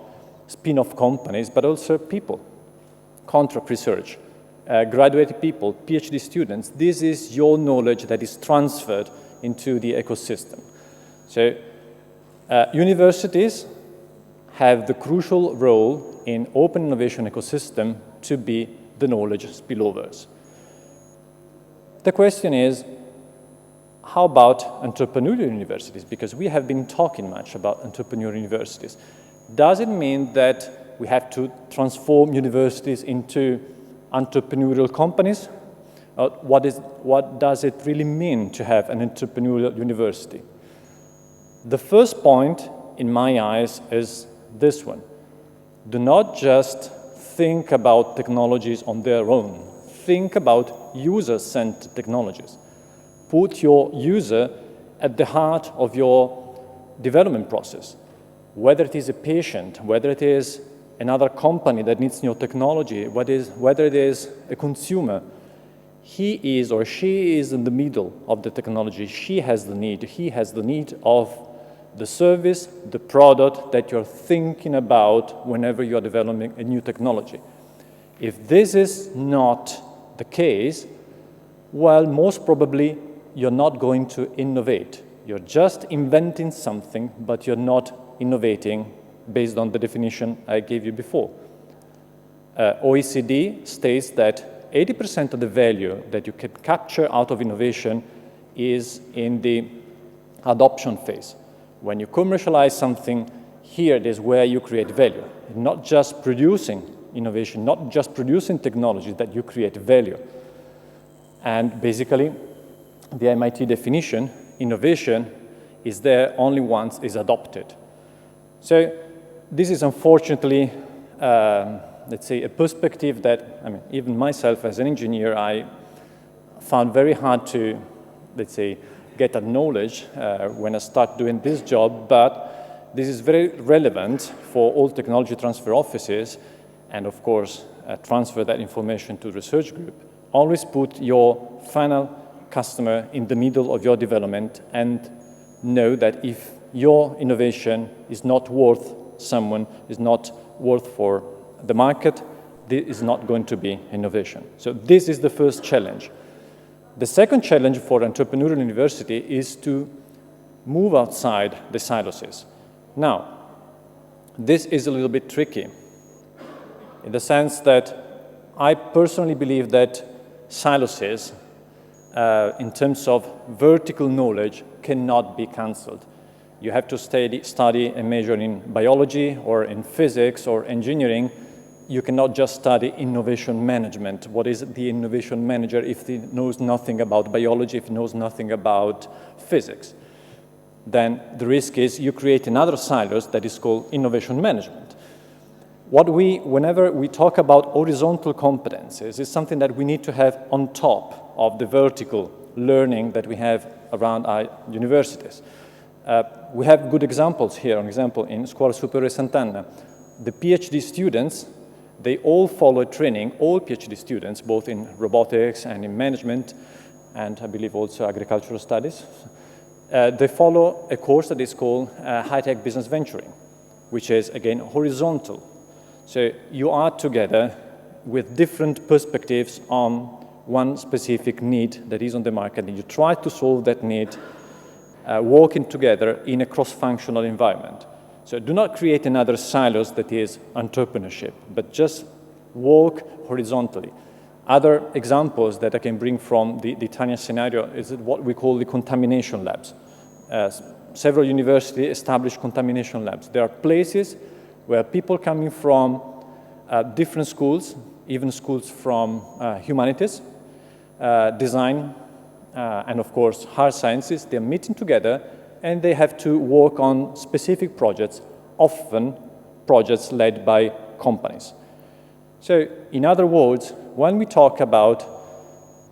spin-off companies, but also people, contract research, graduated people, PhD students. This is your knowledge that is transferred into the ecosystem. So universities have the crucial role in open innovation ecosystem to be the knowledge spillovers. The question is, how about entrepreneurial universities? Because we have been talking much about entrepreneurial universities. Does it mean that we have to transform universities into entrepreneurial companies? What does it really mean to have an entrepreneurial university? The first point, in my eyes, is this one. Do not just think about technologies on their own. Think about user-centered technologies. Put your user at the heart of your development process. Whether it is a patient, whether it is another company that needs new technology, whether it is a consumer, he is or she is in the middle of the technology. She has the need, he has the need of the service, the product that you're thinking about whenever you're developing a new technology. If this is not the case, well, most probably you're not going to innovate. You're just inventing something, but you're not innovating based on the definition I gave you before. OECD states that 80% of the value that you can capture out of innovation is in the adoption phase. When you commercialize something, here it is where you create value. Not just producing innovation, not just producing technology, that you create value. And basically, the MIT definition, innovation is there only once it's adopted. So this is unfortunately, let's say, a perspective that, I mean, even myself as an engineer, I found very hard to, let's say, get that knowledge when I start doing this job, but this is very relevant for all technology transfer offices, and of course, transfer that information to the research group. Always put your final customer in the middle of your development and know that if your innovation is not worth someone, is not worth for the market, this is not going to be innovation. So this is the first challenge. The second challenge for entrepreneurial university is to move outside the silos. Now, this is a little bit tricky in the sense that I personally believe that silos, in terms of vertical knowledge, cannot be cancelled. You have to study and major in biology or in physics or engineering. You cannot just study innovation management. What is the innovation manager if he knows nothing about biology, if he knows nothing about physics? Then the risk is you create another silos that is called innovation management. Whenever we talk about horizontal competencies, it's something that we need to have on top of the vertical learning that we have around our universities. We have good examples here. An example in Scuola Superiore Sant'Anna. The PhD students, they all follow training, all PhD students, both in robotics and in management, and I believe also agricultural studies. They follow a course that is called high-tech business venturing, which is, again, horizontal. So you are together with different perspectives on one specific need that is on the market, and you try to solve that need working together in a cross-functional environment. So do not create another silos that is entrepreneurship, but just work horizontally. Other examples that I can bring from the Italian scenario is what we call the contamination labs. Several universities establish contamination labs. There are places where people coming from different schools, even schools from humanities, design, and of course hard sciences, they're meeting together and they have to work on specific projects, often projects led by companies. So in other words, when we talk about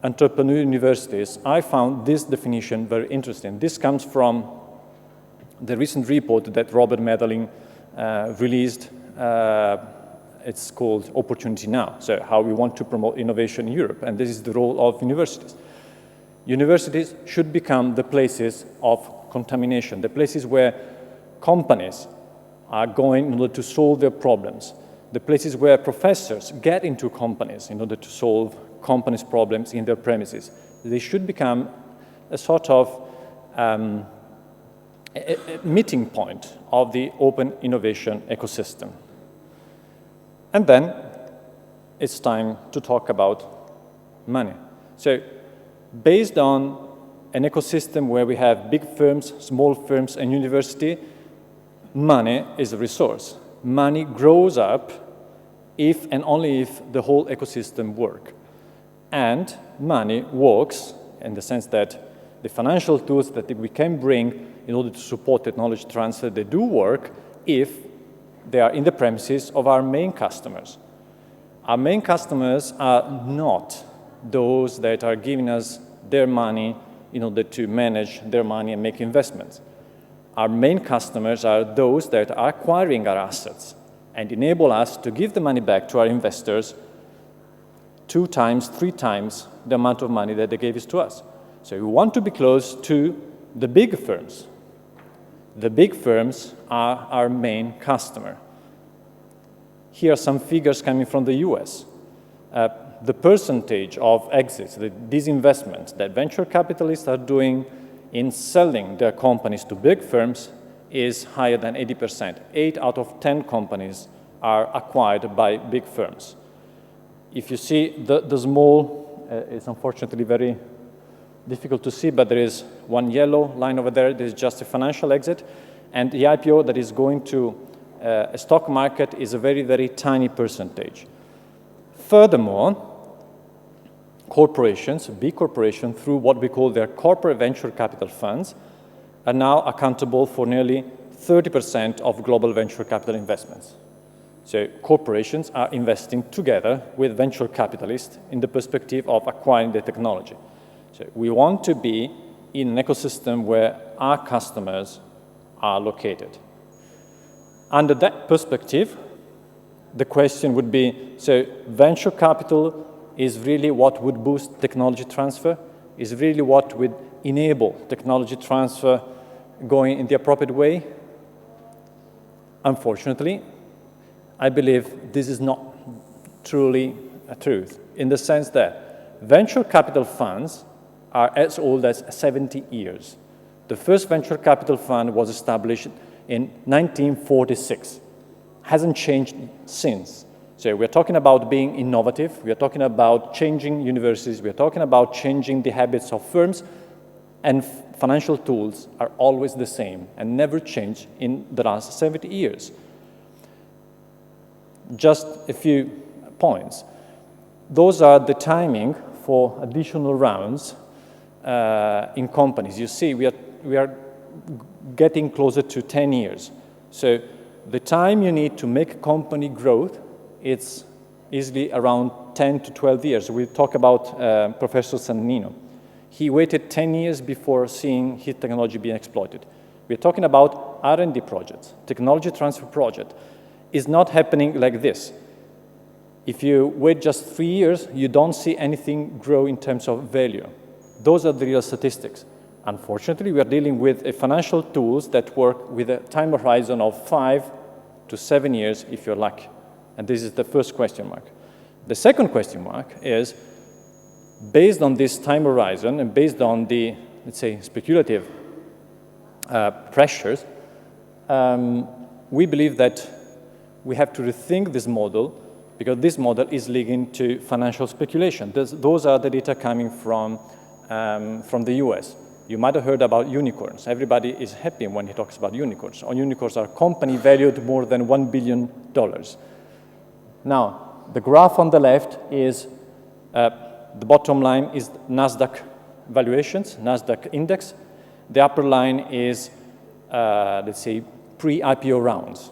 entrepreneurial universities, I found this definition very interesting. This comes from the recent report that Robert Medellin released. It's called Opportunity Now, so how we want to promote innovation in Europe, and this is the role of universities. Universities should become the places of contamination, the places where companies are going in order to solve their problems, the places where professors get into companies in order to solve companies' problems in their premises. They should become a sort of a meeting point of the open innovation ecosystem. And then it's time to talk about money. So based on an ecosystem where we have big firms, small firms, and university, money is a resource. Money grows up if and only if the whole ecosystem works. And money works in the sense that the financial tools that we can bring in order to support technology transfer, they do work if they are in the premises of our main customers. Our main customers are not those that are giving us their money in order to manage their money and make investments. Our main customers are those that are acquiring our assets and enable us to give the money back to our investors 2 times, 3 times the amount of money that they gave to us. So we want to be close to the big firms. The big firms are our main customer. Here are some figures coming from the US. The percentage of exits, the disinvestment that venture capitalists are doing in selling their companies to big firms is higher than 80%. 8 out of 10 companies are acquired by big firms. If you see the small, it's unfortunately very difficult to see, but there is one yellow line over there. This is just a financial exit. And the IPO that is going to a stock market is a very, very tiny percentage. Furthermore, corporations, big corporations, through what we call their corporate venture capital funds, are now accountable for nearly 30% of global venture capital investments. So corporations are investing together with venture capitalists in the perspective of acquiring the technology. So we want to be in an ecosystem where our customers are located. Under that perspective, the question would be, so venture capital is really what would boost technology transfer, is really what would enable technology transfer going in the appropriate way? Unfortunately, I believe this is not truly a truth, in the sense that venture capital funds are as old as 70 years. The first venture capital fund was established in 1946. Hasn't changed since. So we're talking about being innovative, we're talking about changing universities, we're talking about changing the habits of firms, and financial tools are always the same and never changed in the last 70 years. Just a few points. Those are the timing for additional rounds in companies. You see, we are getting closer to 10 years. So the time you need to make a company growth, it's easily around 10 to 12 years. We talk about Professor Sannino. He waited 10 years before seeing his technology being exploited. We're talking about R&D projects, technology transfer project. It's not happening like this. If you wait just 3 years, you don't see anything grow in terms of value. Those are the real statistics. Unfortunately, we are dealing with financial tools that work with a time horizon of 5 to 7 years if you're lucky. And this is the first question mark. The second question mark is, based on this time horizon and based on the, let's say, speculative pressures, we believe that we have to rethink this model, because this model is leading to financial speculation. Those are the data coming from the US. You might have heard about unicorns. Everybody is happy when he talks about unicorns. Unicorns are company valued more than $1 billion. Now, the graph on the left is, the bottom line is NASDAQ valuations, NASDAQ index. The upper line is, let's say, pre-IPO rounds.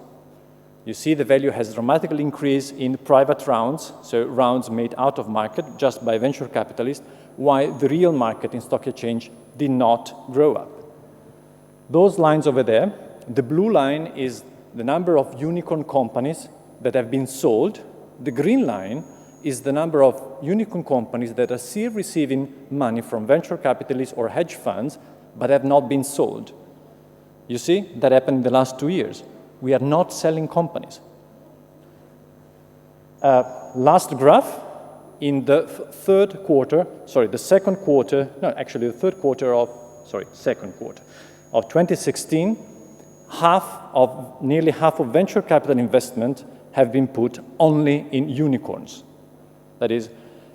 You see the value has dramatically increased in private rounds, so rounds made out of market just by venture capitalists, while the real market in stock exchange did not grow up. Those lines over there, the blue line is the number of unicorn companies that have been sold. The green line is the number of unicorn companies that are still receiving money from venture capitalists or hedge funds, but have not been sold. You see, that happened in the last 2 years. We are not selling companies. Last graph, in the second quarter of 2016, nearly half of venture capital investment have been put only in unicorns. That is,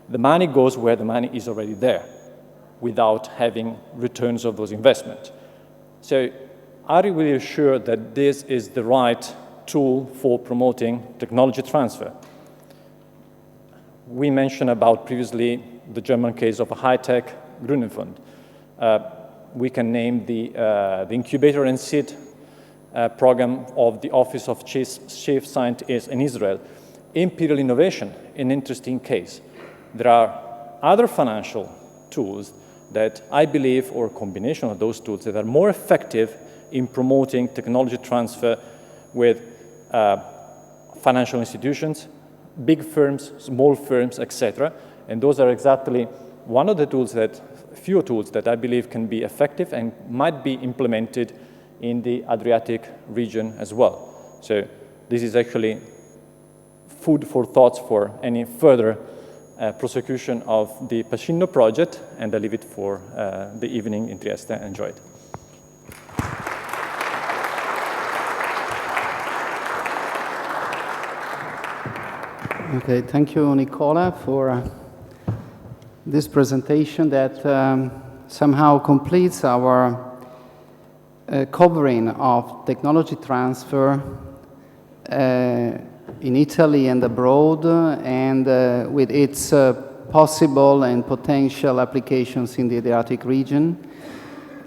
the money goes where the money is already there, without having returns of those investments. So, are you really sure that this is the right tool for promoting technology transfer? We mentioned about previously the German case of a high-tech Grünenfund. We can name the incubator and seed program of the Office of Chief Scientist in Israel. Imperial innovation, an interesting case. There are other financial tools that I believe, or a combination of those tools, that are more effective in promoting technology transfer with financial institutions, big firms, small firms, etc. And those are exactly one of the tools few tools that I believe can be effective and might be implemented in the Adriatic region as well. So this is actually food for thoughts for any further prosecution of the Pacino project, and I leave it for the evening in Trieste. Enjoy it. Okay, thank you, Nicola, for this presentation that somehow completes our covering of technology transfer in Italy and abroad, and with its possible and potential applications in the Adriatic region.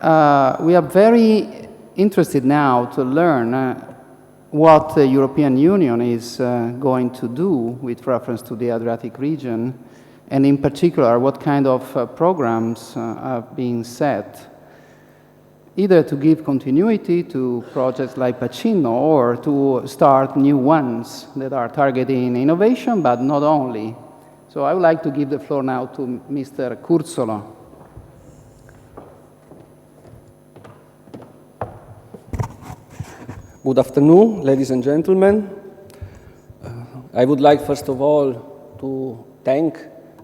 We are very interested now to learn what the European Union is going to do with reference to the Adriatic region, and in particular, what kind of programs are being set, either to give continuity to projects like Pacino or to start new ones that are targeting innovation, but not only. So I would like to give the floor now to Mr. Curzolo. Good afternoon, ladies and gentlemen. I would like, first of all, to thank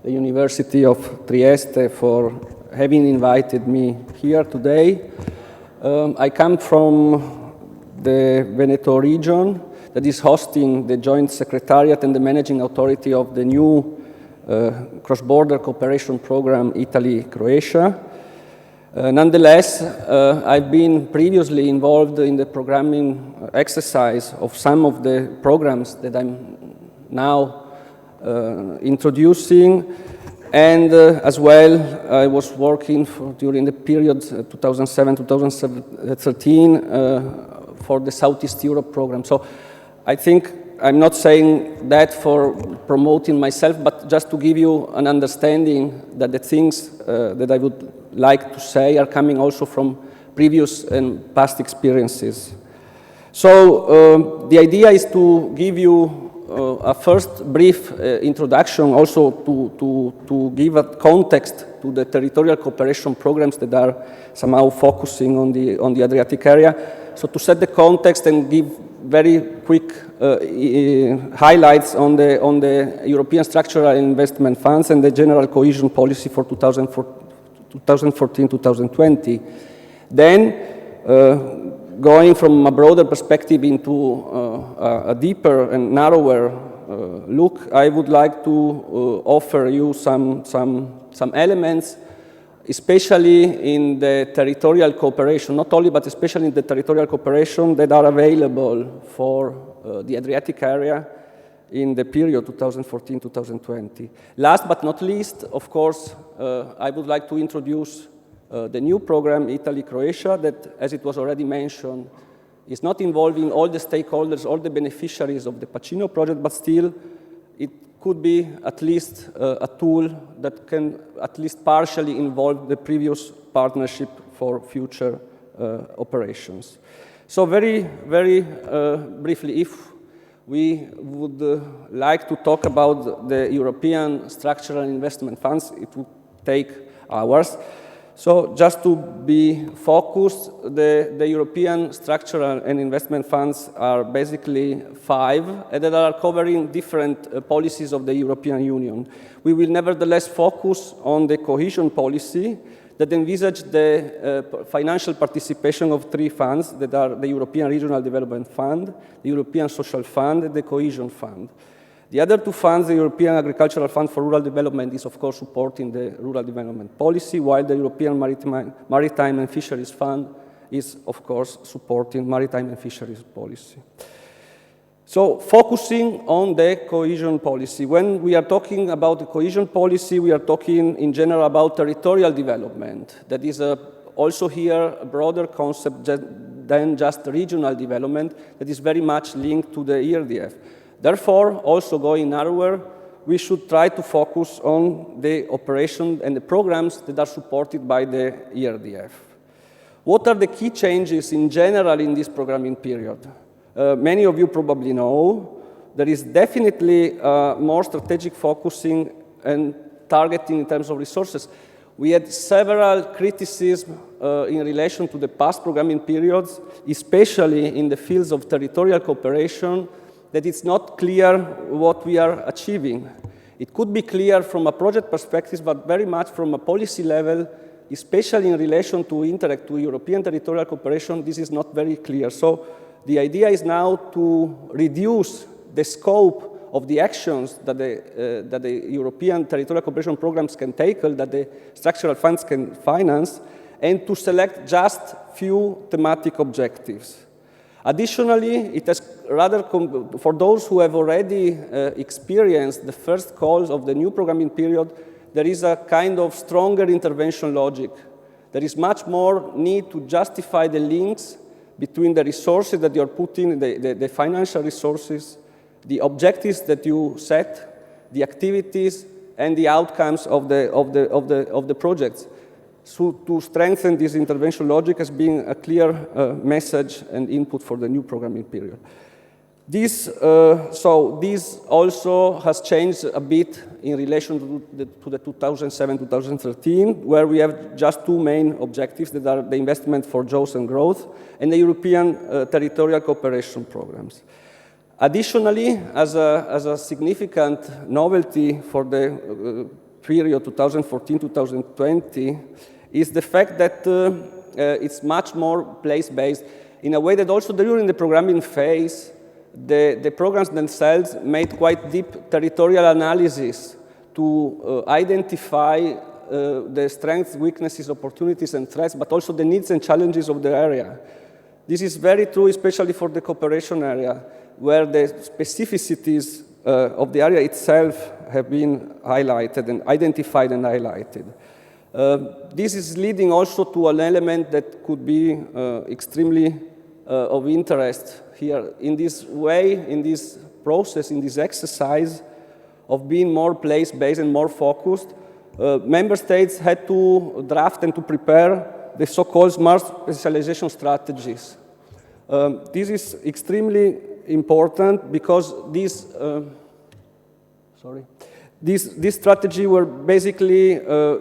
the University of Trieste for having invited me here today. I come from the Veneto region that is hosting the Joint Secretariat and the Managing Authority of the new cross-border cooperation program, Italy-Croatia. Nonetheless, I've been previously involved in the programming exercise of some of the programs that I'm now introducing, and as well, I was working during the period 2007-2013 for the Southeast Europe program. So I think I'm not saying that for promoting myself, but just to give you an understanding that the things that I would like to say are coming also from previous and past experiences. So the idea is to give you a first brief introduction, also to give a context to the territorial cooperation programs that are somehow focusing on the Adriatic area. So to set the context and give very quick highlights on the European Structural Investment Funds and the General Cohesion Policy for 2014-2020. Then, going from a broader perspective into a deeper and narrower look, I would like to offer you some elements, especially in the territorial cooperation, not only, but especially in the territorial cooperation that are available for the Adriatic area in the period 2014-2020. Last but not least, of course, I would like to introduce the new program, Italy-Croatia, that, as it was already mentioned, is not involving all the stakeholders, all the beneficiaries of the Pacino project, but still it could be at least a tool that can at least partially involve the previous partnership for future operations. So very, very briefly, if we would like to talk about the European Structural Investment Funds, it would take hours. So just to be focused, the European Structural and Investment Funds are basically 5 that are covering different policies of the European Union. We will nevertheless focus on the cohesion policy that envisage the financial participation of 3 funds that are the European Regional Development Fund, the European Social Fund, and the Cohesion Fund. The other 2 funds, the European Agricultural Fund for Rural Development is of course supporting the rural development policy, while the European Maritime and Fisheries Fund is of course supporting maritime and fisheries policy. So focusing on the cohesion policy. When we are talking about the cohesion policy, we are talking in general about territorial development. That is also here a broader concept than just regional development that is very much linked to the ERDF. Therefore, also going narrower, we should try to focus on the operation and the programs that are supported by the ERDF. What are the key changes in general in this programming period? Many of you probably know there is definitely more strategic focusing and targeting in terms of resources. We had several criticisms in relation to the past programming periods, especially in the fields of territorial cooperation, that it's not clear what we are achieving. It could be clear from a project perspective, but very much from a policy level, especially in relation to Interreg, to European territorial cooperation, this is not very clear. So the idea is now to reduce the scope of the actions that the European territorial cooperation programs can tackle, that the structural funds can finance, and to select just few thematic objectives. Additionally, it has rather, for those who have already experienced the first calls of the new programming period, there is a kind of stronger intervention logic. There is much more need to justify the links between the resources that you're putting, the financial resources, the objectives that you set, the activities, and the outcomes of the projects. So to strengthen this intervention logic as being a clear message and input for the new programming period. This also has changed a bit in relation to the 2007-2013, where we have just two main objectives that are the investment for jobs and growth and the European territorial cooperation programs. Additionally, as a significant novelty for the period 2014-2020 is the fact that it's much more place-based in a way that also during the programming phase, the programs themselves made quite deep territorial analysis to identify the strengths, weaknesses, opportunities, and threats, but also the needs and challenges of the area. This is very true, especially for the cooperation area, where the specificities of the area itself have been highlighted and identified and highlighted. This is leading also to an element that could be extremely of interest here. In this way, in this process, in this exercise of being more place-based and more focused, member states had to draft and to prepare the so-called smart specialization strategies. This is extremely important because this strategy were basically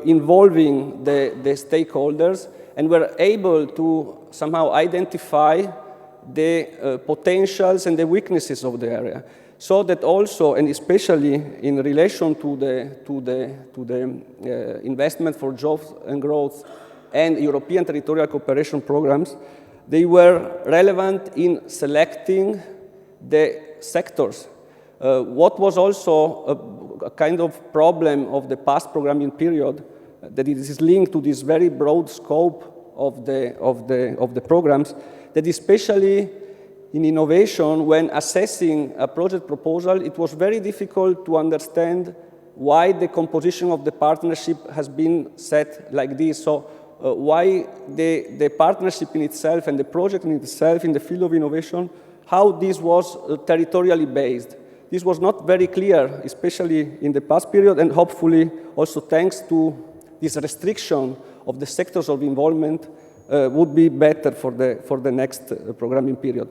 involving the stakeholders and were able to somehow identify the potentials and the weaknesses of the area. So that also, and especially in relation to the investment for jobs and growth and European territorial cooperation programs, they were relevant in selecting the sectors. What was also a kind of problem of the past programming period, that it is linked to this very broad scope of the programs, that especially in innovation, when assessing a project proposal, it was very difficult to understand why the composition of the partnership has been set like this. So why the partnership in itself and the project in itself in the field of innovation, how this was territorially based. This was not very clear, especially in the past period, and hopefully also thanks to this restriction of the sectors of involvement would be better for the next programming period.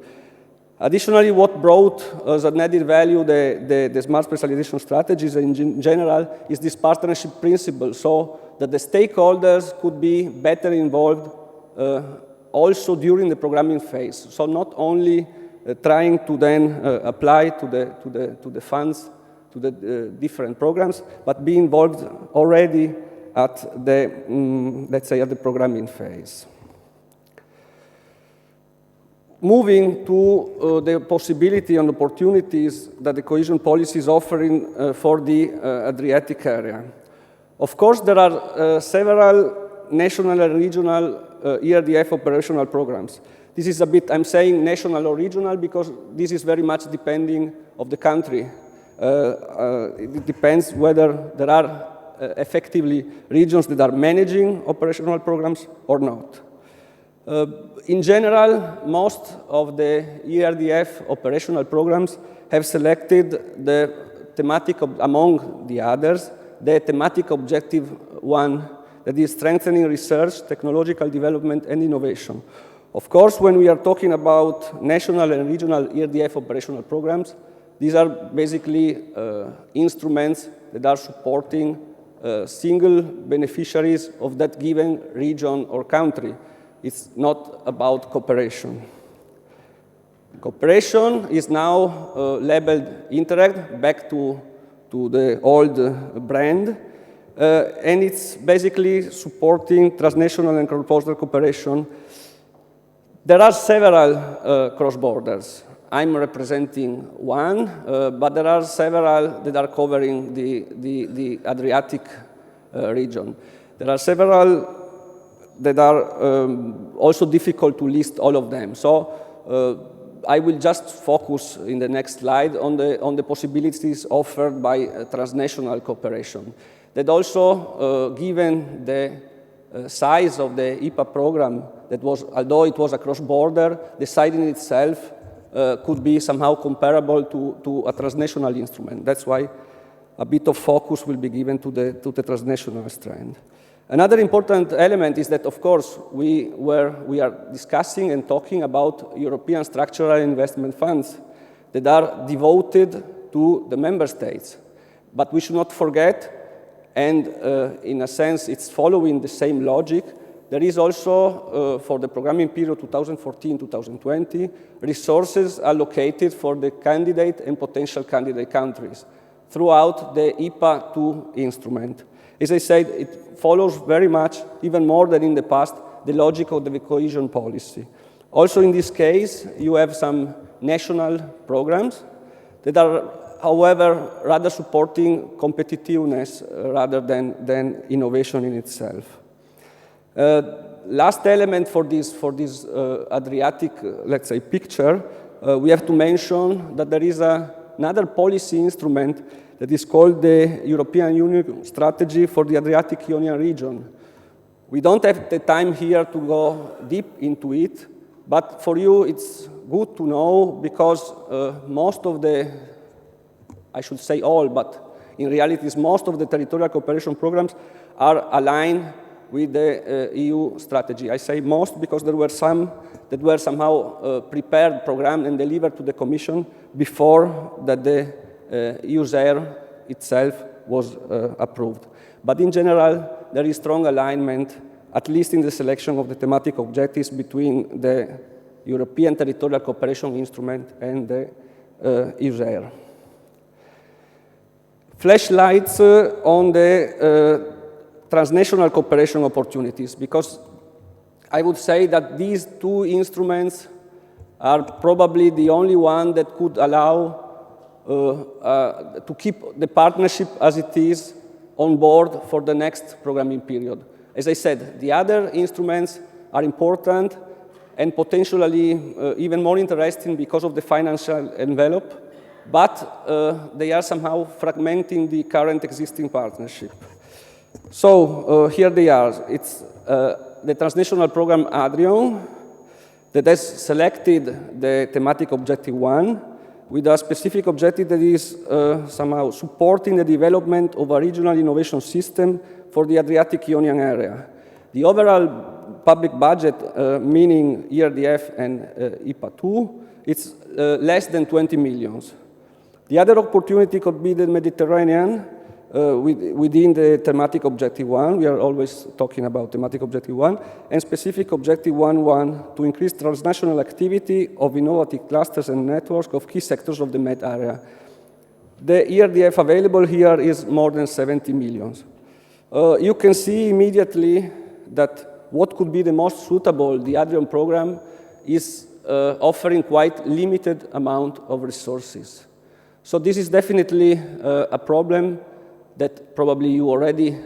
Additionally, what brought as an added value the smart specialization strategies in general is this partnership principle, so that the stakeholders could be better involved also during the programming phase. So not only trying to then apply to the funds, to the different programs, but be involved already at the, let's say, at the programming phase. Moving to the possibility and opportunities that the cohesion policy is offering for the Adriatic area. Of course, there are several national and regional ERDF operational programs. This is a bit, I'm saying national or regional because this is very much depending of the country. It depends whether there are effectively regions that are managing operational programs or not. In general, most of the ERDF operational programs have selected the thematic, among the others, the thematic objective 1, that is strengthening research, technological development, and innovation. Of course, when we are talking about national and regional ERDF operational programs, these are basically instruments that are supporting single beneficiaries of that given region or country. It's not about cooperation. Cooperation is now labeled Interact, back to the old brand, and it's basically supporting transnational and cross-border cooperation. There are several cross-borders. I'm representing one, but there are several that are covering the Adriatic region. There are several that are also difficult to list all of them. So I will just focus in the next slide on the possibilities offered by transnational cooperation. That also, given the size of the IPA program, that was, although it was a cross-border, the size in itself could be somehow comparable to a transnational instrument. That's why a bit of focus will be given to the transnational strand. Another important element is that, of course, we are discussing and talking about European structural investment funds that are devoted to the member states. But we should not forget, and in a sense it's following the same logic, there is also, for the programming period 2014-2020, resources allocated for the candidate and potential candidate countries throughout the IPA 2 instrument. As I said, it follows very much, even more than in the past, the logic of the cohesion policy. Also in this case, you have some national programs that are, however, rather supporting competitiveness rather than innovation in itself. Last element for this Adriatic, let's say, picture, we have to mention that there is another policy instrument that is called the European Union Strategy for the Adriatic Ionian region. We don't have the time here to go deep into it, but for you it's good to know because most of the, I should say all, but in reality most of the territorial cooperation programs are aligned with the EU strategy. I say most because there were some that were somehow prepared, programmed, and delivered to the Commission before that the EUSER itself was approved. But in general, there is strong alignment, at least in the selection of the thematic objectives between the European Territorial Cooperation Instrument and the EUSER. Flashlights on the transnational cooperation opportunities, because I would say that these two instruments are probably the only one that could allow to keep the partnership as it is on board for the next programming period. As I said, the other instruments are important and potentially even more interesting because of the financial envelope, but they are somehow fragmenting the current existing partnership. So here they are. It's the transnational program Adrian that has selected the thematic objective 1 with a specific objective that is somehow supporting the development of a regional innovation system for the Adriatic Ionian area. The overall public budget, meaning ERDF and IPA 2, it's less than 20 million. The other opportunity could be the Mediterranean, within the thematic objective 1, we are always talking about thematic objective 1, and specific objective 1.1 to increase transnational activity of innovative clusters and networks of key sectors of the Med area. The ERDF available here is more than 70 million. You can see immediately that what could be the most suitable, the Adrian program, is offering quite limited amount of resources. So this is definitely a problem that probably you already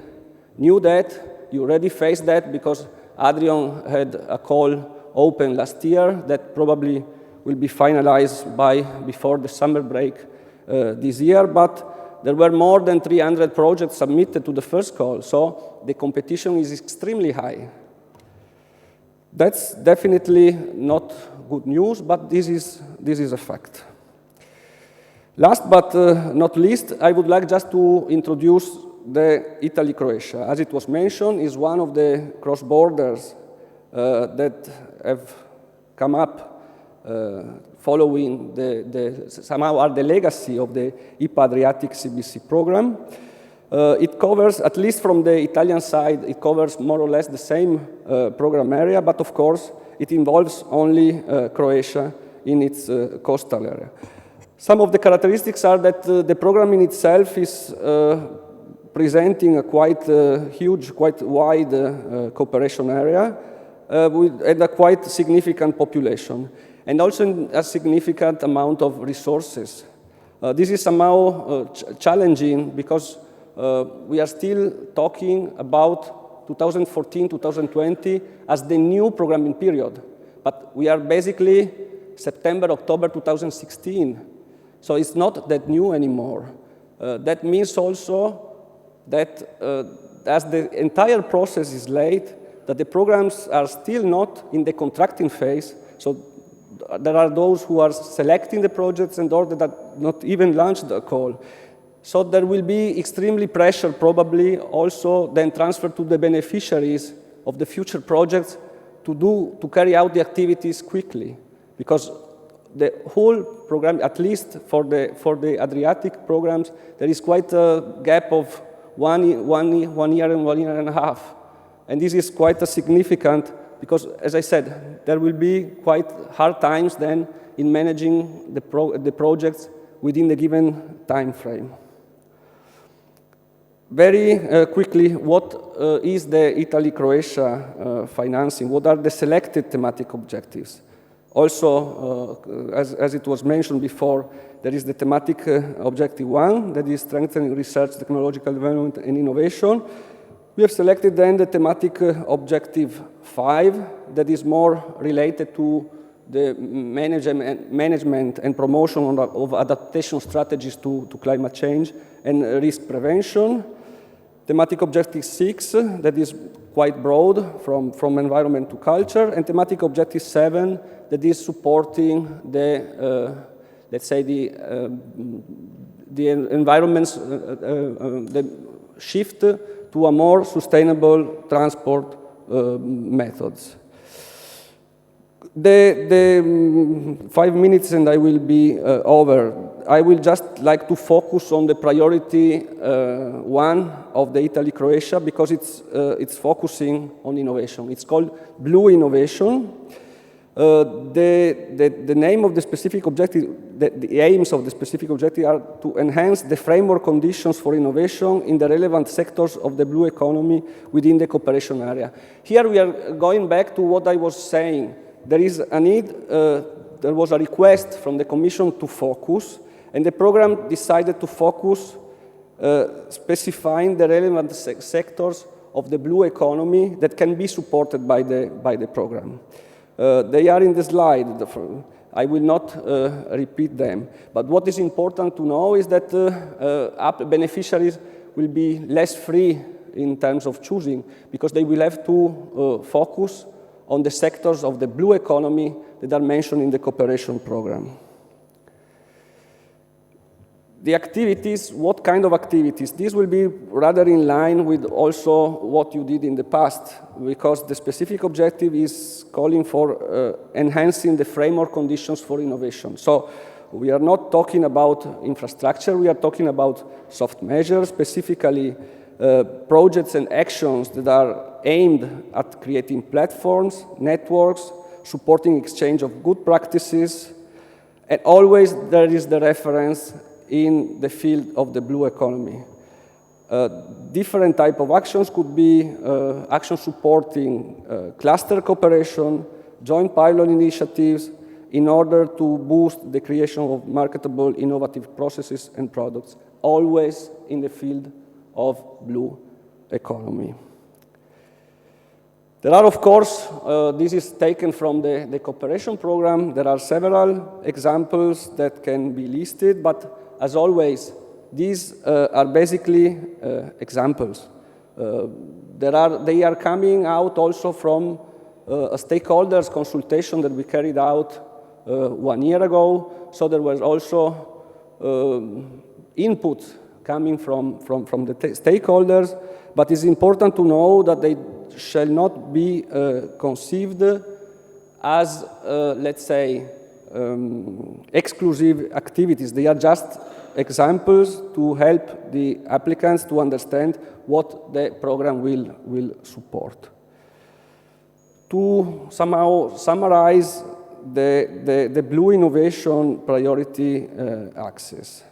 knew that, you already faced that because Adrian had a call opened last year that probably will be finalized before the summer break this year, but there were more than 300 projects submitted to the first call, so the competition is extremely high. That's definitely not good news, but this is a fact. Last but not least, I would like just to introduce the Italy-Croatia. As it was mentioned, is one of the cross borders that have come up following somehow are the legacy of the IPA Adriatic CBC program. It covers, at least from the Italian side, it covers more or less the same program area, but of course it involves only Croatia in its coastal area. Some of the characteristics are that the program in itself is presenting a quite huge, quite wide cooperation area and a quite significant population, and also a significant amount of resources. This is somehow challenging because we are still talking about 2014-2020 as the new programming period, but we are basically September, October 2016. So it's not that new anymore. That means also that as the entire process is late, that the programs are still not in the contracting phase. So there are those who are selecting the projects and those that are not even launched the call. So there will be extremely pressure probably also then transferred to the beneficiaries of the future projects to carry out the activities quickly, because the whole program, at least for the Adriatic programs, there is quite a gap of one year and 1.5 years. And this is quite a significant, because as I said, there will be quite hard times then in managing the projects within the given time frame. Very quickly, what is the Italy-Croatia financing? What are the selected thematic objectives? Also, as it was mentioned before, there is the thematic objective 1, that is strengthening research, technological development, and innovation. We have selected then the thematic objective 5, that is more related to the management and promotion of adaptation strategies to climate change and risk prevention. Thematic objective 6, that is quite broad, from environment to culture, and thematic objective 7, that is supporting the, let's say, the environment's the shift to a more sustainable transport methods. The 5 minutes and I will be over. I will just like to focus on the priority 1 of the Italy-Croatia, because it's focusing on innovation. It's called Blue Innovation. The name of the specific objective, the aims of the specific objective are to enhance the framework conditions for innovation in the relevant sectors of the blue economy within the cooperation area. Here we are going back to what I was saying. There is a need, there was a request from the Commission to focus, and the program decided to focus specifying the relevant sectors of the blue economy that can be supported by the program. They are in the slide. I will not repeat them. But what is important to know is that beneficiaries will be less free in terms of choosing, because they will have to focus on the sectors of the blue economy that are mentioned in the cooperation program. The activities, what kind of activities? This will be rather in line with also what you did in the past, because the specific objective is calling for enhancing the framework conditions for innovation. So we are not talking about infrastructure, we are talking about soft measures, specifically projects and actions that are aimed at creating platforms, networks, supporting exchange of good practices, and always there is the reference in the field of the blue economy. Different type of actions could be actions supporting cluster cooperation, joint pilot initiatives, in order to boost the creation of marketable, innovative processes and products, always in the field of blue economy. There are, of course, this is taken from the cooperation program. There are several examples that can be listed, but as always, these are basically examples. They are coming out also from a stakeholders consultation that we carried out 1 year ago. So there was also input coming from the stakeholders, but it's important to know that they shall not be conceived as, let's say, exclusive activities. They are just examples to help the applicants to understand what the program will support. To somehow summarize the Blue Innovation Priority Axis.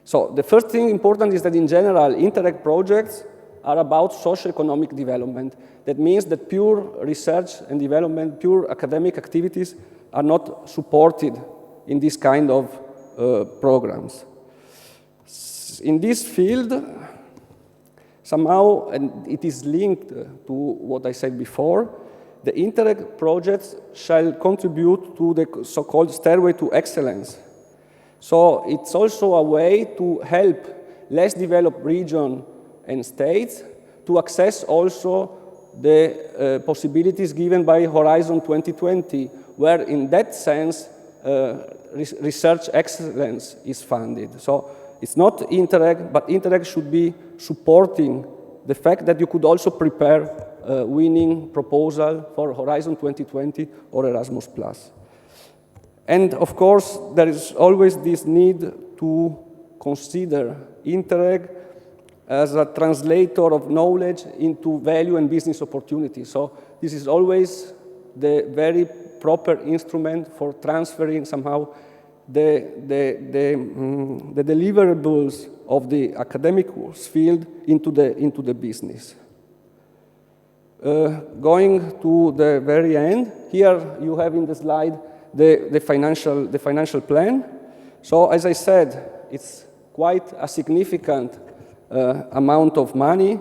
So the first thing important is that in general, Interreg projects are about socio-economic development. That means that pure research and development, pure academic activities are not supported in this kind of programs. In this field, somehow, and it is linked to what I said before, the Interreg projects shall contribute to the so-called stairway to excellence. So it's also a way to help less developed regions and states to access also the possibilities given by Horizon 2020, where in that sense research excellence is funded. So it's not Interreg, but Interreg should be supporting the fact that you could also prepare a winning proposal for Horizon 2020 or Erasmus+. And of course, there is always this need to consider Interreg as a translator of knowledge into value and business opportunities. So this is always the very proper instrument for transferring somehow the deliverables of the academic field into the business. Going to the very end, here you have in the slide the financial plan. So as I said, it's quite a significant amount of money,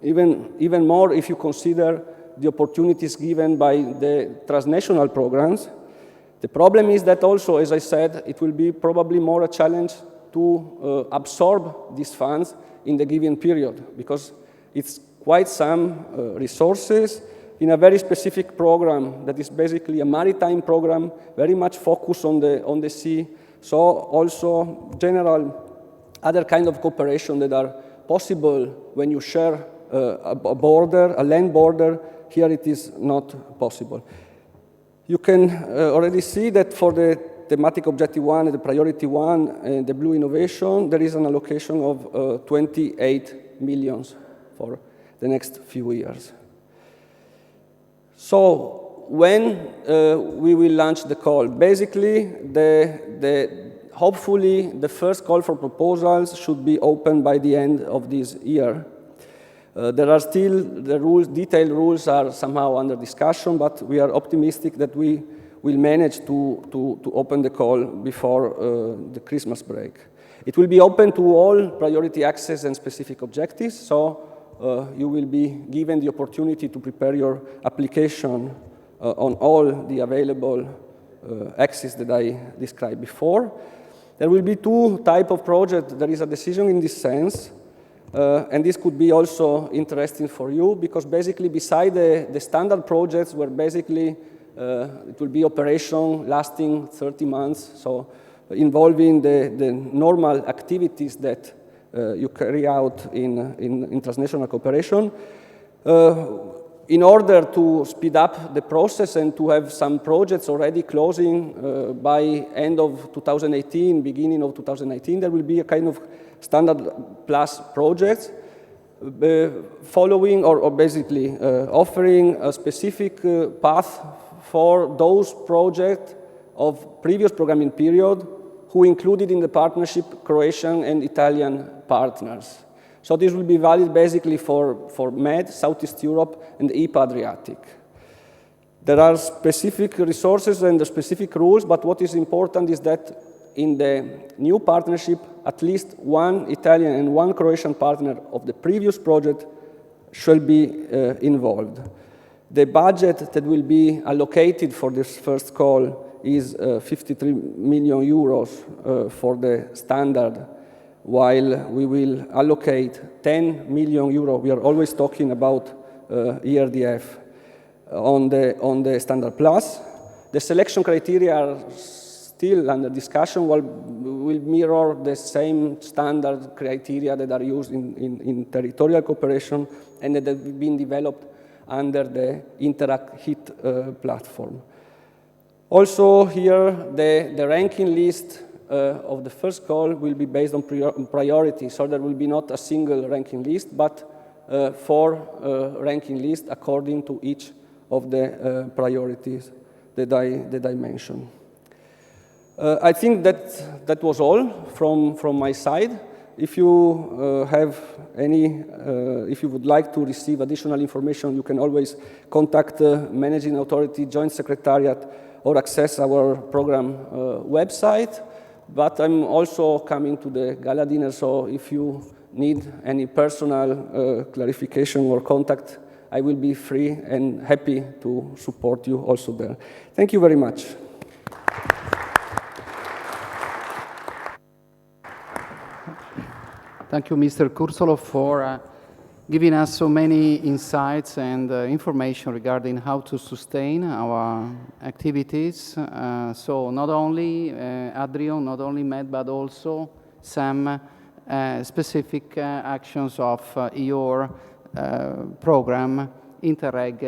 even more if you consider the opportunities given by the transnational programs. The problem is that also, as I said, it will be probably more a challenge to absorb these funds in the given period, because it's quite some resources in a very specific program that is basically a maritime program, very much focused on the sea. So also general other kind of cooperation that are possible when you share a border, a land border. Here it is not possible. You can already see that for the thematic objective 1 and the priority 1 and the Blue Innovation, there is an allocation of 28 million for the next few years. So when we will launch the call, basically hopefully the first call for proposals should be open by the end of this year. There are still the rules, detailed rules are somehow under discussion, but we are optimistic that we will manage to open the call before the Christmas break. It will be open to all priority access and specific objectives, so you will be given the opportunity to prepare your application on all the available axes that I described before. There will be two types of projects. There is a decision in this sense, and this could be also interesting for you, because basically beside the standard projects where basically it will be operation lasting 30 months, so involving the normal activities that you carry out in transnational cooperation. In order to speed up the process and to have some projects already closing by end of 2018, beginning of 2019, there will be a kind of standard plus projects following or basically offering a specific path for those projects of previous programming period who included in the partnership Croatian and Italian partners. So this will be valid basically for MED, Southeast Europe, and the IPA Adriatic. There are specific resources and the specific rules, but what is important is that in the new partnership, at least one Italian and one Croatian partner of the previous project shall be involved. The budget that will be allocated for this first call is 53 million euros for the standard, while we will allocate 10 million euros. We are always talking about ERDF on the standard plus. The selection criteria are still under discussion, will mirror the same standard criteria that are used in territorial cooperation and that have been developed under the Interact HIT platform. Also here, the ranking list of the first call will be based on priority, so there will be not a single ranking list, but 4 ranking lists according to each of the priorities that I mentioned. I think that was all from my side. If you have any, if you would like to receive additional information, you can always contact the Managing Authority Joint Secretariat or access our program website. But I'm also coming to the gala dinner, so if you need any personal clarification or contact, I will be free and happy to support you also there. Thank you very much. Thank you, Mr. Curzolo, for giving us so many insights and information regarding how to sustain our activities. So not only Adrio, not only Med, but also some specific actions of your program, Interreg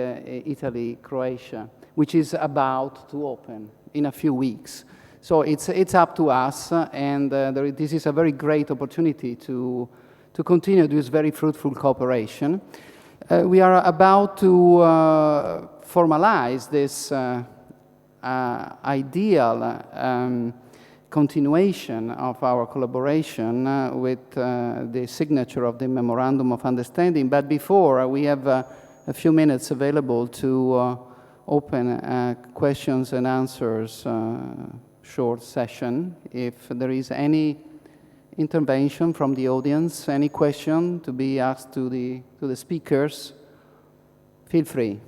Italy-Croatia, which is about to open in a few weeks. So it's up to us, and this is a very great opportunity to continue this very fruitful cooperation. We are about to formalize this ideal continuation of our collaboration with the signature of the Memorandum of Understanding. But before, we have a few minutes available to open questions and answers short session. If there is any intervention from the audience, any question to be asked to the speakers, feel free.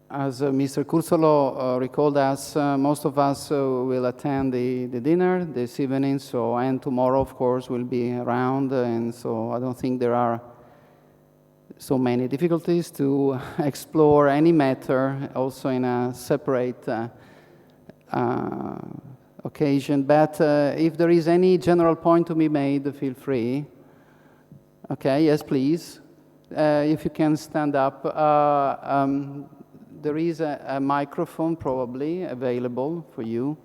As Mr. Curzolo recalled us, most of us will attend the dinner this evening, and tomorrow, of course, will be around, and so I don't think there are so many difficulties to explore any matter also in a separate occasion. But if there is any general point to be made, feel free. Okay, yes, please. If you can stand up. There is a microphone probably available for you.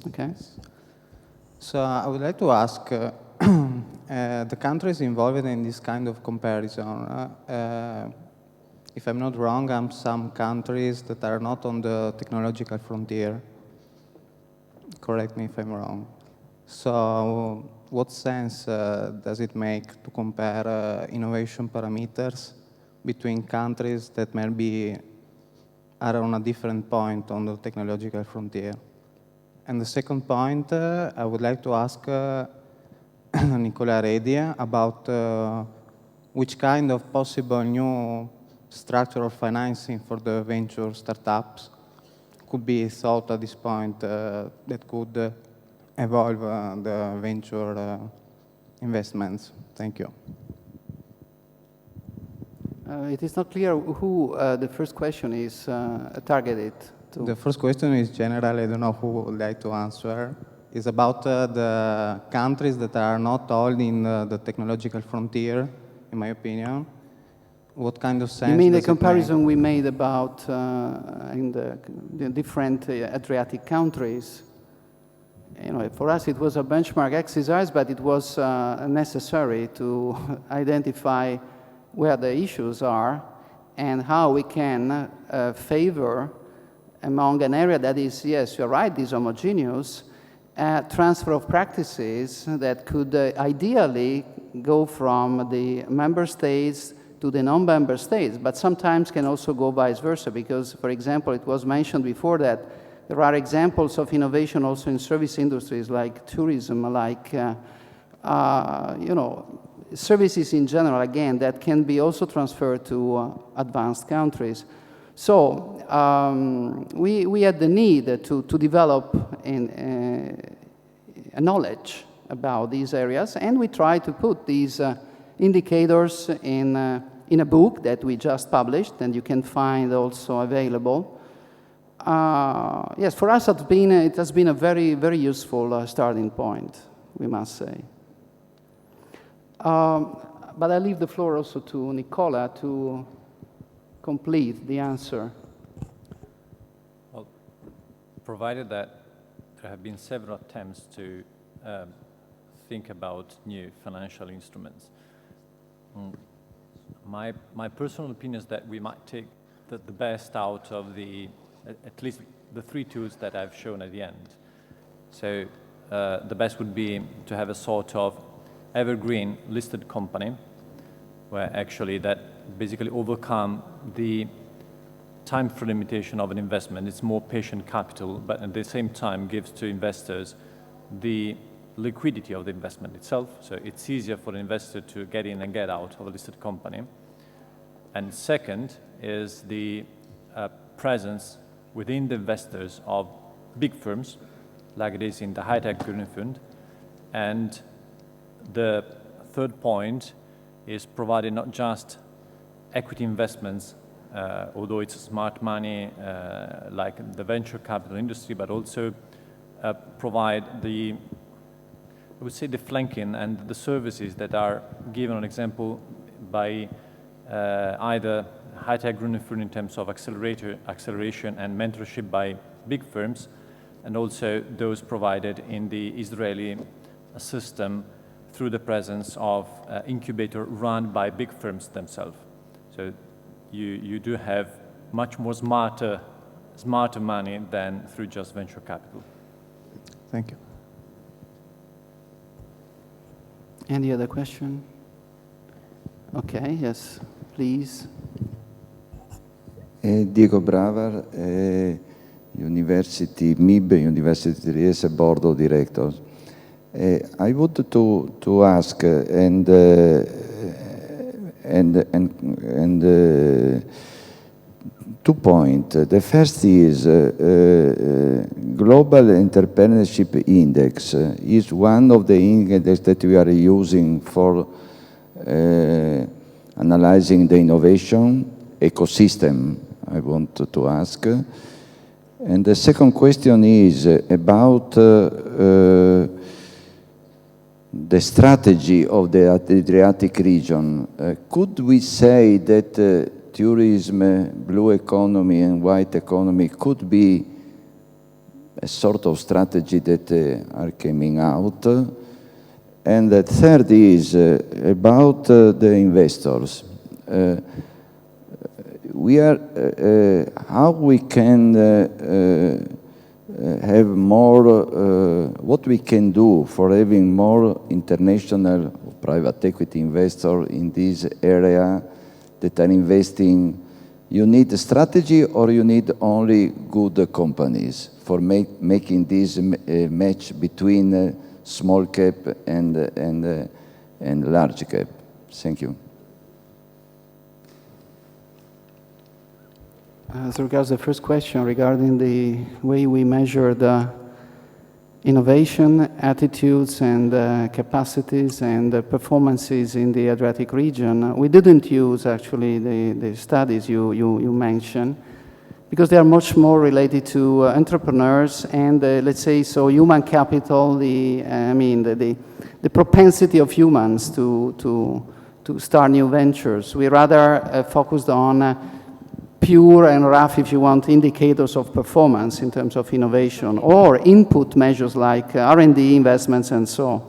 Okay. So I would like to ask the countries involved in this kind of comparison. If I'm not wrong, some countries that are not on the technological frontier. Correct me if I'm wrong. So what sense does it make to compare innovation parameters between countries that maybe are on a different point on the technological frontier? And the second point, I would like to ask Nicola Redia about which kind of possible new structural financing for the venture startups could be thought at this point that could evolve the venture investments. Thank you. It is not clear who the first question is targeted to. The first question is general. I don't know who would like to answer. It's about the countries that are not all in the technological frontier, in my opinion. What kind of sense? You mean the comparison we made about in the different Adriatic countries? You know, for us it was a benchmark exercise, but it was necessary to identify where the issues are and how we can favor among an area that is, yes, you're right, is homogeneous, transfer of practices that could ideally go from the member states to the non-member states, but sometimes can also go vice versa, because, for example, it was mentioned before that there are examples of innovation also in service industries like tourism, like, you know, services in general, again, that can be also transferred to advanced countries. So we had the need to develop a knowledge about these areas, and we try to put these indicators in a book that we just published, and you can find also available. Yes, for us it has been a very, very useful starting point, we must say. But I leave the floor also to Nicola to complete the answer. Well, provided that there have been several attempts to think about new financial instruments, my personal opinion is that we might take the best out of at least the three tools that I've shown at the end. So the best would be to have a sort of evergreen listed company, where actually that basically overcome the time frame limitation of an investment. It's more patient capital, but at the same time gives to investors the liquidity of the investment itself. So it's easier for an investor to get in and get out of a listed company. And second is the presence within the investors of big firms, like it is in the high-tech Green Fund. And the third point is providing not just equity investments, although it's smart money like the venture capital industry, but also provide I would say the flanking and the services that are given, an example, by either high-tech Green Fund in terms of acceleration and mentorship by big firms, and also those provided in the Israeli system through the presence of incubator run by big firms themselves. So you do have much more smarter money than through just venture capital. Thank you. Any other question? Okay, yes, please. Diego Bravar, University MIB, University Trieste Board of Directors. I would to ask and 2 points. The first is Global Entrepreneurship Index is one of the indexes that we are using for analyzing the innovation ecosystem, I want to ask. And the second question is about the strategy of the Adriatic region. Could we say that tourism, blue economy and white economy could be a sort of strategy that are coming out? And the third is about the investors. How we can have more, what we can do for having more international private equity investors in this area that are investing. You need a strategy, or you need only good companies for making this match between small cap and large cap? Thank you. As regards the first question regarding the way we measure the innovation, attitudes, and capacities and performances in the Adriatic region, we didn't use actually the studies you mentioned, because they are much more related to entrepreneurs and let's say so human capital, the propensity of humans to start new ventures. We rather focused on pure and rough, if you want, indicators of performance in terms of innovation, or input measures like R&D investments and so on.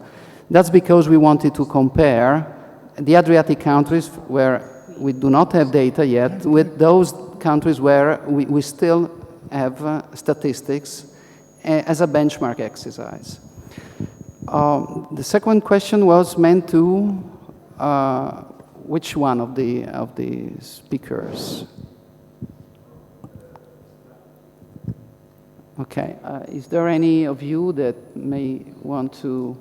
That's because we wanted to compare the Adriatic countries where we do not have data yet with those countries where we still have statistics as a benchmark exercise. The second question was meant to which one of the speakers? Okay, is there any of you that may want to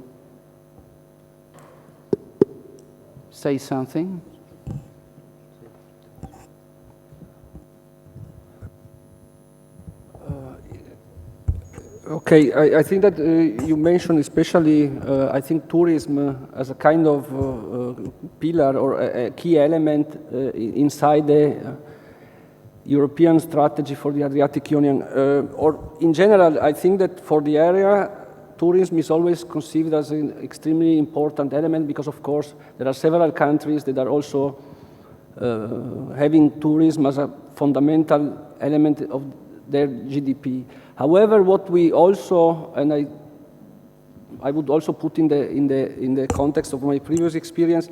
say something? Okay, I think that you mentioned especially, I think tourism as a kind of pillar or a key element inside the European strategy for the Adriatic Union. Or in general, I think that for the area, tourism is always conceived as an extremely important element because, of course, there are several countries that are also having tourism as a fundamental element of their GDP. However, what we also, and I would also put in the context of my previous experience,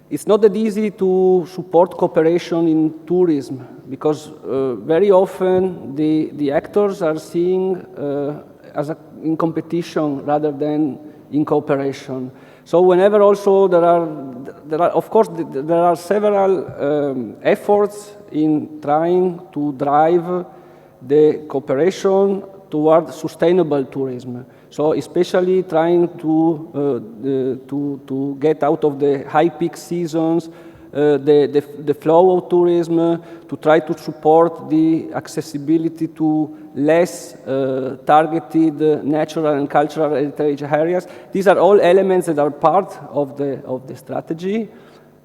it's not that easy to support cooperation in tourism because very often the actors are seen in competition rather than in cooperation. So whenever also there are of course there are several efforts in trying to drive the cooperation toward sustainable tourism. So especially trying to get out of the high peak seasons, the flow of tourism, to try to support the accessibility to less targeted natural and cultural heritage areas. These are all elements that are part of the strategy.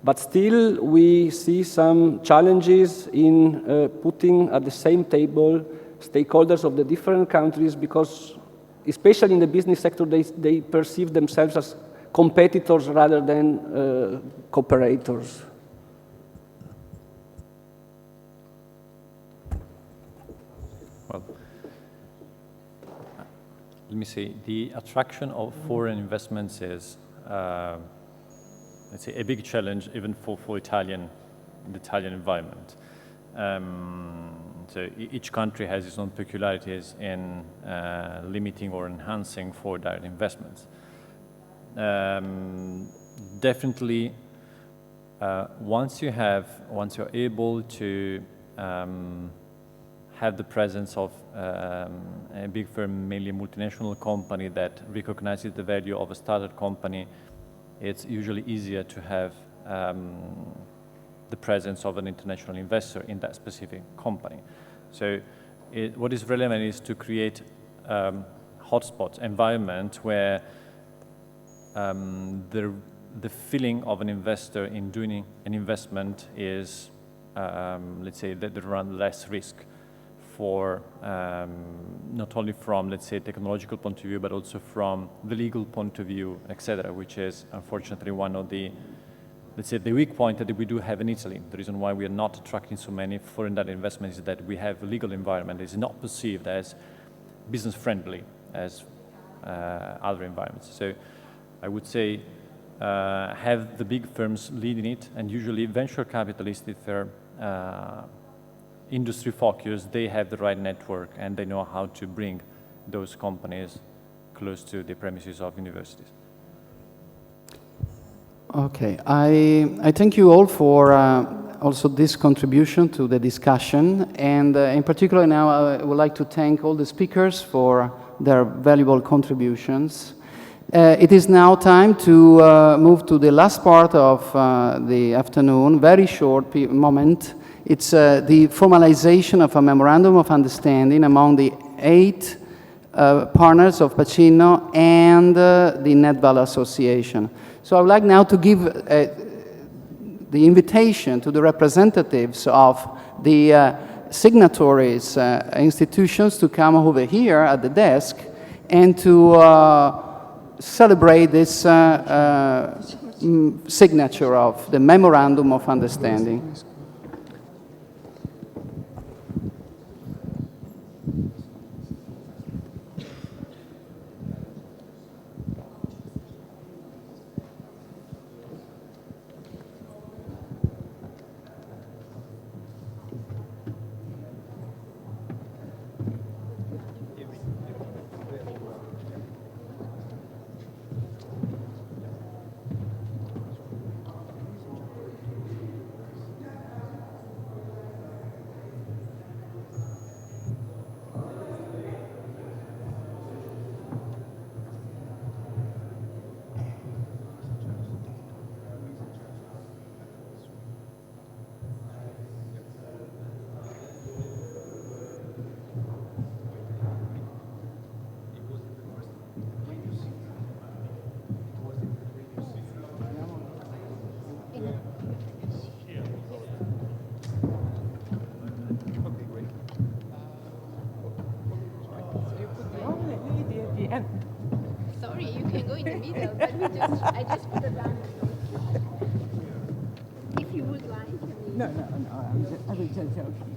But still, we see some challenges in putting at the same table stakeholders of the different countries because, especially in the business sector, they perceive themselves as competitors rather than cooperators. Well, let me say, the attraction of foreign investments is let's say a big challenge even for the Italian environment. So each country has its own peculiarities in limiting or enhancing foreign direct investments. Definitely, once you're able to have the presence of a big firm, mainly a multinational company that recognizes the value of a startup company, it's usually easier to have the presence of an international investor in that specific company. So what is relevant is to create hotspots, environment where the feeling of an investor in doing an investment is, let's say, that there run less risk for not only from, let's say, technological point of view, but also from the legal point of view, etc., which is unfortunately one of the, let's say, the weak point that we do have in Italy. The reason why we are not attracting so many foreign direct investments is that we have a legal environment that is not perceived as business friendly as other environments. So I would say have the big firms leading it, and usually venture capitalists, if they're industry focused, they have the right network and they know how to bring those companies close to the premises of universities. Okay, I thank you all for also this contribution to the discussion, and in particular now I would like to thank all the speakers for their valuable contributions. It is now time to move to the last part of the afternoon, very short moment. It's the formalization of a memorandum of understanding among the 8 partners of Pacino and the NetVal Association. So I would like now to give the invitation to the representatives of the signatories institutions to come over here at the desk and to celebrate this signature of the Memorandum of Understanding. middle, but I just put it down. If you would like. No, I was just joking.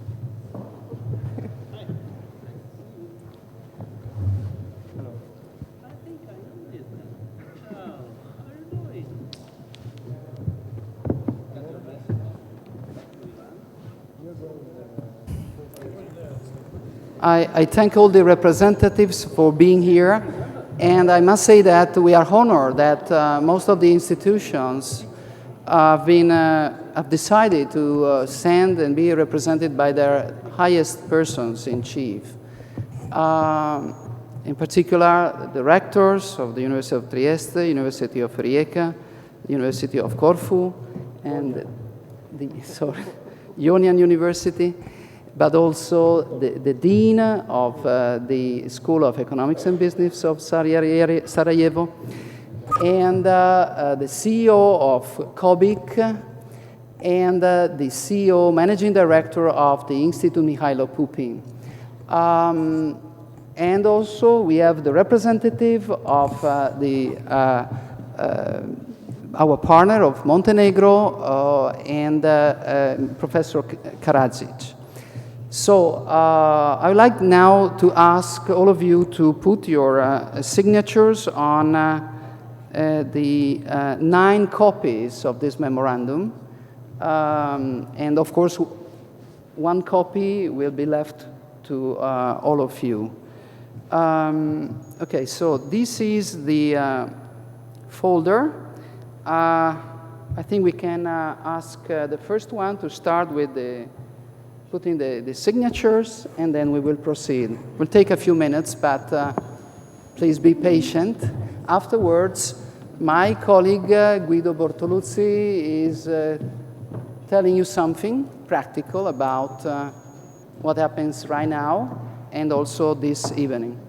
I thank all the representatives for being here, and I must say that we are honored that most of the institutions have decided to send and be represented by their highest persons in chief. In particular, the rectors of the University of Trieste, University of Rijeka, University of Corfu, and the Ionian University, but also the dean of the School of Economics and Business of Sarajevo, and the CEO of COBIC, and the CEO, managing director of the Institute Mihailo Pupin. And also we have the representative of our partner of Montenegro and Professor Karadzic. So I would like now to ask all of you to put your signatures on the 9 copies of this memorandum. And of course, 1 copy will be left to all of you. Okay, so this is the folder. I think we can ask the first one to start with putting the signatures, and then we will proceed. It will take a few minutes, but please be patient. Afterwards, my colleague Guido Bortoluzzi is telling you something practical about what happens right now and also this evening.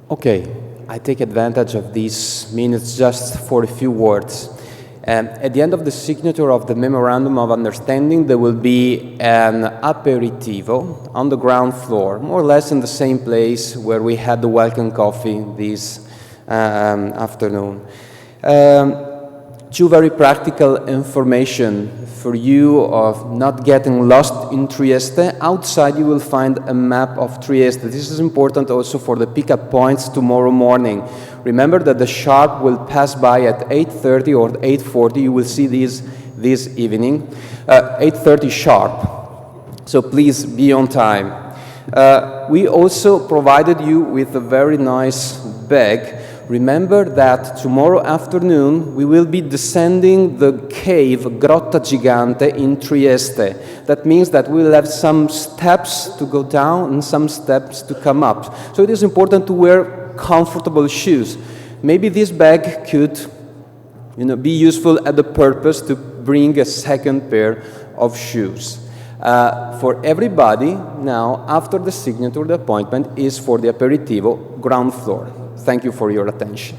Okay, I take advantage of these minutes just for a few words. At the end of the signature of the Memorandum of Understanding, there will be an aperitivo on the ground floor, more or less in the same place where we had the welcome coffee this afternoon. Two very practical information for you of not getting lost in Trieste. Outside you will find a map of Trieste. This is important also for the pickup points tomorrow morning. Remember that the sharp will pass by at 8:30 or 8:40. You will see these this evening. 8:30 sharp. So please be on time. We also provided you with a very nice bag Remember that tomorrow afternoon we will be descending the cave Grotta Gigante in Trieste. That means that we will have some steps to go down and some steps to come up. So it is important to wear comfortable shoes. Maybe this bag could be useful at the purpose to bring a second pair of shoes. For everybody, now, after the signature, the appointment is for the aperitivo, ground floor. Thank you for your attention.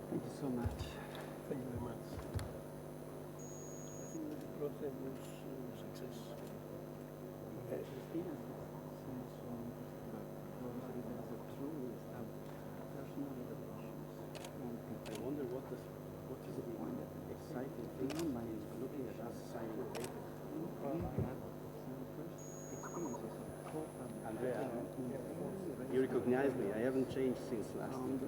Thank you so much. Thank you very much. I think the project was success. I wonder what is the exciting thing by looking at us signing paper. Andrea, you recognize me. I haven't changed since last week.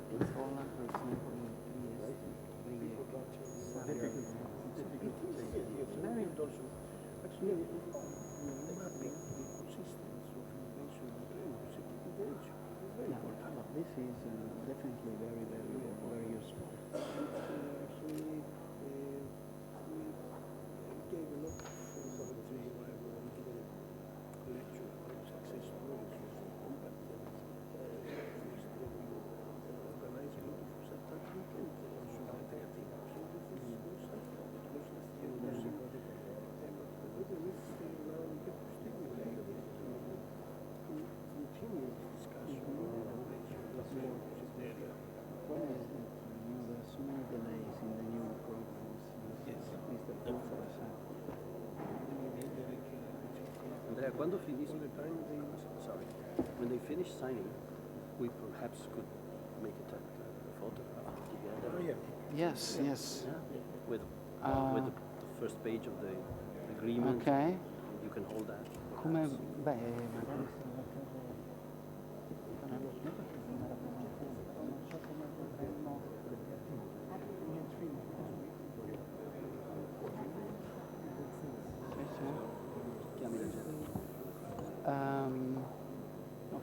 This is definitely very useful. Andrea, when they finish signing, we perhaps could make a photograph together. Oh, yeah. Yes, yes. Yeah, with the first page of the agreement. Okay. You can hold that.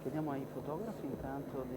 Chiediamo ai fotografi intanto di...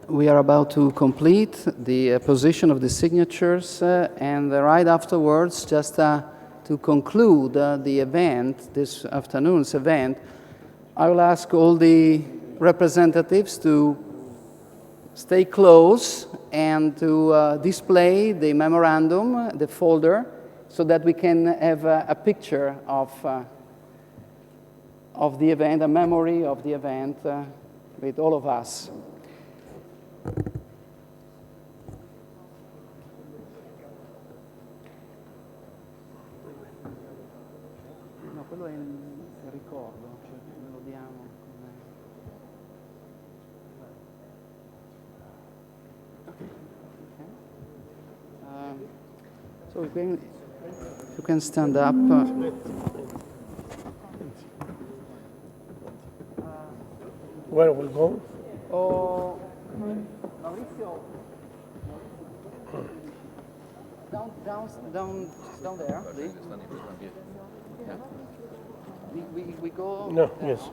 We are about to complete the position of the signatures and right afterwards, just to conclude the event, this afternoon's event, I will ask all the representatives to stay close and to display the memorandum, the folder, so that we can have a picture of the event, a memory of the event with all of us. No, quello è il ricordo, cioè lo diamo come... Okay. So you can stand up. Where we go? Oh, Mauricio. Down there. We go. No, yes.